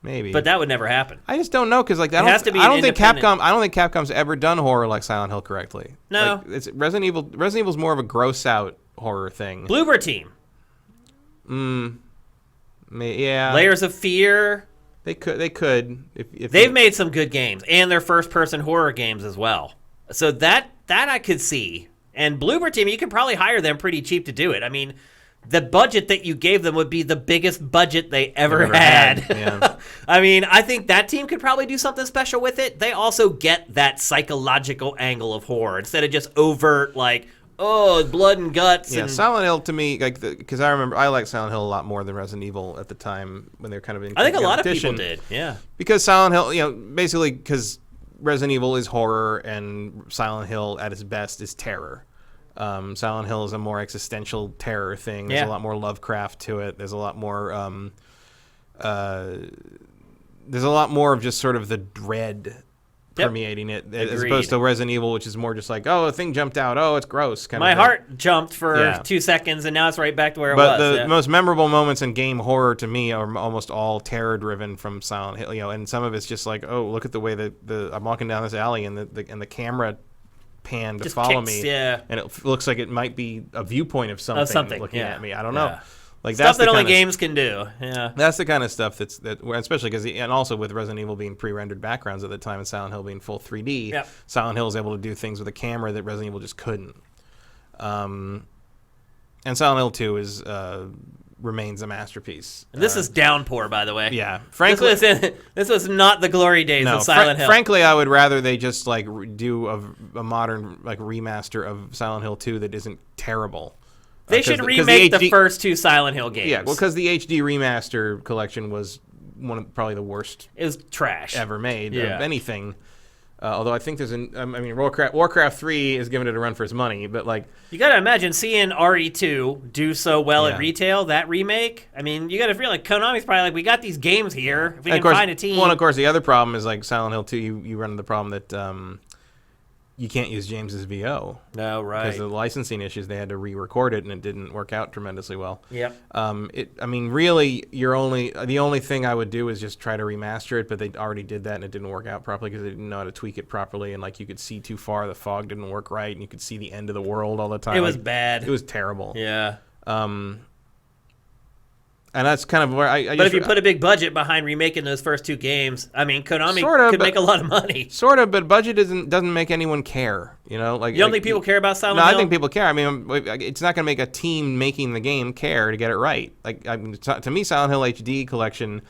S2: Maybe.
S1: But that would never happen.
S2: I just don't know, because like I don't think Capcom's ever done horror like Silent Hill correctly.
S1: No.
S2: Like, it's Resident Evil's more of a gross out horror thing.
S1: Bloober Team.
S2: Yeah.
S1: Layers of Fear.
S2: They could if
S1: They've made some good games, and they're first-person horror games as well. So that I could see. And Bloober Team, you could probably hire them pretty cheap to do it. I mean, the budget that you gave them would be the biggest budget they ever had.
S2: Yeah.
S1: I mean, I think that team could probably do something special with it. They also get that psychological angle of horror instead of just overt, like, oh, blood and guts.
S2: Yeah,
S1: and
S2: Silent Hill to me, like, because I remember I liked Silent Hill a lot more than Resident Evil at the time when they were kind of in
S1: I think a lot of
S2: competition.
S1: people did, yeah.
S2: Because Silent Hill, basically because Resident Evil is horror and Silent Hill at its best is terror. Silent Hill is a more existential terror thing. There's a lot more Lovecraft to it. There's a lot more of just sort of the dread permeating it, as opposed to Resident Evil, which is more just like, oh, a thing jumped out, oh, it's gross.
S1: My heart jumped for 2 seconds, and now it's right back to where it was.
S2: But the most memorable moments in game horror to me are almost all terror-driven from Silent Hill. And some of it's just like, oh, look at the way that I'm walking down this alley, and the camera pan to
S1: just
S2: follow
S1: kicks,
S2: me, and it looks like it might be a viewpoint of something looking at me. I don't know. Like
S1: stuff that only games can do. Yeah,
S2: that's the kind of stuff especially because, and also with Resident Evil being pre-rendered backgrounds at the time and Silent Hill being full 3D, Silent Hill is able to do things with a camera that Resident Evil just couldn't. And Silent Hill 2 remains a masterpiece.
S1: And this is downpour, by the way.
S2: Yeah, frankly,
S1: this was not the glory days of Silent Hill.
S2: Frankly, I would rather they just like do a modern like remaster of Silent Hill 2 that isn't terrible.
S1: They should remake the first 2 Silent Hill games.
S2: Yeah, well, because the HD remaster collection was probably the worst.
S1: It was trash
S2: ever made of anything. Although I think Warcraft 3 is giving it a run for its money, but like
S1: you got to imagine seeing RE2 do so well at retail, that remake. I mean, you got to feel like Konami's probably like, we got these games here. If we can find a team.
S2: Well, and of course, the other problem is like Silent Hill 2. You run into the problem that you can't use James's VO.
S1: No, right.
S2: Because of the licensing issues, they had to re-record it, and it didn't work out tremendously well.
S1: Yep.
S2: Really, the only thing I would do is just try to remaster it, but they already did that, and it didn't work out properly because they didn't know how to tweak it properly, and like you could see too far, the fog didn't work right, and you could see the end of the world all the time.
S1: It was bad.
S2: It was terrible.
S1: Yeah.
S2: And that's kind of where I
S1: But if you put a big budget behind remaking those first 2 games, I mean, Konami could make a lot of money.
S2: Sort of, but budget doesn't make anyone care. You know, like
S1: you don't think people care about Silent Hill?
S2: No, I think people care. I mean, it's not going to make a team making the game care to get it right. Like, I mean, to me, Silent Hill HD collection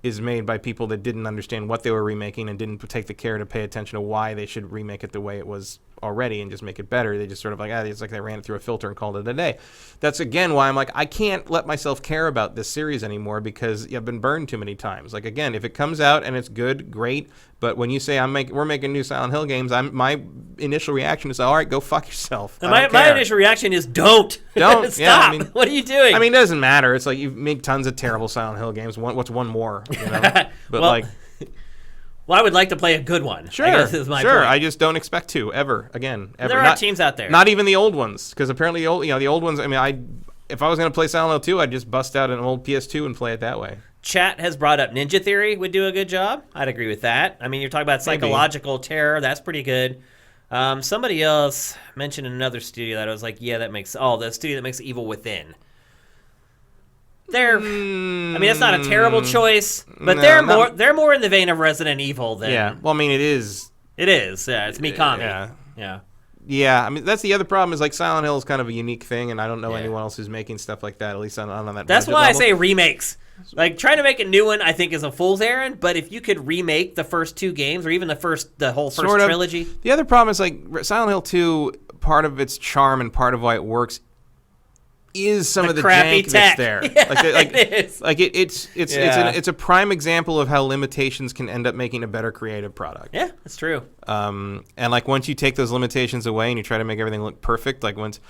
S2: is made by people that didn't understand what they were remaking and didn't take the care to pay attention to why they should remake it the way it was already and just make it better. They just sort of like, it's like they ran it through a filter and called it a day. That's, again, why I'm like, I can't let myself care about this series anymore because I've been burned too many times. Like, again, if it comes out and it's good, great. But when you say we're making new Silent Hill games, my initial reaction is, all right, go fuck yourself.
S1: My initial reaction is don't.
S2: Don't.
S1: Stop.
S2: Yeah, I mean,
S1: what are you doing?
S2: I mean, it doesn't matter. It's like you make tons of terrible Silent Hill games. What's one more? You know? But
S1: well, I would like to play a good one.
S2: Sure,
S1: I guess is my point.
S2: I just don't expect to ever again. Ever.
S1: There are teams out there.
S2: Not even the old ones, because apparently the old ones. I mean, if I was going to play Silent Hill 2, I'd just bust out an old PS2 and play it that way.
S1: Chat has brought up Ninja Theory would do a good job. I'd agree with that. I mean, you're talking about psychological terror. That's pretty good. Somebody else mentioned another studio that I was like, yeah, that makes... Oh, the studio that makes Evil Within. I mean, it's not a terrible choice, but they're more in the vein of Resident Evil than...
S2: Yeah, well, I mean, it is.
S1: It is, yeah. It's Mikami.
S2: Yeah. Yeah, I mean, that's the other problem is, like, Silent Hill is kind of a unique thing, and I don't know anyone else who's making stuff like that, at least on that
S1: That's why
S2: level.
S1: I say remakes. Like, trying to make a new one, I think, is a fool's errand, but if you could remake the first 2 games, or even the whole first trilogy...
S2: The other problem is, like, Silent Hill 2, part of its charm and part of why it works is some of the
S1: crappy
S2: jank
S1: tech.
S2: that's there.
S1: Yeah, it is.
S2: Like it's a prime example of how limitations can end up making a better creative product.
S1: Yeah, that's true.
S2: And like once you take those limitations away and you try to make everything look perfect, like once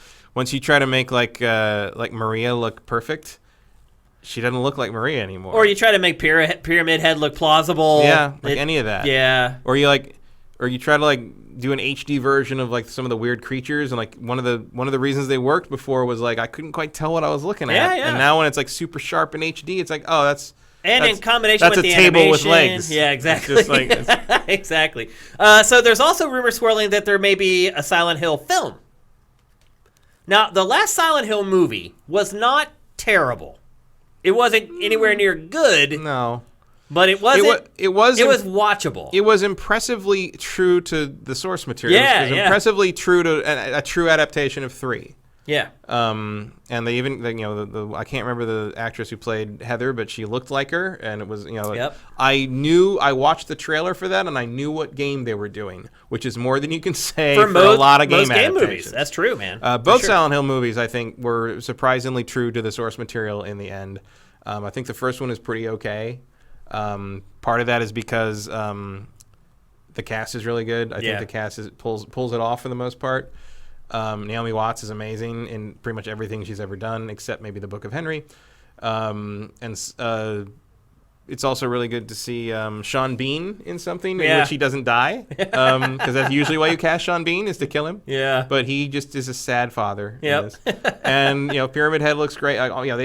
S2: you try to make like Maria look perfect, she doesn't look like Maria anymore.
S1: Or you try to make Pyramid Head look plausible.
S2: Yeah, any of that.
S1: Yeah.
S2: Or you try to like do an HD version of like some of the weird creatures, and like one of the reasons they worked before was like I couldn't quite tell what I was looking at.
S1: Yeah.
S2: And now when it's like super sharp in HD, it's like, oh, that's
S1: in combination with the
S2: table
S1: animation.
S2: with legs.
S1: Yeah, exactly.
S2: It's just like,
S1: exactly. So there's also rumors swirling that there may be a Silent Hill film. Now, the last Silent Hill movie was not terrible. It wasn't anywhere near good.
S2: No.
S1: But it wasn't.
S2: It was
S1: watchable.
S2: It was impressively true to the source material.
S1: Yeah,
S2: it was impressively true to a true adaptation of 3.
S1: Yeah.
S2: And they even, I can't remember the actress who played Heather, but she looked like her, and it was,
S1: Yep.
S2: I watched the trailer for that, and I knew what game they were doing, which is more than you can say for
S1: most,
S2: a lot of game
S1: most
S2: adaptations.
S1: Game movies. That's true, man.
S2: Both Silent Hill movies, I think, were surprisingly true to the source material in the end. I think the first one is pretty okay. Part of that is because the cast is really good. I think the cast pulls it off for the most part. Naomi Watts is amazing in pretty much everything she's ever done, except maybe the Book of Henry. It's also really good to see Sean Bean in something in which he doesn't die, because that's usually why you cast Sean Bean, is to kill him.
S1: Yeah.
S2: But he just is a sad father.
S1: Yep.
S2: And Pyramid Head looks great.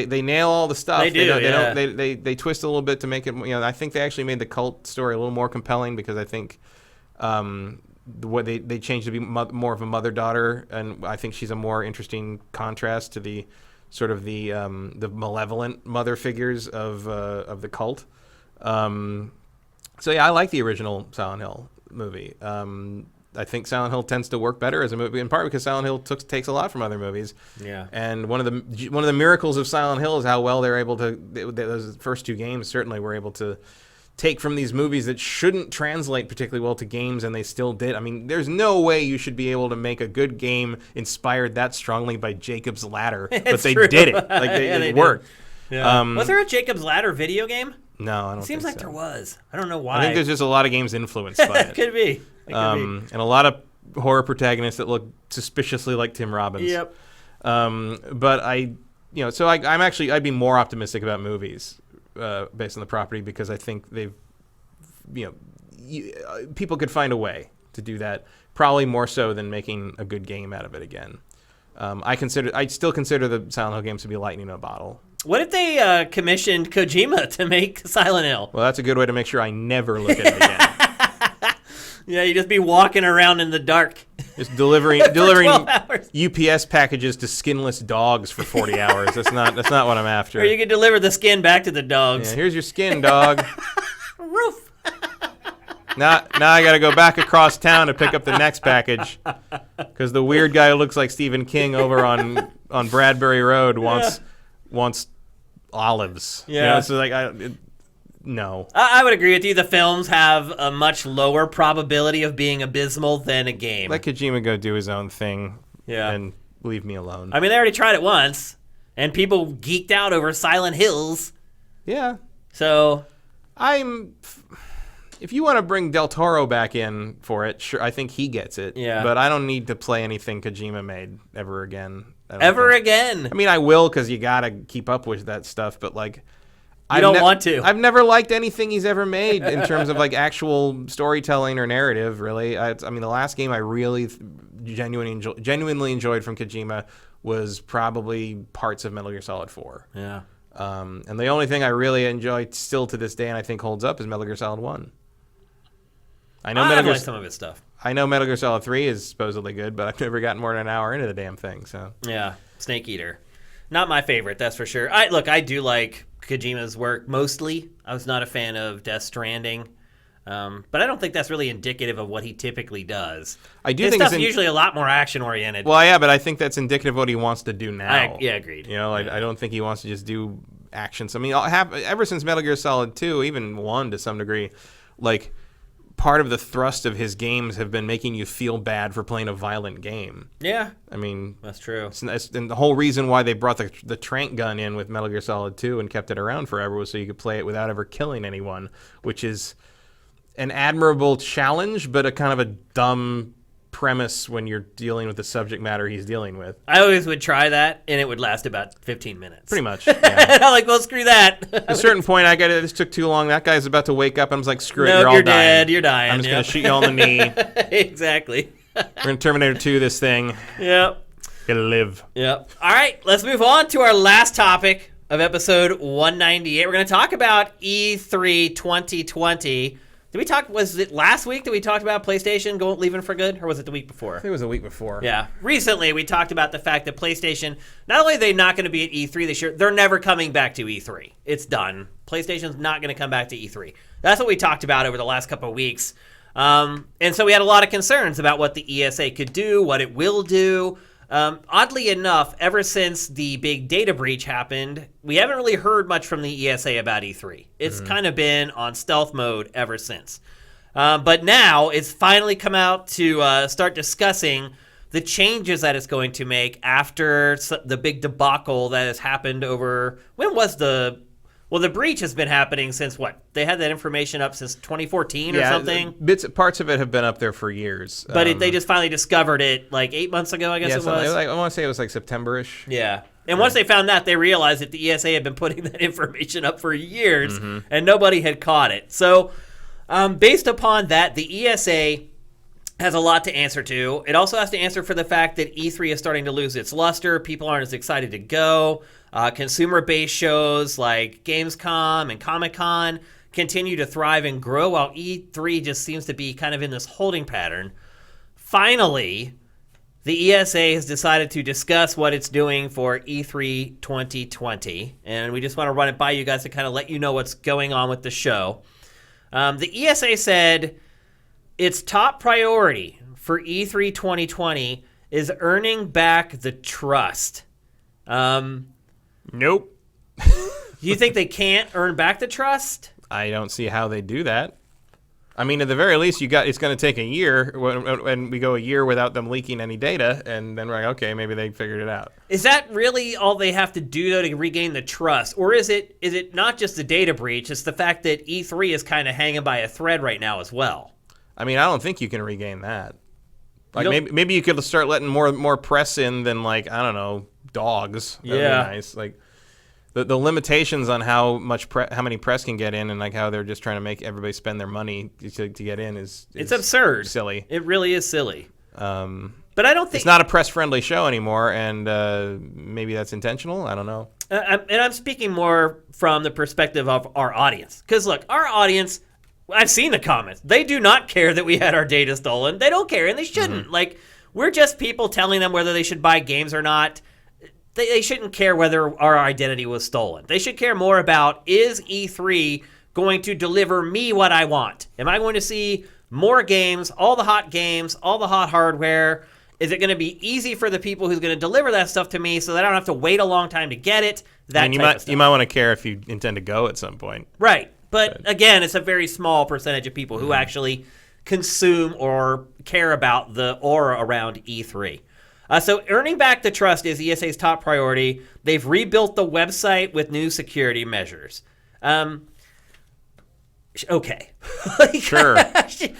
S2: They nail all the stuff.
S1: They do.
S2: They twist a little bit to make it. I think they actually made the cult story a little more compelling, because I think what they changed to be more of a mother-daughter, and I think she's a more interesting contrast to the sort of the malevolent mother figures of the cult. So I like the original Silent Hill movie. I think Silent Hill tends to work better as a movie, in part because Silent Hill takes a lot from other movies.
S1: Yeah.
S2: And one of the miracles of Silent Hill is how well they're able to. Those first 2 games certainly were able to take from these movies that shouldn't translate particularly well to games, and they still did. I mean, there's no way you should be able to make a good game inspired that strongly by Jacob's Ladder, but they did it. Like it worked.
S1: Yeah. Was there a Jacob's Ladder video game?
S2: No, I don't.
S1: Seems
S2: think
S1: like
S2: so.
S1: there was. I don't know why.
S2: I think there's just a lot of games influenced by it.
S1: Could be.
S2: And a lot of horror protagonists that look suspiciously like Tim Robbins.
S1: Yep.
S2: But I'd be more optimistic about movies based on the property, because I think they've, people could find a way to do that, probably more so than making a good game out of it again. I still consider the Silent Hill games to be lightning in a bottle.
S1: What if they commissioned Kojima to make Silent Hill?
S2: Well, that's a good way to make sure I never look at it again.
S1: Yeah, you just be walking around in the dark.
S2: Just delivering
S1: 12 hours.
S2: UPS packages to skinless dogs for 40 hours. That's not what I'm after.
S1: Or you could deliver the skin back to the dogs.
S2: Yeah, here's your skin, dog.
S1: Roof.
S2: Now I got to go back across town to pick up the next package because the weird guy who looks like Stephen King over on Bradbury Road wants olives.
S1: Yeah.
S2: You know, so like no.
S1: I would agree with you. The films have a much lower probability of being abysmal than a game.
S2: Let Kojima go do his own thing.
S1: Yeah.
S2: And leave me alone.
S1: I mean, they already tried it once, and people geeked out over Silent Hills.
S2: Yeah.
S1: So
S2: if you want to bring Del Toro back in for it, sure, I think he gets it.
S1: Yeah.
S2: But I don't need to play anything Kojima made ever again.
S1: Again.
S2: I mean, I will because you got to keep up with that stuff, but like...
S1: You don't want to.
S2: I've never liked anything he's ever made in terms of like actual storytelling or narrative, really. I mean, the last game I really genuinely enjoyed from Kojima was probably parts of Metal Gear Solid 4.
S1: Yeah.
S2: And the only thing I really enjoy still to this day and I think holds up is Metal Gear Solid 1. I
S1: like some of his stuff.
S2: I know Metal Gear Solid 3 is supposedly good, but I've never gotten more than an hour into the damn thing. So
S1: yeah, Snake Eater, not my favorite, that's for sure. I do like Kojima's work mostly. I was not a fan of Death Stranding, but I don't think that's really indicative of what he typically does.
S2: I do
S1: His
S2: think
S1: stuff's usually a lot more action oriented.
S2: Well, yeah, but I think that's indicative of what he wants to do now.
S1: Agreed.
S2: You know, I don't think he wants to just do actions. I mean, ever since Metal Gear Solid 2, even 1 to some degree, like part of the thrust of his games have been making you feel bad for playing a violent game.
S1: Yeah.
S2: I mean,
S1: that's true.
S2: And the whole reason why they brought the trank gun in with Metal Gear Solid 2 and kept it around forever was so you could play it without ever killing anyone, which is an admirable challenge, but a kind of a dumb premise when you're dealing with the subject matter he's dealing with.
S1: I always would try that, and it would last about 15 minutes.
S2: Pretty much. Yeah.
S1: I'm like, well, screw that.
S2: At a certain point, I got it. This took too long. That guy's about to wake up. I'm just like, screw it.
S1: Nope,
S2: You're all
S1: you're
S2: dying.
S1: dead. You're dying.
S2: I'm just going to shoot you all in the knee.
S1: Exactly.
S2: We're going to Terminator 2 this thing.
S1: Yep.
S2: Gotta live.
S1: Yep. All right, let's move on to our last topic of episode 198. We're going to talk about E3 2020. Was it last week that we talked about PlayStation leaving for good, or was it the week before?
S2: I think it was a week before.
S1: Yeah. Recently, we talked about the fact that PlayStation, not only are they not going to be at E3 this year, they're never coming back to E3. It's done. PlayStation's not going to come back to E3. That's what we talked about over the last couple of weeks. And so we had a lot of concerns about what the ESA could do, what it will do. Oddly enough, ever since the big data breach happened, we haven't really heard much from the ESA about E3. It's kind of been on stealth mode ever since. But now it's finally come out to start discussing the changes that it's going to make after the big debacle that has happened over... When was the... Well, the breach has been happening since what? They had that information up since 2014 or something?
S2: Parts of it have been up there for years.
S1: But they just finally discovered it like 8 months ago, I guess it was.
S2: I want to say it was like September-ish.
S1: Yeah. And once they found that, they realized that the ESA had been putting that information up for years, and nobody had caught it. So based upon that, the ESA has a lot to answer to. It also has to answer for the fact that E3 is starting to lose its luster. People aren't as excited to go. Consumer-based shows like Gamescom and Comic-Con continue to thrive and grow, while E3 just seems to be kind of in this holding pattern. Finally, the ESA has decided to discuss what it's doing for E3 2020, and we just want to run it by you guys to kind of let you know what's going on with the show. The ESA said its top priority for E3 2020 is earning back the trust.
S2: Nope.
S1: You think they can't earn back the trust?
S2: I don't see how they do that. I mean, at the very least, it's going to take a year when we go a year without them leaking any data, and then we're like, okay, maybe they figured it out.
S1: Is that really all they have to do, though, to regain the trust? Or is it not just the data breach, it's the fact that E3 is kind of hanging by a thread right now as well?
S2: I mean, I don't think you can regain that. Like maybe you could start letting more press in than, like, I don't know, dogs. That'd be nice. Like the limitations on how many press can get in, and like how they're just trying to make everybody spend their money to get in is
S1: it's absurd.
S2: Silly.
S1: It really is silly. But I don't think
S2: it's not a press-friendly show anymore, and maybe that's intentional. I don't know.
S1: And I'm speaking more from the perspective of our audience, because look, our audience, I've seen the comments. They do not care that we had our data stolen. They don't care, and they shouldn't. Like, We're just people telling them whether they should buy games or not. They shouldn't care whether our identity was stolen. They should care more about, is E3 going to deliver me what I want? Am I going to see more games, all the hot hardware? Is it going to be easy for the people who's going to deliver that stuff to me so that I don't have to wait a long time to get it?
S2: You might want to care if you intend to go at some point.
S1: Right. But again, it's a very small percentage of people who actually consume or care about the aura around E3. So earning back the trust is ESA's top priority. They've rebuilt the website with new security measures. Okay.
S2: Sure.
S1: Honestly.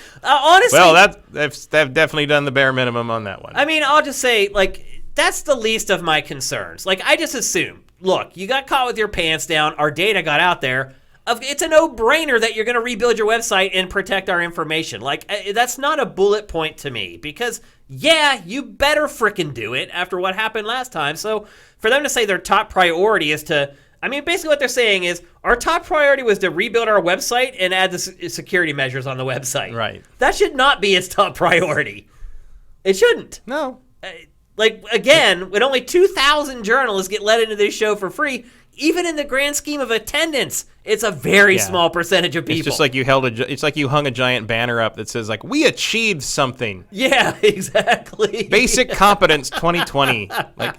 S2: Well, they've definitely done the bare minimum on that one.
S1: I mean, I'll just say, that's the least of my concerns. I just assume, look, you got caught with your pants down. Our data got out there. It's a no-brainer that you're going to rebuild your website and protect our information. That's not a bullet point to me because, yeah, you better frickin' do it after what happened last time. So for them to say their top priority is to, basically what they're saying is our top priority was to rebuild our website and add the security measures on the website.
S2: Right.
S1: That should not be its top priority. It shouldn't.
S2: No.
S1: Again, when only 2,000 journalists get let into this show for free, even in the grand scheme of attendance, it's a very small percentage of people.
S2: It's just like it's like you hung a giant banner up that says we achieved something.
S1: Yeah, exactly.
S2: Basic competence 2020.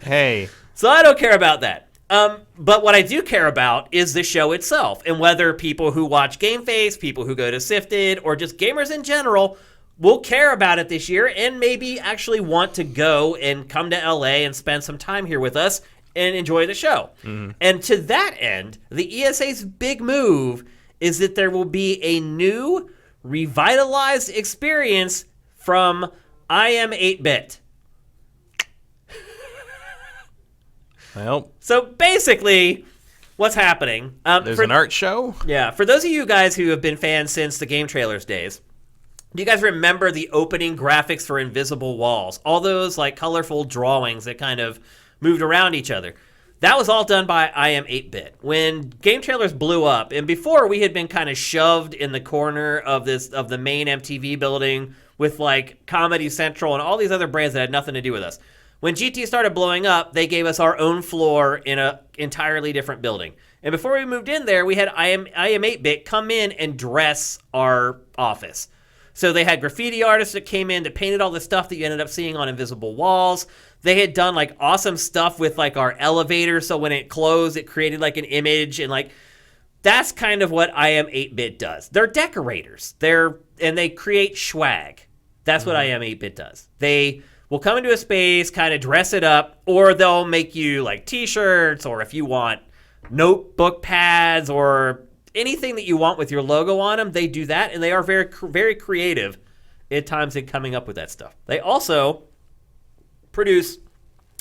S2: Hey.
S1: So I don't care about that. But what I do care about is the show itself and whether people who watch GameFace, people who go to Sifted, or just gamers in general will care about it this year and maybe actually want to go and come to LA and spend some time here with us and enjoy the show. Mm-hmm. And to that end, the ESA's big move is that there will be a new, revitalized experience from I Am 8-Bit.
S2: Well,
S1: so basically, what's happening?
S2: There's an art show?
S1: Yeah. For those of you guys who have been fans since the Game Trailers days, do you guys remember the opening graphics for Invisible Walls? All those colorful drawings that kind of moved around each other. That was all done by I Am 8-Bit. When Game Trailers blew up, and before we had been kind of shoved in the corner of the main MTV building with Comedy Central and all these other brands that had nothing to do with us. When GT started blowing up, they gave us our own floor in an entirely different building. And before we moved in there, we had I Am 8-Bit come in and dress our office. So they had graffiti artists that came in that painted all the stuff that you ended up seeing on Invisible Walls. They had done awesome stuff with our elevator. So when it closed, it created an image and that's kind of what I Am 8-Bit does. They're decorators. They create swag. That's what I Am 8-Bit does. They will come into a space, kind of dress it up, or they'll make you t-shirts, or if you want notebook pads or anything that you want with your logo on them, they do that, and they are very, very creative at times in coming up with that stuff. They also produce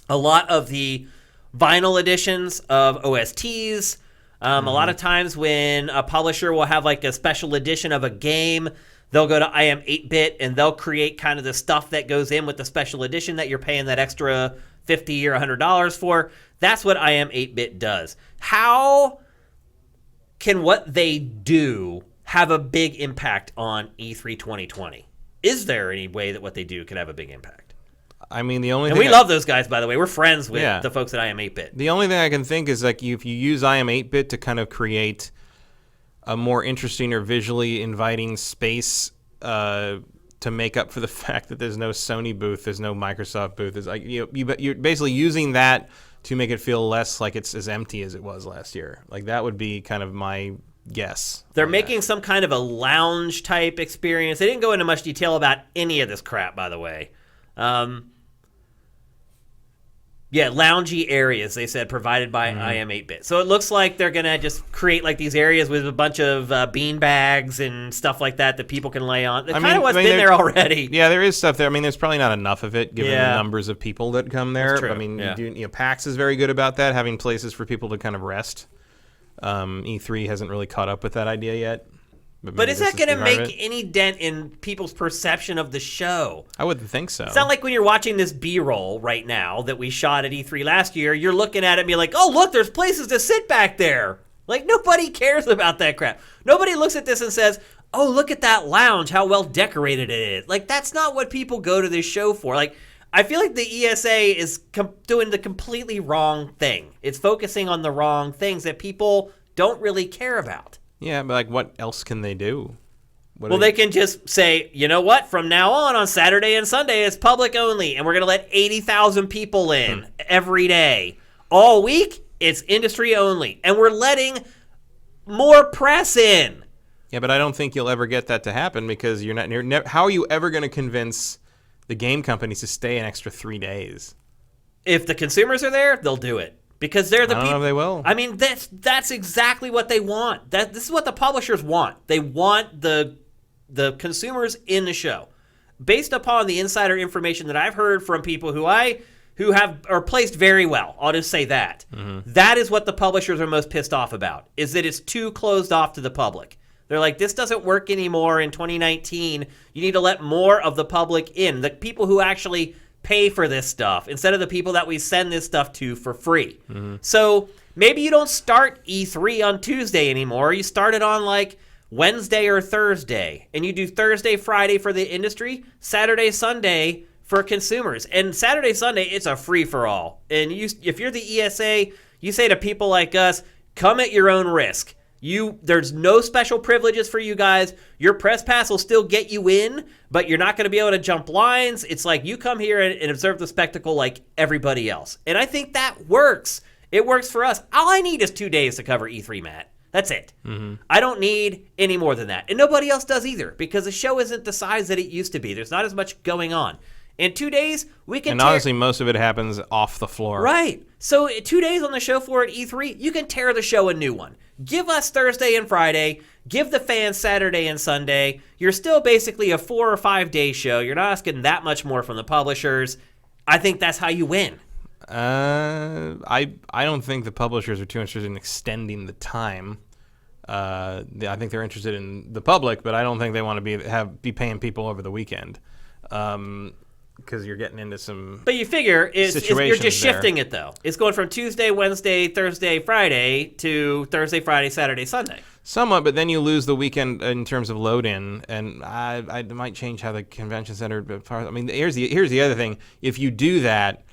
S1: a lot of the vinyl editions of OSTs. A lot of times when a publisher will have a special edition of a game, they'll go to I Am 8-Bit and they'll create kind of the stuff that goes in with the special edition that you're paying that extra $50 or $100 for. That's what I Am 8-Bit does. How can what they do have a big impact on E3 2020? Is there any way that what they do could have a big impact?
S2: The only
S1: thing... we love those guys, by the way. We're friends with the folks at I Am 8-Bit.
S2: The only thing I can think is if you use I Am 8-Bit to kind of create a more interesting or visually inviting space to make up for the fact that there's no Sony booth, there's no Microsoft booth. It's you're basically using that to make it feel less like it's as empty as it was last year. That would be kind of my guess.
S1: They're making some kind of a lounge type experience. They didn't go into much detail about any of this crap, by the way. Loungy areas, they said, provided by I Am 8-Bit. So it looks like they're going to just create these areas with a bunch of bean bags and stuff like that people can lay on. It's kind of what's been there already.
S2: Yeah, there is stuff there. There's probably not enough of it given the numbers of people that come there.
S1: That's true.
S2: PAX is very good about that, having places for people to kind of rest. E3 hasn't really caught up with that idea yet.
S1: But is that going to make any dent in people's perception of the show?
S2: I wouldn't think so.
S1: It's not like when you're watching this B-roll right now that we shot at E3 last year, you're looking at it and be like, oh, look, there's places to sit back there. Nobody cares about that crap. Nobody looks at this and says, oh, look at that lounge, how well decorated it is. That's not what people go to this show for. I feel like the ESA is doing the completely wrong thing. It's focusing on the wrong things that people don't really care about.
S2: Yeah, but like, what else can they do?
S1: Well, they can just say, you know what? From now on Saturday and Sunday, it's public only, and we're going to let 80,000 people in every day. All week, it's industry only, and we're letting more press in.
S2: Yeah, but I don't think you'll ever get that to happen because you're not. How are you ever going to convince the game companies to stay an extra 3 days?
S1: If the consumers are there, they'll do it. Because they're the people.
S2: I don't know if they will.
S1: I mean, that's exactly what they want. This is what the publishers want. They want the consumers in the show. Based upon the insider information that I've heard from people who are placed very well, I'll just say that. Mm-hmm. That is what the publishers are most pissed off about, is that it's too closed off to the public. They're like, this doesn't work anymore in 2019. You need to let more of the public in, the people who actually pay for this stuff, instead of the people that we send this stuff to for free. Mm-hmm. So maybe you don't start E3 on Tuesday anymore. You start it on like Wednesday or Thursday, and you do Thursday, Friday for the industry, Saturday, Sunday for consumers. And Saturday, Sunday, it's a free-for-all. And if you're the ESA, you say to people like us, come at your own risk. There's no special privileges for you guys. Your press pass will still get you in, but you're not going to be able to jump lines. It's like you come here and observe the spectacle like everybody else. And I think that works. It works for us. All I need is 2 days to cover E3, Matt. That's it. Mm-hmm. I don't need any more than that. And nobody else does either, because the show isn't the size that it used to be. There's not as much going on. In 2 days, we can.
S2: And honestly, most of it happens off the floor.
S1: Right. So 2 days on the show floor at E3, you can tear the show a new one. Give us Thursday and Friday. Give the fans Saturday and Sunday. You're still basically a 4 or 5 day show. You're not asking that much more from the publishers. I think that's how you win.
S2: I don't think the publishers are too interested in extending the time. I think they're interested in the public, but I don't think they want to be paying people over the weekend. Because you're getting into some. But
S1: you figure you're just shifting it though. It's going from Tuesday, Wednesday, Thursday, Friday to Thursday, Friday, Saturday, Sunday.
S2: Somewhat, but then you lose the weekend in terms of load in, and I might change how the convention center. I mean, here's the other thing. If you do that,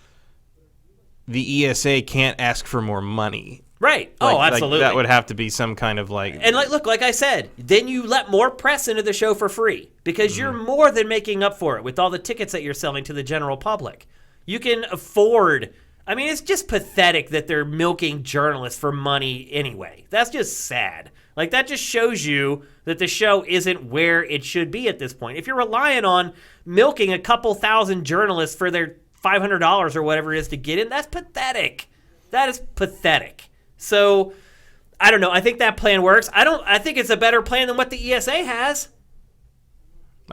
S2: the ESA can't ask for more money.
S1: Right. Absolutely.
S2: That would have to be some kind of like.
S1: And like I said, then you let more press into the show for free because you're more than making up for it with all the tickets that you're selling to the general public. You can afford. I mean, it's just pathetic that they're milking journalists for money anyway. That's just sad. Like, that just shows you that the show isn't where it should be at this point. If you're relying on milking a couple thousand journalists for their $500 or whatever it is to get in, that's pathetic. That is pathetic. So, I don't know. I think that plan works. I think it's a better plan than what the ESA has.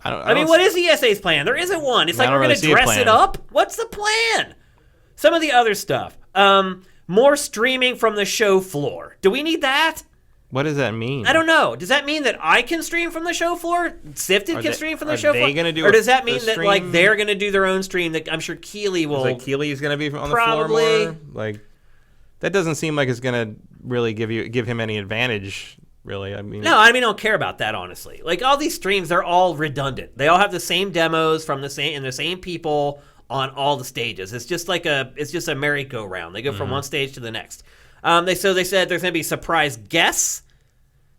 S1: I mean, what is the ESA's plan? There isn't one. It's like we're going to dress it up. What's the plan? Some of the other stuff. More streaming from the show floor. Do we need that?
S2: What does that mean?
S1: I don't know. Does that mean that I can stream from the show floor? Sifted can stream from the show floor?
S2: Or
S1: does that mean that like they're going to do their own stream? That I'm sure Keeley will.
S2: Is Keeley's going to be on the floor more? Like, that doesn't seem like it's going to really give him any advantage. Really, I mean.
S1: No, I don't care about that, honestly. Like, all these streams, they're all redundant. They all have the same demos from the same people on all the stages. It's just a merry-go-round. They go from one stage to the next. They said there's going to be surprise guests,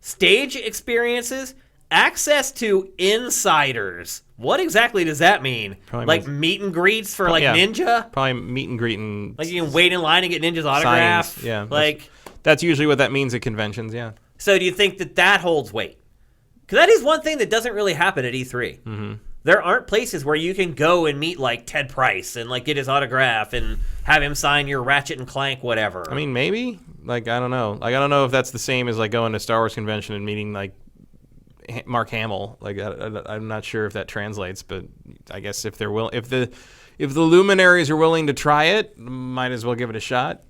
S1: stage experiences, access to insiders. What exactly does that mean? Probably like meet and greets for Ninja?
S2: Probably meet and greet and
S1: like you can wait in line and get Ninja's autograph.
S2: Signings. Yeah, that's usually what that means at conventions. Yeah.
S1: So do you think that holds weight? Because that is one thing that doesn't really happen at E3. Mm-hmm. There aren't places where you can go and meet like Ted Price and like get his autograph and have him sign your Ratchet and Clank whatever.
S2: I mean, maybe. Like, I don't know. Like, I don't know if that's the same as like going to Star Wars convention and meeting like Mark Hamill. Like, I'm not sure if that translates, but I guess if the luminaries are willing to try it, might as well give it a shot,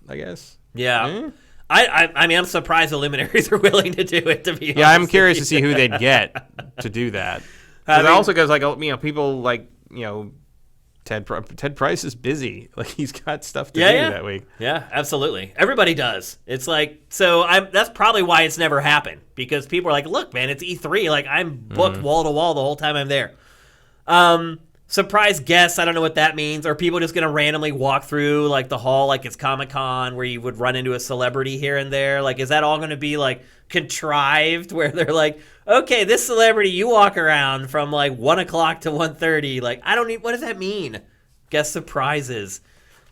S2: I guess.
S1: Yeah. I mean, I'm surprised the luminaries are willing to do it, to be honest.
S2: Yeah, I'm curious to see who they'd get to do that. It also goes like, people like, Ted Price is busy. Like, he's got stuff to do that week.
S1: Yeah, absolutely. Everybody does. It's like, that's probably why it's never happened, because people are like, look, man, it's E3. Like, I'm booked wall to wall the whole time I'm there. Surprise guests, I don't know what that means. Are people just going to randomly walk through like the hall like it's Comic-Con where you would run into a celebrity here and there? Like, is that all going to be like contrived where they're like, okay, this celebrity, you walk around from like 1 o'clock to 1:30. Like, what does that mean? Guest surprises.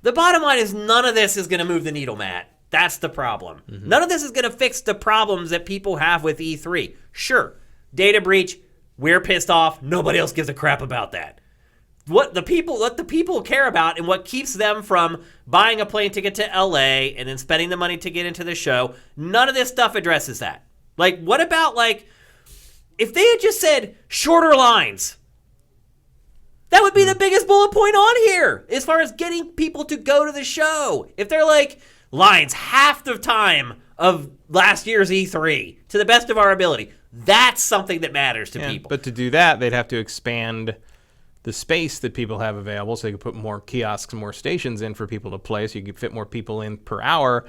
S1: The bottom line is none of this is going to move the needle, Matt. That's the problem. Mm-hmm. None of this is going to fix the problems that people have with E3. Sure, data breach, we're pissed off. Nobody else gives a crap about that. What the people care about and what keeps them from buying a plane ticket to LA and then spending the money to get into the show, none of this stuff addresses that. Like, what about, like, if they had just said shorter lines? That would be the biggest bullet point on here as far as getting people to go to the show. If they're like, lines half the time of last year's E3 to the best of our ability, that's something that matters to people.
S2: But to do that, they'd have to expand the space that people have available so they could put more kiosks and more stations in for people to play so you could fit more people in per hour,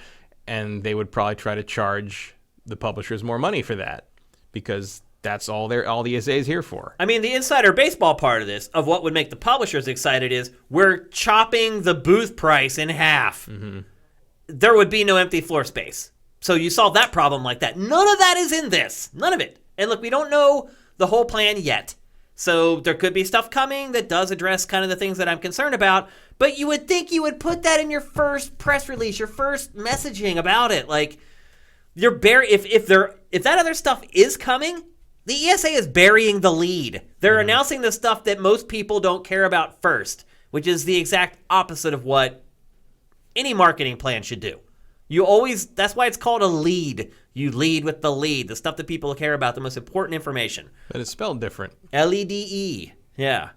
S2: and they would probably try to charge the publishers more money for that because that's all the ESA is here for.
S1: I mean, the insider baseball part of this, of what would make the publishers excited, is we're chopping the booth price in half. Mm-hmm. There would be no empty floor space. So you solve that problem like that. None of that is in this. None of it. And look, we don't know the whole plan yet. So there could be stuff coming that does address kind of the things that I'm concerned about, but you would think you would put that in your first press release, your first messaging about it. Like, you're if that other stuff is coming, the ESA is burying the lead. They're announcing the stuff that most people don't care about first, which is the exact opposite of what any marketing plan should do. That's why it's called a lead. You lead with the lead, the stuff that people care about, the most important information.
S2: But it's spelled different.
S1: LEDE. Yeah.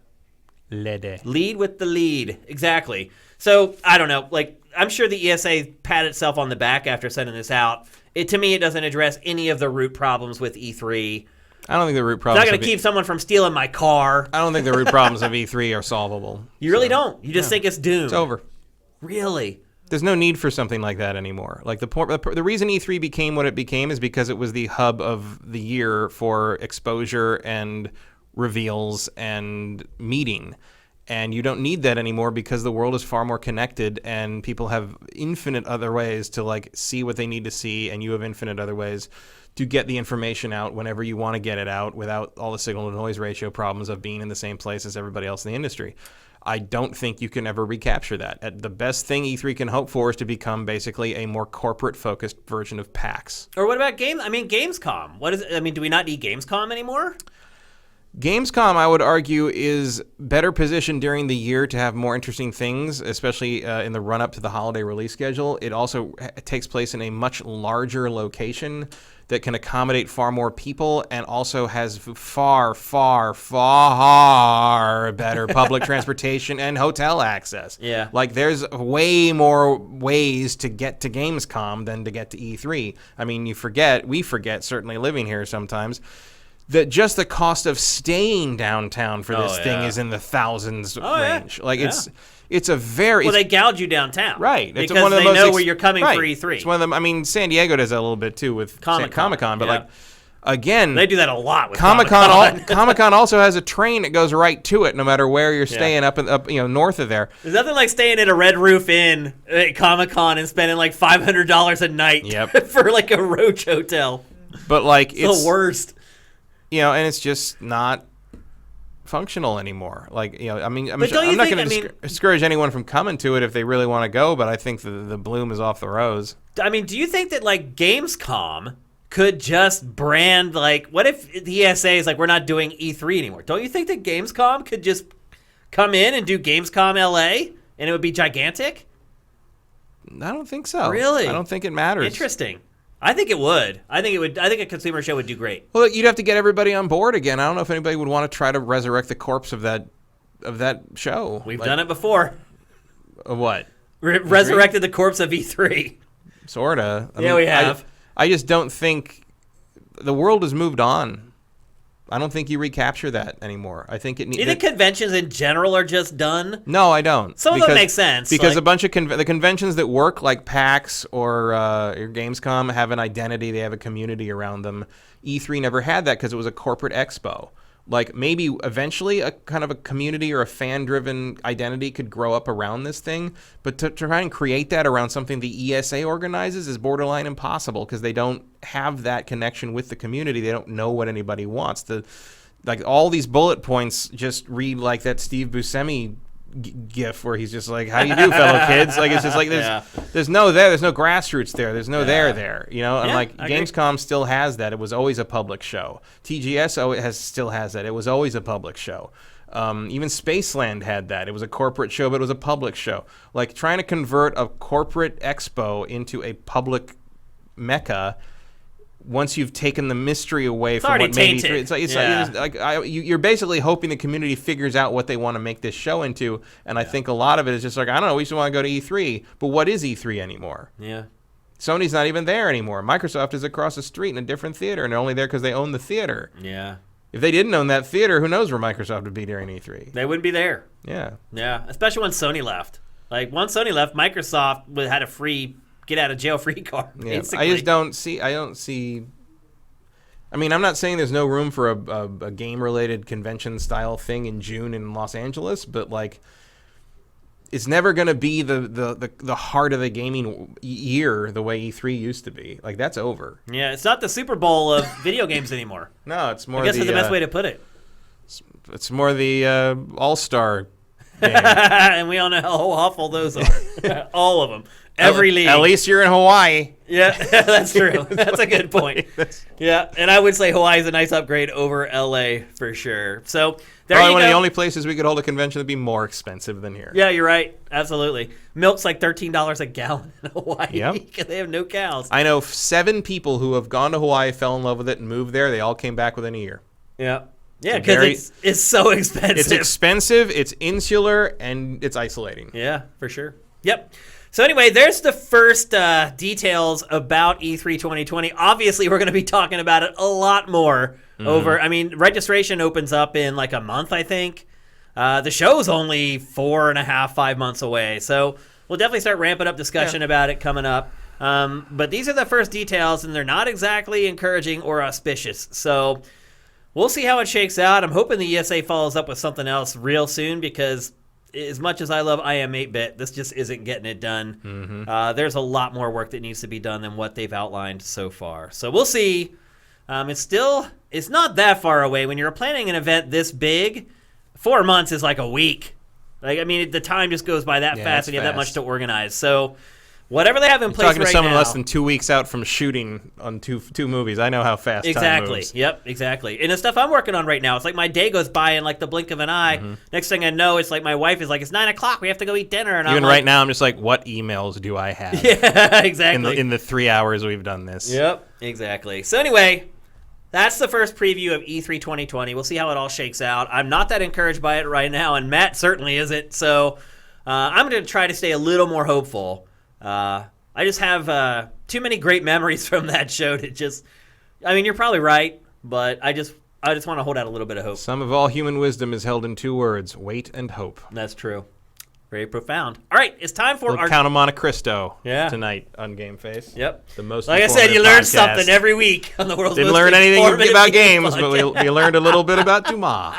S2: Lede.
S1: Lead with the lead. Exactly. So, I don't know. Like, I'm sure the ESA patted itself on the back after sending this out. To me, it doesn't address any of the root problems with E3.
S2: I don't think the root problems...
S1: It's not going to keep someone from stealing my car.
S2: I don't think the root problems of E3 are solvable.
S1: You really don't. You just think it's doomed.
S2: It's over.
S1: Really?
S2: There's no need for something like that anymore. Like the reason E3 became what it became is because it was the hub of the year for exposure and reveals and meeting. And you don't need that anymore because the world is far more connected and people have infinite other ways to like see what they need to see, and you have infinite other ways to get the information out whenever you want to get it out without all the signal to noise ratio problems of being in the same place as everybody else in the industry. I don't think you can ever recapture that. The best thing E3 can hope for is to become basically a more corporate-focused version of PAX.
S1: Or what about Gamescom? Do we not need Gamescom anymore?
S2: Gamescom, I would argue, is better positioned during the year to have more interesting things, especially in the run-up to the holiday release schedule. It also takes place in a much larger location that can accommodate far more people and also has far, far, far better public transportation and hotel access.
S1: Yeah.
S2: Like, there's way more ways to get to Gamescom than to get to E3. I mean, we forget, certainly living here sometimes, that just the cost of staying downtown for this thing is in the thousands range.
S1: Yeah.
S2: Like, it's a very...
S1: Well, they gouge you downtown.
S2: Right.
S1: Because it's one of the know where you're coming for E3.
S2: It's one of them. I mean, San Diego does that a little bit, too, with Comic-Con. But, like, again...
S1: They do that a lot with
S2: Comic-Con. Comic-Con also has a train that goes right to it, no matter where you're staying up north of there.
S1: There's nothing like staying at a Red Roof Inn at Comic-Con and spending, like, $500 a night for, like, a Roach hotel.
S2: But, like, it's...
S1: the worst.
S2: And it's just not functional anymore. Like, I mean, I'm not going to discourage anyone from coming to it if they really want to go, but I think the bloom is off the rose.
S1: I mean, do you think that, like, Gamescom could just brand, like, what if the ESA is like, we're not doing E3 anymore? Don't you think that Gamescom could just come in and do Gamescom LA and it would be gigantic?
S2: I don't think so.
S1: Really?
S2: I don't think it matters.
S1: Interesting. I think it would. I think a consumer show would do great.
S2: Well, you'd have to get everybody on board again. I don't know if anybody would want to try to resurrect the corpse of that show.
S1: We've done it before.
S2: What?
S1: Resurrected the corpse of E3.
S2: Sorta.
S1: We have.
S2: I just don't think the world has moved on. I don't think you recapture that anymore. I think it needs.
S1: Do you think conventions in general are just done?
S2: No, I don't.
S1: Some of them make sense.
S2: Because a bunch of the conventions that work, like PAX or Gamescom, have an identity. They have a community around them. E3 never had that because it was a corporate expo. Like maybe eventually a kind of a community or a fan-driven identity could grow up around this thing, but to try and create that around something the ESA organizes is borderline impossible because they don't have that connection with the community. They don't know what anybody wants. Like all these bullet points just read like that Steve Buscemi gif where he's just like, how do you do, fellow kids? Like it's just like there's no grassroots there, no there, you know. And like Gamescom still has that. It was always a public show. TGS still has that. It was always a public show. Even Spaceland had that. It was a corporate show, but it was a public show. Like trying to convert a corporate expo into a public mecca. Once you've taken the mystery away from what made E3, you're basically hoping the community figures out what they want to make this show into, and I think a lot of it is just like, I don't know, we just want to go to E3, but what is E3 anymore?
S1: Yeah.
S2: Sony's not even there anymore. Microsoft is across the street in a different theater, and they're only there because they own the theater.
S1: Yeah.
S2: If they didn't own that theater, who knows where Microsoft would be during E3?
S1: They wouldn't be there.
S2: Yeah.
S1: Yeah, especially when Sony left. Like, once Sony left, Microsoft had a free get-out-of-jail-free card, basically.
S2: I just don't see... I mean, I'm not saying there's no room for a game-related convention-style thing in June in Los Angeles, but, like, it's never going to be the heart of the gaming year the way E3 used to be. Like, that's over.
S1: Yeah, it's not the Super Bowl of video games anymore.
S2: No, it's more
S1: I guess that's the best way to put it.
S2: It's more the All-Star game.
S1: And we all know how awful those are. All of them. Every league.
S2: At least you're in Hawaii.
S1: Yeah, that's true. That's a good point. Yeah, and I would say Hawaii is a nice upgrade over LA for sure. So there
S2: Probably
S1: you
S2: one
S1: go.
S2: of the only places we could hold a convention that'd be more expensive than here.
S1: Yeah, you're right. Absolutely. Milk's like $13 a gallon in Hawaii
S2: Yep.
S1: because they have no cows.
S2: I know 7 people who have gone to Hawaii, fell in love with it, and moved there. They all came back within a year.
S1: Yeah. Yeah, because it's so expensive.
S2: It's expensive, it's insular, and it's isolating.
S1: Yeah, for sure. Yep. So anyway, there's the first details about E3 2020. Obviously, we're going to be talking about it a lot more over. I mean, registration opens up in like a month, I think. The show's only 4.5, 5 months away. So we'll definitely start ramping up discussion about it coming up. But these are the first details, and they're not exactly encouraging or auspicious. So we'll see how it shakes out. I'm hoping the ESA follows up with something else real soon because as much as I love I Am 8-Bit, this just isn't getting it done. There's a lot more work that needs to be done than what they've outlined so far. So we'll see. It's not that far away. When you're planning an event this big, 4 months is like a week. Like, I mean, the time just goes by that fast, and you have that much to organize. So whatever they have in place right now.
S2: Talking to someone less than 2 weeks out from shooting on two movies. I know how fast time moves.
S1: Yep, exactly. And the stuff I'm working on right now, it's like my day goes by in like the blink of an eye. Next thing I know, it's like my wife is like, it's 9 o'clock. We have to go eat dinner. And
S2: even
S1: I'm like,
S2: right now, I'm just like, what emails do I have?
S1: Yeah, exactly.
S2: In the 3 hours we've done this.
S1: Yep, exactly. So anyway, that's the first preview of E3 2020. We'll see how it all shakes out. I'm not that encouraged by it right now, and Matt certainly isn't. So I'm going to try to stay a little more hopeful. I just have too many great memories from that show to just... I mean, you're probably right, but I just want to hold out a little bit of hope.
S2: Some of all human wisdom is held in 2 words, wait and hope.
S1: That's true. Very profound. All right, it's time for our...
S2: Count of Monte Cristo tonight on GameFace.
S1: Yep.
S2: The most
S1: like I said, you learn something every week on the world's
S2: Didn't
S1: most
S2: learn anything about games,
S1: podcast.
S2: but we learned a little bit about Dumas.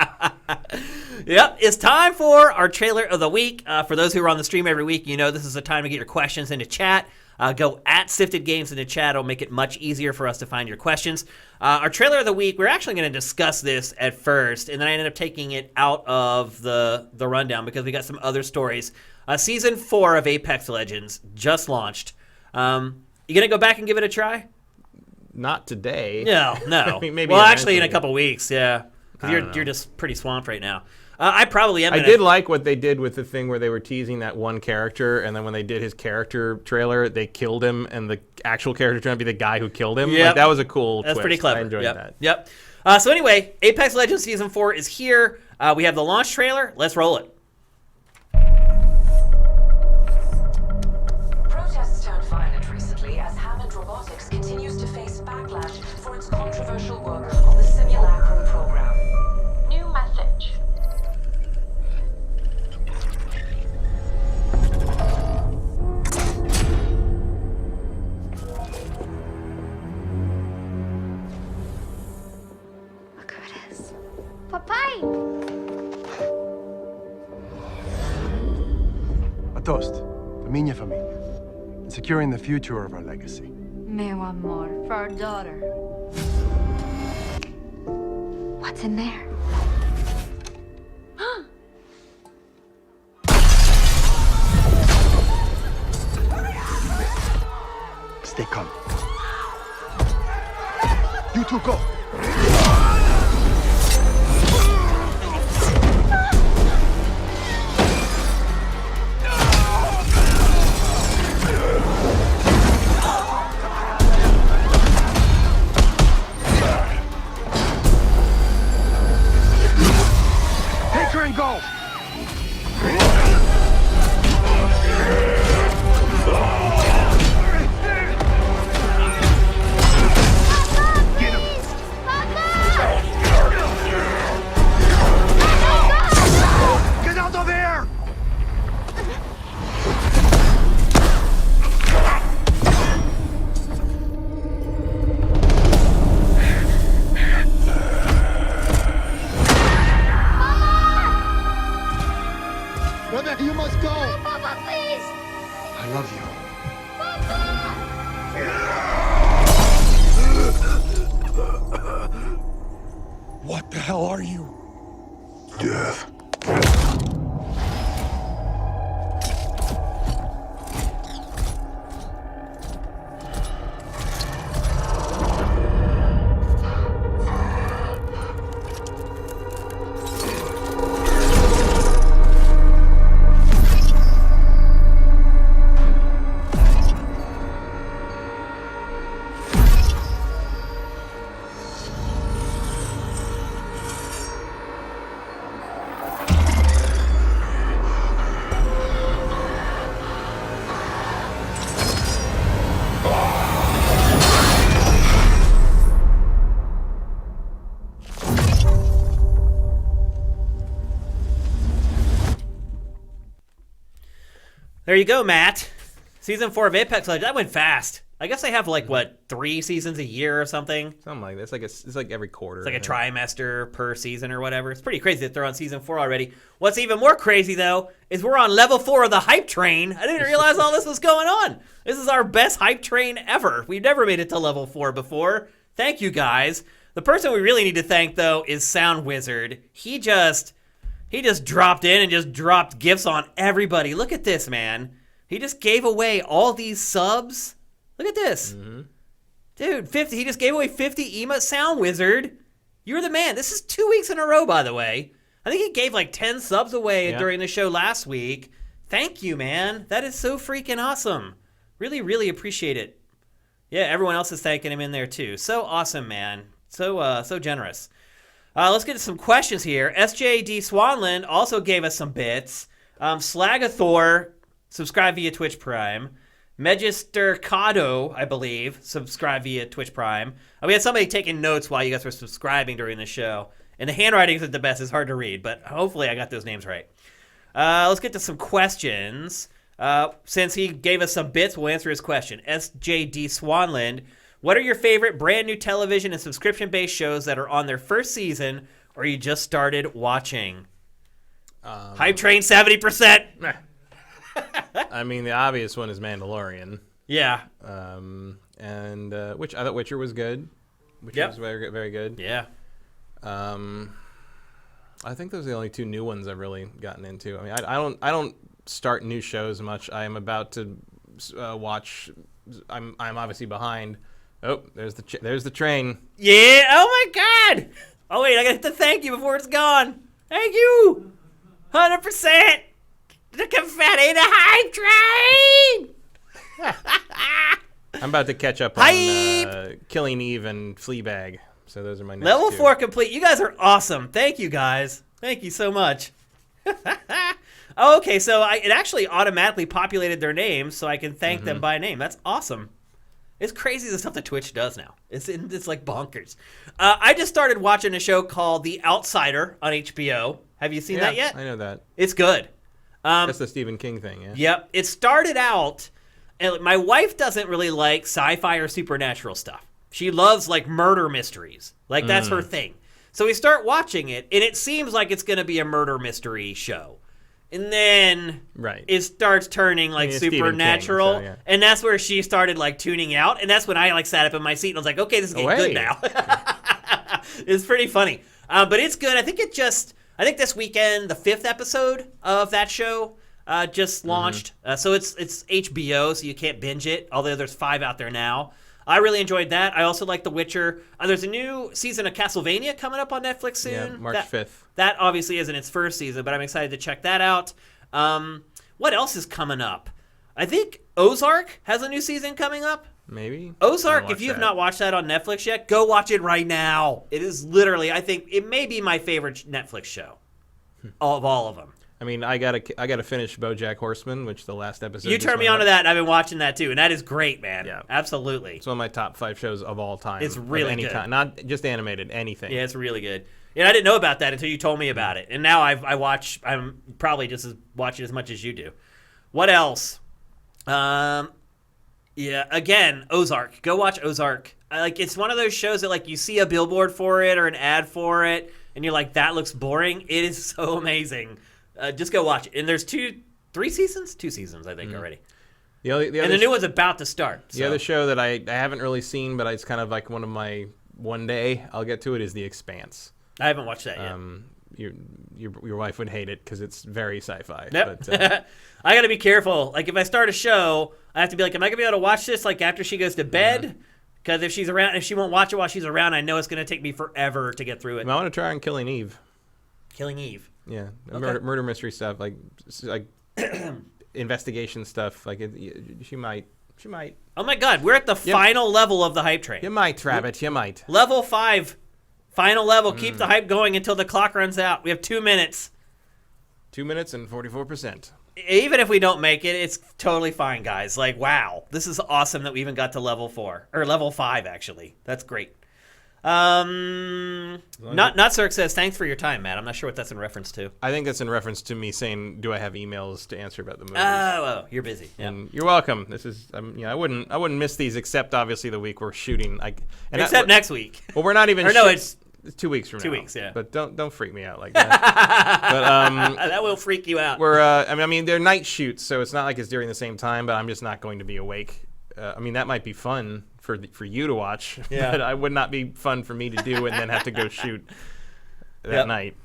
S1: Yep, it's time for our trailer of the week. For those who are on the stream every week, you know this is a time to get your questions into chat. Go at Sifted Games in the chat. It'll make it much easier for us to find your questions. Our trailer of the week, we're actually going to discuss this at first, and then I ended up taking it out of the rundown because we got some other stories. Season 4 of Apex Legends just launched. You going to go back and give it a try?
S2: Not today.
S1: No.
S2: I mean, maybe
S1: well, actually in a couple weeks, yeah. Because you're just pretty swamped right now. I probably am. I
S2: did like what they did with the thing where they were teasing that one character, and then when they did his character trailer, they killed him, and the actual character turned out to be the guy who killed him.
S1: Yep.
S2: Like, that was a cool twist.
S1: That's pretty clever.
S2: I enjoyed that.
S1: Yep. So anyway, Apex Legends Season 4 is here. We have the launch trailer. Let's roll it.
S3: Protests turned violent recently as Hammond Robotics continues to face backlash for its controversial work on the Simulacrum program. New message.
S4: Look who it is. But toast. For minha familia. And securing the future of our legacy.
S5: Meu amor, for our daughter. What's in there?
S4: Stay calm. You two go. Take her and go. Get out of here! Mother, you must go!
S5: Papa, please!
S4: I love you. What the hell are you? Death.
S1: There you go, Matt. Season 4 of Apex Legends. That went fast. I guess they have, like, what, 3 seasons a year or something?
S2: Something like that. It's like every quarter.
S1: It's like a trimester per season or whatever. It's pretty crazy that they're on season 4 already. What's even more crazy, though, is we're on level 4 of the hype train. I didn't realize all this was going on. This is our best hype train ever. We've never made it to level 4 before. Thank you, guys. The person we really need to thank, though, is Sound Wizard. He just dropped in and just dropped gifts on everybody. Look at this, man. He just gave away all these subs. Look at this. Mm-hmm. Dude, 50. He just gave away 50 emotes. Sound Wizard, you're the man. This is 2 weeks in a row, by the way. I think he gave like 10 subs away during the show last week. Thank you, man. That is so freaking awesome. Really, really appreciate it. Yeah, everyone else is thanking him in there too. So awesome, man. So generous. Let's get to some questions here. SJD Swanland also gave us some bits. Slagathor, subscribe via Twitch Prime. Magistercado, I believe, subscribe via Twitch Prime. We had somebody taking notes while you guys were subscribing during the show. And the handwriting isn't the best. It's hard to read, but hopefully I got those names right. Let's get to some questions. Since he gave us some bits, we'll answer his question. SJD Swanland, what are your favorite brand new television and subscription-based shows that are on their first season or you just started watching? Hype Train 70%.
S2: I mean, the obvious one is Mandalorian.
S1: Yeah.
S2: And which I thought Witcher was good. Witcher was very, very good.
S1: Yeah.
S2: I think those are the only two new ones I've really gotten into. I mean, I don't start new shows much. I am about to watch. I'm obviously behind. Oh, there's the train.
S1: Yeah. Oh my God. Oh wait, I got to thank you before it's gone. Thank you. 100%. The confetti, the hype train.
S2: I'm about to catch up on Killing Eve and Fleabag. So those are my next
S1: Level
S2: two.
S1: 4 complete. You guys are awesome. Thank you, guys. Thank you so much. Okay, so it actually automatically populated their names so I can thank them by name. That's awesome. It's crazy the stuff that Twitch does now. It's like bonkers. I just started watching a show called The Outsider on HBO. Have you seen that yet?
S2: I know that.
S1: It's good.
S2: That's the Stephen King thing, yeah?
S1: Yep. It started out, and my wife doesn't really like sci-fi or supernatural stuff. She loves, like, murder mysteries. Like, that's her thing. So we start watching it, and it seems like it's going to be a murder mystery show. and then
S2: Right.
S1: it starts turning like
S2: Yeah, Stephen King,
S1: supernatural,
S2: so, yeah.
S1: and that's where she started like tuning out, and that's when I like sat up in my seat and I was like, okay, this is getting good now. It's pretty funny, but it's good. I think this weekend the 5th episode of that show just launched, so it's HBO, so you can't binge it. Although there's 5 out there now. I really enjoyed that. I also like The Witcher. There's a new season of Castlevania coming up on Netflix soon.
S2: Yeah, March 5th.
S1: That obviously isn't its first season, but I'm excited to check that out. What else is coming up? I think Ozark has a new season coming up.
S2: Maybe.
S1: Ozark, if you have not watched that on Netflix yet, go watch it right now. It is literally, I think, it may be my favorite Netflix show of all of them.
S2: I mean, I gotta finish BoJack Horseman, which the last episode.
S1: You turned me on to that, and I've been watching that too, and that is great, man.
S2: Yeah,
S1: absolutely.
S2: It's one of my top 5 shows of all time.
S1: It's really
S2: any
S1: good.
S2: kind, not just animated, anything.
S1: Yeah, it's really good. And I didn't know about that until you told me about it, and now I'm probably just watching as much as you do. What else? Yeah, again, Ozark. Go watch Ozark. It's one of those shows that like you see a billboard for it or an ad for it, and you're like, that looks boring. It is so amazing. Just go watch it. And there's 2 seasons, I think, already.
S2: The other
S1: and the new one's about to start.
S2: The other show that I haven't really seen, but it's kind of like one of my one day I'll get to it, is The Expanse.
S1: I haven't watched that yet.
S2: Your wife would hate it because it's very sci-fi.
S1: Yep.
S2: But,
S1: I got to be careful. Like, if I start a show, I have to be like, am I going to be able to watch this, like, after she goes to bed? Because if she's around, if she won't watch it while she's around, I know it's going to take me forever to get through it.
S2: I want to try on Killing Eve.
S1: Killing Eve.
S2: Yeah.
S1: Okay.
S2: Murder mystery stuff, like investigation stuff. Like, she might.
S1: Oh, my God. We're at the final level of the hype train.
S2: You might, Travis. You might.
S1: Level 5. Final level. Keep the hype going until the clock runs out. We have 2 minutes.
S2: 2 minutes and 44%.
S1: Even if we don't make it, it's totally fine, guys. Like, wow, this is awesome that we even got to level 4 or level 5. Actually, that's great. Not Cirque says thanks for your time, Matt. I'm not sure what that's in reference to.
S2: I think that's in reference to me saying, "Do I have emails to answer about the movies?"
S1: Oh, you're busy. Yeah.
S2: And you're welcome. This is, I wouldn't miss these except obviously the week we're shooting.
S1: Except next week.
S2: Well, we're not even.
S1: Or no, it's
S2: 2 weeks from now.
S1: 2 weeks, yeah.
S2: But don't freak me out like that. But
S1: that will freak you out.
S2: we're I mean they're night shoots, so it's not like it's during the same time. But I'm just not going to be awake. I mean that might be fun for you to watch,
S1: Yeah.
S2: but it would not be fun for me to do and then have to go shoot that night.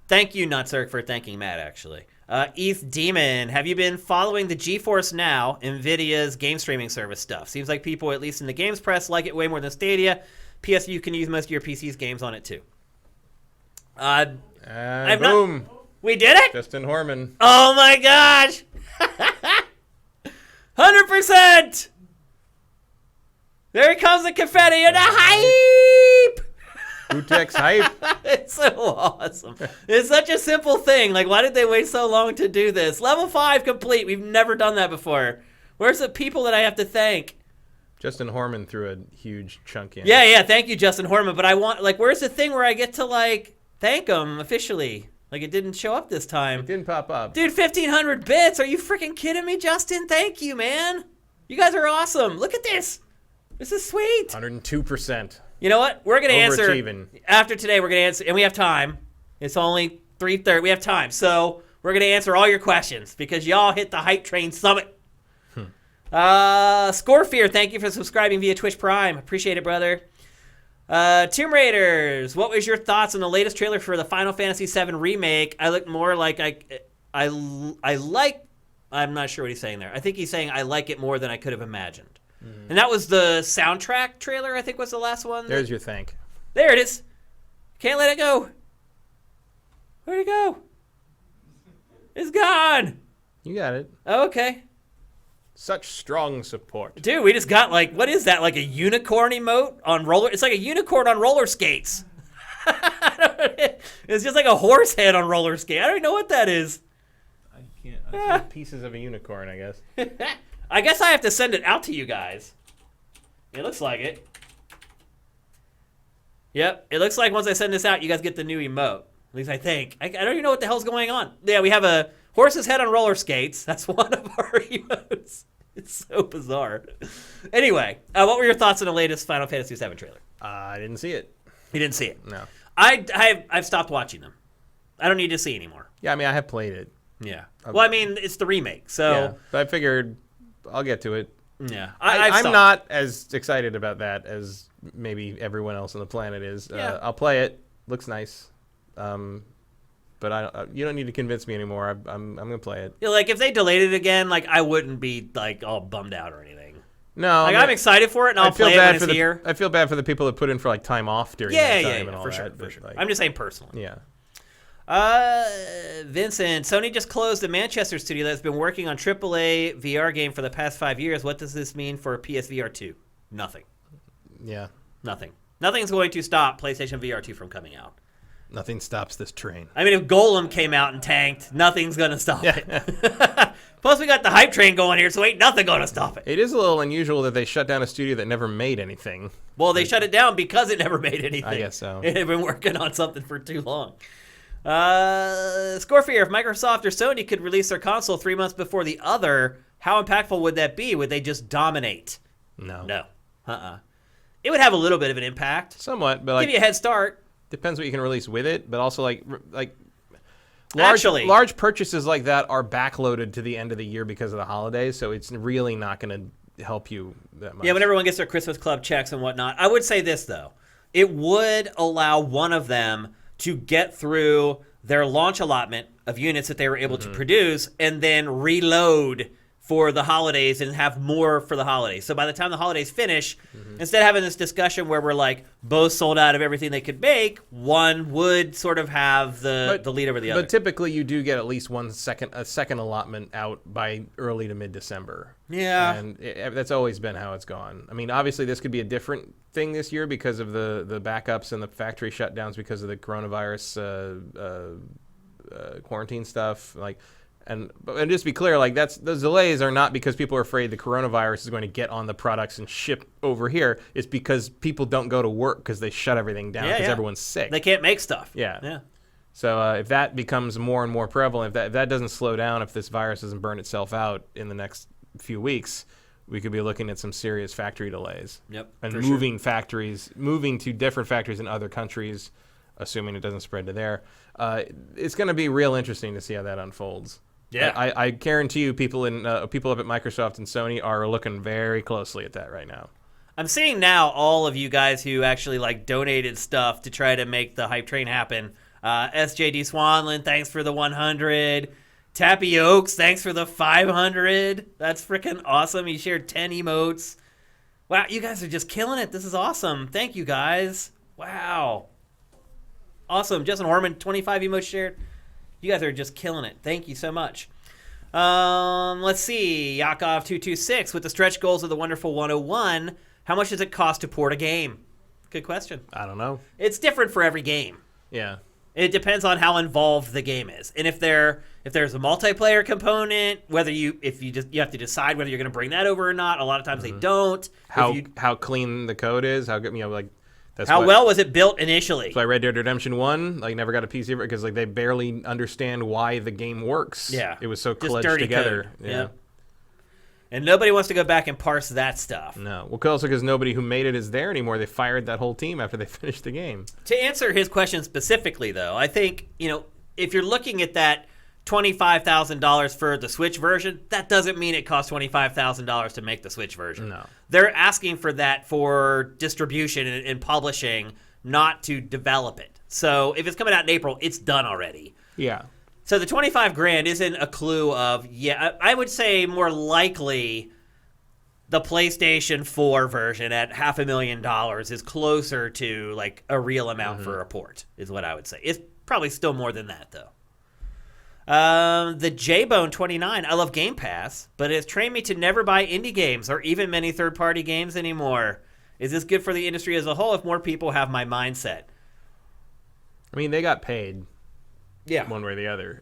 S1: Thank you, Nutzerk, for thanking Matt, actually. Eth Demon, have you been following the GeForce Now, NVIDIA's game streaming service stuff? Seems like people, at least in the games press, like it way more than Stadia. PS, you can use most of your PC's games on it, too.
S2: Boom.
S1: We did it?
S2: Justin Horman.
S1: Oh, my gosh. 100%. There comes the confetti and the hype.
S2: Utex hype.
S1: It's so awesome. It's such a simple thing. Like, why did they wait so long to do this? Level 5 complete. We've never done that before. Where's the people that I have to thank?
S2: Justin Horman threw a huge chunk in.
S1: Yeah. Thank you, Justin Horman. But I want, like, where's the thing where I get to, like, thank them officially? Like, it didn't show up this time.
S2: It didn't pop up.
S1: Dude, 1,500 bits. Are you freaking kidding me, Justin? Thank you, man. You guys are awesome. Look at this. This is sweet.
S2: 102%.
S1: You know what? We're going to answer.
S2: Overachieving.
S1: After today, we're going to answer. And we have time. It's only 3:30. We have time. So we're going to answer all your questions because y'all hit the Hype Train Summit. Scorefear, thank you for subscribing via Twitch Prime. Appreciate it, brother. Tomb Raiders, what was your thoughts on the latest trailer for the Final Fantasy VII Remake? I look more like I like. I'm not sure what he's saying there. I think he's saying I like it more than I could have imagined. And that was the soundtrack trailer, I think was the last one.
S2: There's your thank.
S1: There it is. Can't let it go. Where'd it go? It's gone.
S2: You got it.
S1: Okay.
S2: Such strong support.
S1: Dude, we just got like, what is that? Like a unicorn emote on roller? It's like a unicorn on roller skates. It's just like a horse head on roller skate. I don't even know what that is.
S2: I can't. See pieces of a unicorn, I guess.
S1: I guess I have to send it out to you guys. It looks like it. Yep, it looks like once I send this out, you guys get the new emote. At least I think. I don't even know what the hell's going on. Yeah, we have a horse's head on roller skates. That's one of our emotes. It's so bizarre. Anyway, what were your thoughts on the latest Final Fantasy VII trailer?
S2: I didn't see it.
S1: You didn't see it?
S2: No.
S1: I've stopped watching them. I don't need to see anymore.
S2: Yeah, I mean, I have played it.
S1: Yeah. Well, I mean, it's the remake, so
S2: Yeah, but I figured I'll get to it.
S1: yeah.
S2: I'm not as excited about that as maybe everyone else on the planet is.
S1: Yeah.
S2: I'll play it. Looks nice. But you don't need to convince me anymore. I'm gonna play it.
S1: Yeah, like if they delayed it again, like I wouldn't be like all bummed out or anything.
S2: No,
S1: Like I'm excited for it, and I'll play it when it's here.
S2: I feel bad for the people that put in for like time off during that time and all
S1: for
S2: that.
S1: sure,
S2: but,
S1: for sure.
S2: like,
S1: I'm just saying personally.
S2: yeah.
S1: Vincent, Sony just closed the Manchester studio that's been working on AAA VR game for the past 5 years. What does this mean for PSVR 2? Nothing.
S2: Yeah.
S1: Nothing. Nothing's going to stop PlayStation VR 2 from coming out.
S2: Nothing stops this train.
S1: I mean, if Golem came out and tanked, nothing's going to stop it. Plus, we got the hype train going here, so ain't nothing going to stop it.
S2: It is a little unusual that they shut down a studio that never made anything.
S1: Well, they shut it down because it never made anything.
S2: I guess so.
S1: It had been working on something for too long. Scorefear, if Microsoft or Sony could release their console 3 months before the other, how impactful would that be? Would they just dominate?
S2: No.
S1: No. It would have a little bit of an impact.
S2: Somewhat, but like
S1: Give you a head start.
S2: depends what you can release with it, but also like large purchases like that are backloaded to the end of the year because of the holidays, so it's really not going to help you that much.
S1: Yeah, when everyone gets their Christmas club checks and whatnot. I would say this, though. It would allow one of them to get through their launch allotment of units that they were able to produce and then reload for the holidays and have more for the holidays. So by the time the holidays finish, instead of having this discussion where we're like both sold out of everything they could make, one would sort of have the lead over the other.
S2: But typically you do get at least a second allotment out by early to mid-December.
S1: Yeah.
S2: And that's always been how it's gone. I mean, obviously this could be a different thing this year because of the backups and the factory shutdowns because of the coronavirus quarantine stuff. And just be clear, like those delays are not because people are afraid the coronavirus is going to get on the products and ship over here. It's because people don't go to work because they shut everything down because everyone's sick.
S1: They can't make stuff.
S2: Yeah. So if that becomes more and more prevalent, if that doesn't slow down, if this virus doesn't burn itself out in the next few weeks, we could be looking at some serious factory delays.
S1: Yep.
S2: And moving to different factories in other countries, assuming it doesn't spread to there. It's going to be real interesting to see how that unfolds.
S1: Yeah.
S2: I guarantee you people up at Microsoft and Sony are looking very closely at that right now.
S1: I'm seeing now all of you guys who actually donated stuff to try to make the hype train happen. SJD Swanland, thanks for the 100. Tappy Oaks, thanks for the 500. That's freaking awesome. He shared 10 emotes. Wow, you guys are just killing it. This is awesome. Thank you, guys. Wow. Awesome. Justin Horman, 25 emotes shared. You guys are just killing it. Thank you so much. Let's see. Yakov226, with the stretch goals of the Wonderful 101, how much does it cost to port a game? Good question.
S2: I don't know.
S1: It's different for every game.
S2: Yeah.
S1: It depends on how involved the game is. And if there's a multiplayer component, you have to decide whether you're going to bring that over or not. A lot of times they don't.
S2: How clean the code is, how good,
S1: how well was it built initially?
S2: So I Red Dead Redemption 1, never got a PC because they barely understand why the game works.
S1: Yeah.
S2: It was so
S1: Just
S2: kludged
S1: dirty
S2: together.
S1: code.
S2: Yeah.
S1: Yep. And nobody wants to go back and parse that stuff.
S2: No. Well, also because nobody who made it is there anymore. They fired that whole team after they finished the game.
S1: To answer his question specifically, though, I think, if you're looking at that $25,000 for the Switch version, that doesn't mean it costs $25,000 to make the Switch version.
S2: No.
S1: They're asking for that for distribution and publishing, not to develop it. So if it's coming out in April, it's done already.
S2: Yeah.
S1: So the $25,000 isn't a clue of, I would say more likely the PlayStation 4 version at $500,000 is closer to a real amount for a port, is what I would say. It's probably still more than that, though. The JBone29, I love Game Pass, but it has trained me to never buy indie games or even many third-party games anymore. Is this good for the industry as a whole if more people have my mindset?
S2: I mean, they got paid.
S1: Yeah.
S2: One way or the other.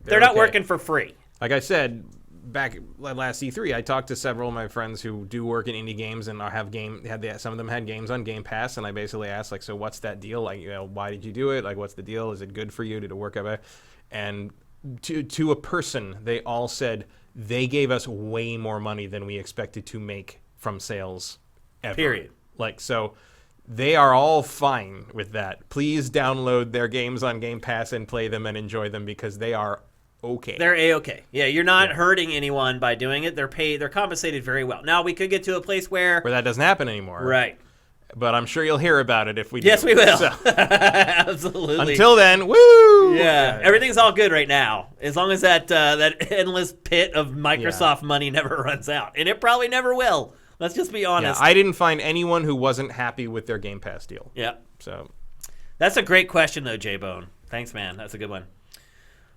S1: They're not working for free.
S2: Like I said, back last E3, I talked to several of my friends who do work in indie games and some of them had games on Game Pass, and I basically asked, so what's that deal? Why did you do it? What's the deal? Is it good for you? Did it work out? And to a person, they all said they gave us way more money than we expected to make from sales ever.
S1: Period.
S2: So they are all fine with that. Please download their games on Game Pass and play them and enjoy them because they are okay.
S1: They're A-okay. Yeah, you're not hurting anyone by doing it. They're paid. They're compensated very well. Now, we could get to a place where
S2: that doesn't happen anymore.
S1: Right.
S2: But I'm sure you'll hear about it if we do.
S1: Yes, we will.
S2: So,
S1: Absolutely.
S2: until then, woo!
S1: Yeah, everything's all good right now. As long as that endless pit of Microsoft money never runs out. And it probably never will. Let's just be honest.
S2: I didn't find anyone who wasn't happy with their Game Pass deal.
S1: Yeah.
S2: So
S1: that's a great question, though, J-Bone. Thanks, man. That's a good one.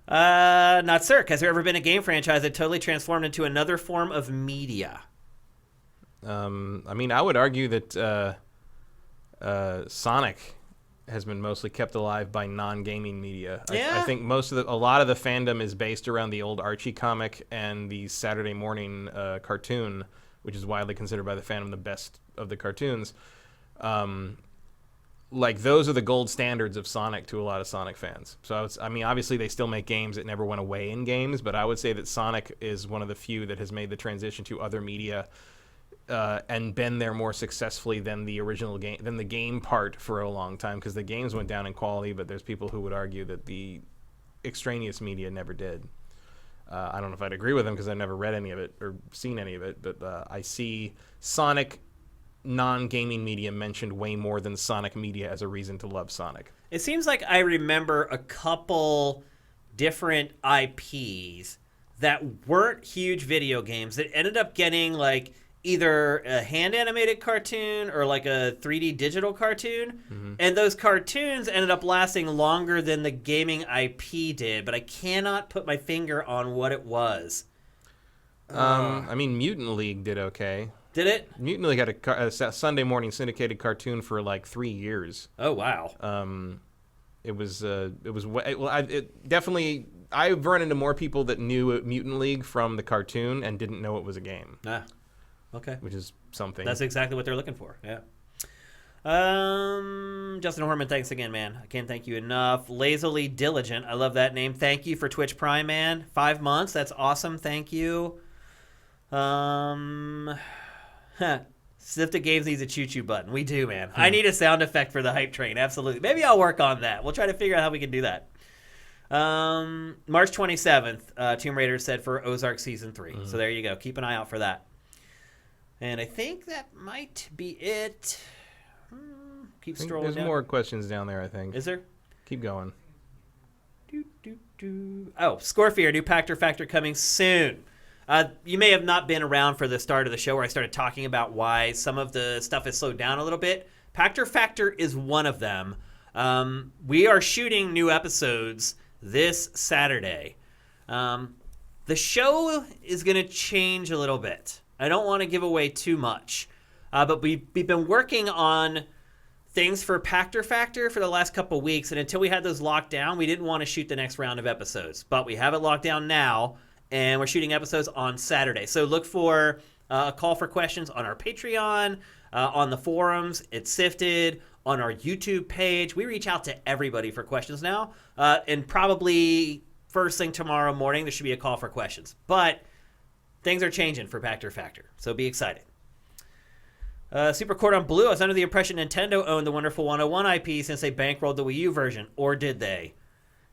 S1: Not Cirque. Has there ever been a game franchise that totally transformed into another form of media?
S2: I mean, I would argue that Sonic has been mostly kept alive by non-gaming media.
S1: Yeah.
S2: I think a lot of the fandom is based around the old Archie comic and the Saturday morning cartoon, which is widely considered by the fandom the best of the cartoons. Like, those are the gold standards of Sonic to a lot of Sonic fans. So, obviously they still make games that never went away in games, but I would say that Sonic is one of the few that has made the transition to other media and been there more successfully than the original game, than the game part for a long time, because the games went down in quality, but there's people who would argue that the extraneous media never did. I don't know if I'd agree with them because I've never read any of it or seen any of it, but I see Sonic non-gaming media mentioned way more than Sonic media as a reason to love Sonic.
S1: It seems like I remember a couple different IPs that weren't huge video games that ended up getting like either a hand-animated cartoon or like a 3D digital cartoon. Mm-hmm. And those cartoons ended up lasting longer than the gaming IP did, but I cannot put my finger on what it was.
S2: I mean, Mutant League did okay.
S1: Did it?
S2: Mutant League had a Sunday morning syndicated cartoon for like 3 years.
S1: Oh, wow.
S2: Definitely, I've run into more people that knew Mutant League from the cartoon and didn't know it was a game.
S1: Ah, okay.
S2: Which is something.
S1: That's exactly what they're looking for, yeah. Justin Horman, thanks again, man. I can't thank you enough. Lazily Diligent, I love that name. Thank you for Twitch Prime, man. 5 months, that's awesome. Thank you. Sifted Games needs a choo-choo button. We do, man. I need a sound effect for the hype train. Absolutely. Maybe I'll work on that. We'll try to figure out how we can do that. March 27th, Tomb Raider said for Ozark Season 3. So there you go. Keep an eye out for that. And I think that might be it. Keep strolling
S2: There's
S1: down.
S2: more questions down there, I think.
S1: Is there?
S2: Keep going.
S1: Oh, Scorefear, new Factor coming soon. You may have not been around for the start of the show where I started talking about why some of the stuff has slowed down a little bit. Factor is one of them. We are shooting new episodes this Saturday. The show is going to change a little bit. I don't want to give away too much. But we've been working on things for Factor for the last couple weeks. And until we had those locked down, we didn't want to shoot the next round of episodes. But we have it locked down now. And we're shooting episodes on Saturday. So look for a call for questions on our Patreon, on the forums, it's Sifted, on our YouTube page. We reach out to everybody for questions now. And probably first thing tomorrow morning, there should be a call for questions. But things are changing for Factor. So be excited. Super Cordon Bleu, I was under the impression Nintendo owned the Wonderful 101 IP since they bankrolled the Wii U version. Or did they?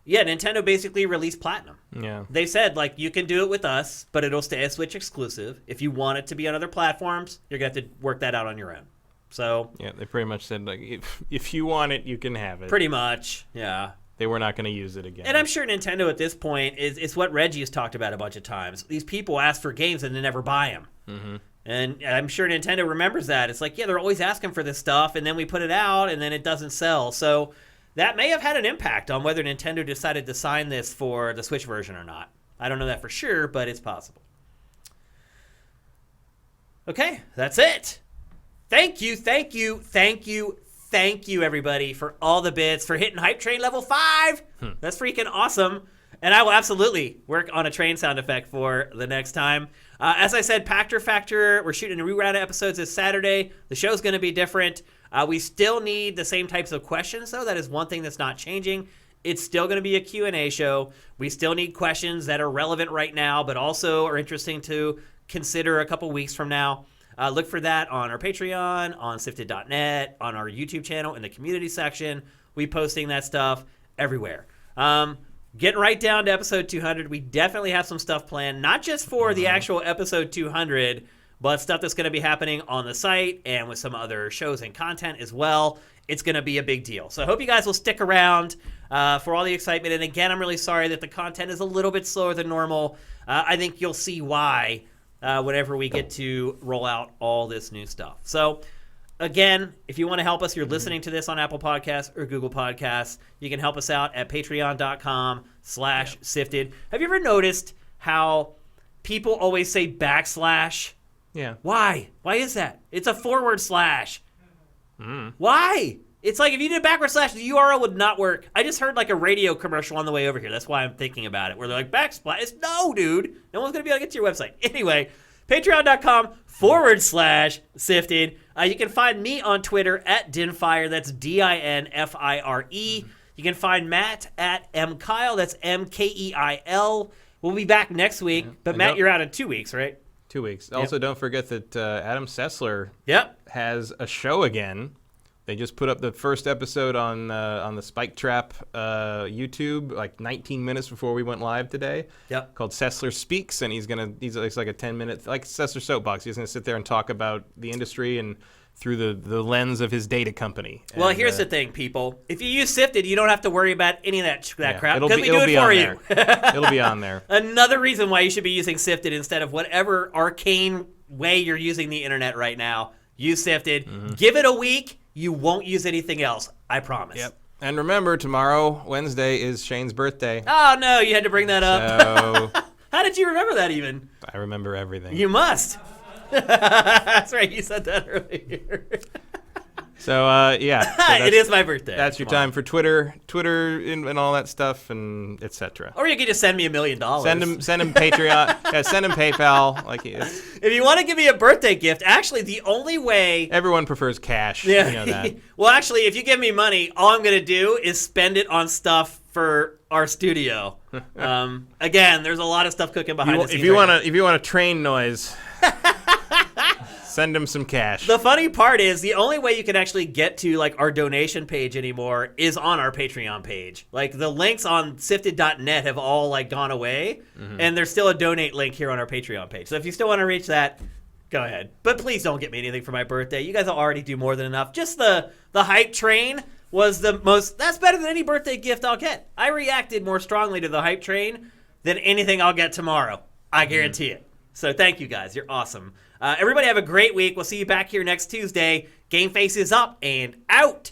S1: Yeah, Nintendo basically released Platinum.
S2: Yeah.
S1: They said, like, you can do it with us, but it'll stay a Switch exclusive. If you want it to be on other platforms, you're going to have to work that out on your own. So
S2: yeah, they pretty much said, like, if you want it, you can have it.
S1: Pretty much, yeah.
S2: They were not going to use it again.
S1: And I'm sure Nintendo at this point, it's what Reggie has talked about a bunch of times. These people ask for games and they never buy them. Mm-hmm. And I'm sure Nintendo remembers that. It's like, yeah, they're always asking for this stuff, and then we put it out, and then it doesn't sell. So that may have had an impact on whether Nintendo decided to sign this for the Switch version or not. I don't know that for sure, but it's possible. Okay, that's it. Thank you, everybody, for all the bits, for hitting Hype Train level 5. That's freaking awesome. And I will absolutely work on a train sound effect for the next time. As I said, Factor, we're shooting a reround of episodes this Saturday. The show's going to be different. We still need the same types of questions, though. That is one thing that's not changing. It's still going to be a Q&A show. We still need questions that are relevant right now, but also are interesting to consider a couple weeks from now. Look for that on our Patreon, on Sifted.net, on our YouTube channel, in the community section. We posting that stuff everywhere. getting right down to episode 200. We definitely have some stuff planned, not just for the actual episode 200, but stuff that's going to be happening on the site and with some other shows and content as well. It's going to be a big deal. So I hope you guys will stick around for all the excitement. And again, I'm really sorry that the content is a little bit slower than normal. I think you'll see why whenever we get to roll out all this new stuff. So again, if you want to help us, you're listening to this on Apple Podcasts or Google Podcasts, you can help us out at patreon.com/sifted. Have you ever noticed how people always say backslash?
S2: Yeah.
S1: Why? Why is that? It's a forward slash. Why? It's like if you did a backward slash, the URL would not work. I just heard like a radio commercial on the way over here. That's why I'm thinking about it. Where they're like, backslash. It's no, dude. No one's going to be able to get to your website. Anyway, patreon.com/sifted. You can find me on Twitter at Dinfire. That's DINFIRE. You can find Matt at MKyle. That's MKEIL. We'll be back next week. But Matt, you're out in 2 weeks, right?
S2: 2 weeks. Also, don't forget that Adam Sessler has a show again. They just put up the first episode on the Spike Trap YouTube, like 19 minutes before we went live today. Called Sessler Speaks, and it's like a 10-minute, like Sessler Soapbox. He's gonna sit there and talk about the industry and through the lens of his data company.
S1: Well,
S2: and,
S1: here's the thing, people. If you use Sifted, you don't have to worry about any of that crap
S2: it'll
S1: because we do it
S2: be
S1: for
S2: on
S1: you.
S2: It'll be on there.
S1: Another reason why you should be using Sifted instead of whatever arcane way you're using the internet right now. Use Sifted. Give it a week. You won't use anything else. I promise.
S2: Yep. And remember, tomorrow, Wednesday, is Shane's birthday.
S1: Oh, no. You had to bring that up.
S2: So
S1: How did you remember that even?
S2: I remember everything.
S1: You must. That's right. You said that earlier.
S2: So,
S1: it is my birthday.
S2: That's your time for Twitter and all that stuff, and etc.
S1: Or you could just send me $1 million.
S2: Send him Patreon. Send him PayPal.
S1: If you want to give me a birthday gift, actually, the only way.
S2: Everyone prefers cash.
S1: Yeah.
S2: You know that.
S1: Well, actually, if you give me money, all I'm going to do is spend it on stuff for our studio. Again, there's a lot of stuff cooking behind the scenes.
S2: If you want a train noise. Send him some cash.
S1: The funny part is the only way you can actually get to like our donation page anymore is on our Patreon page. Like the links on sifted.net have all like gone away, and there's still a donate link here on our Patreon page. So if you still want to reach that, go ahead. But please don't get me anything for my birthday. You guys will already do more than enough. Just the hype train was the most. That's better than any birthday gift I'll get. I reacted more strongly to the hype train than anything I'll get tomorrow. I guarantee it. So thank you guys. You're awesome. Everybody have a great week. We'll see you back here next Tuesday. GameFace is up and out.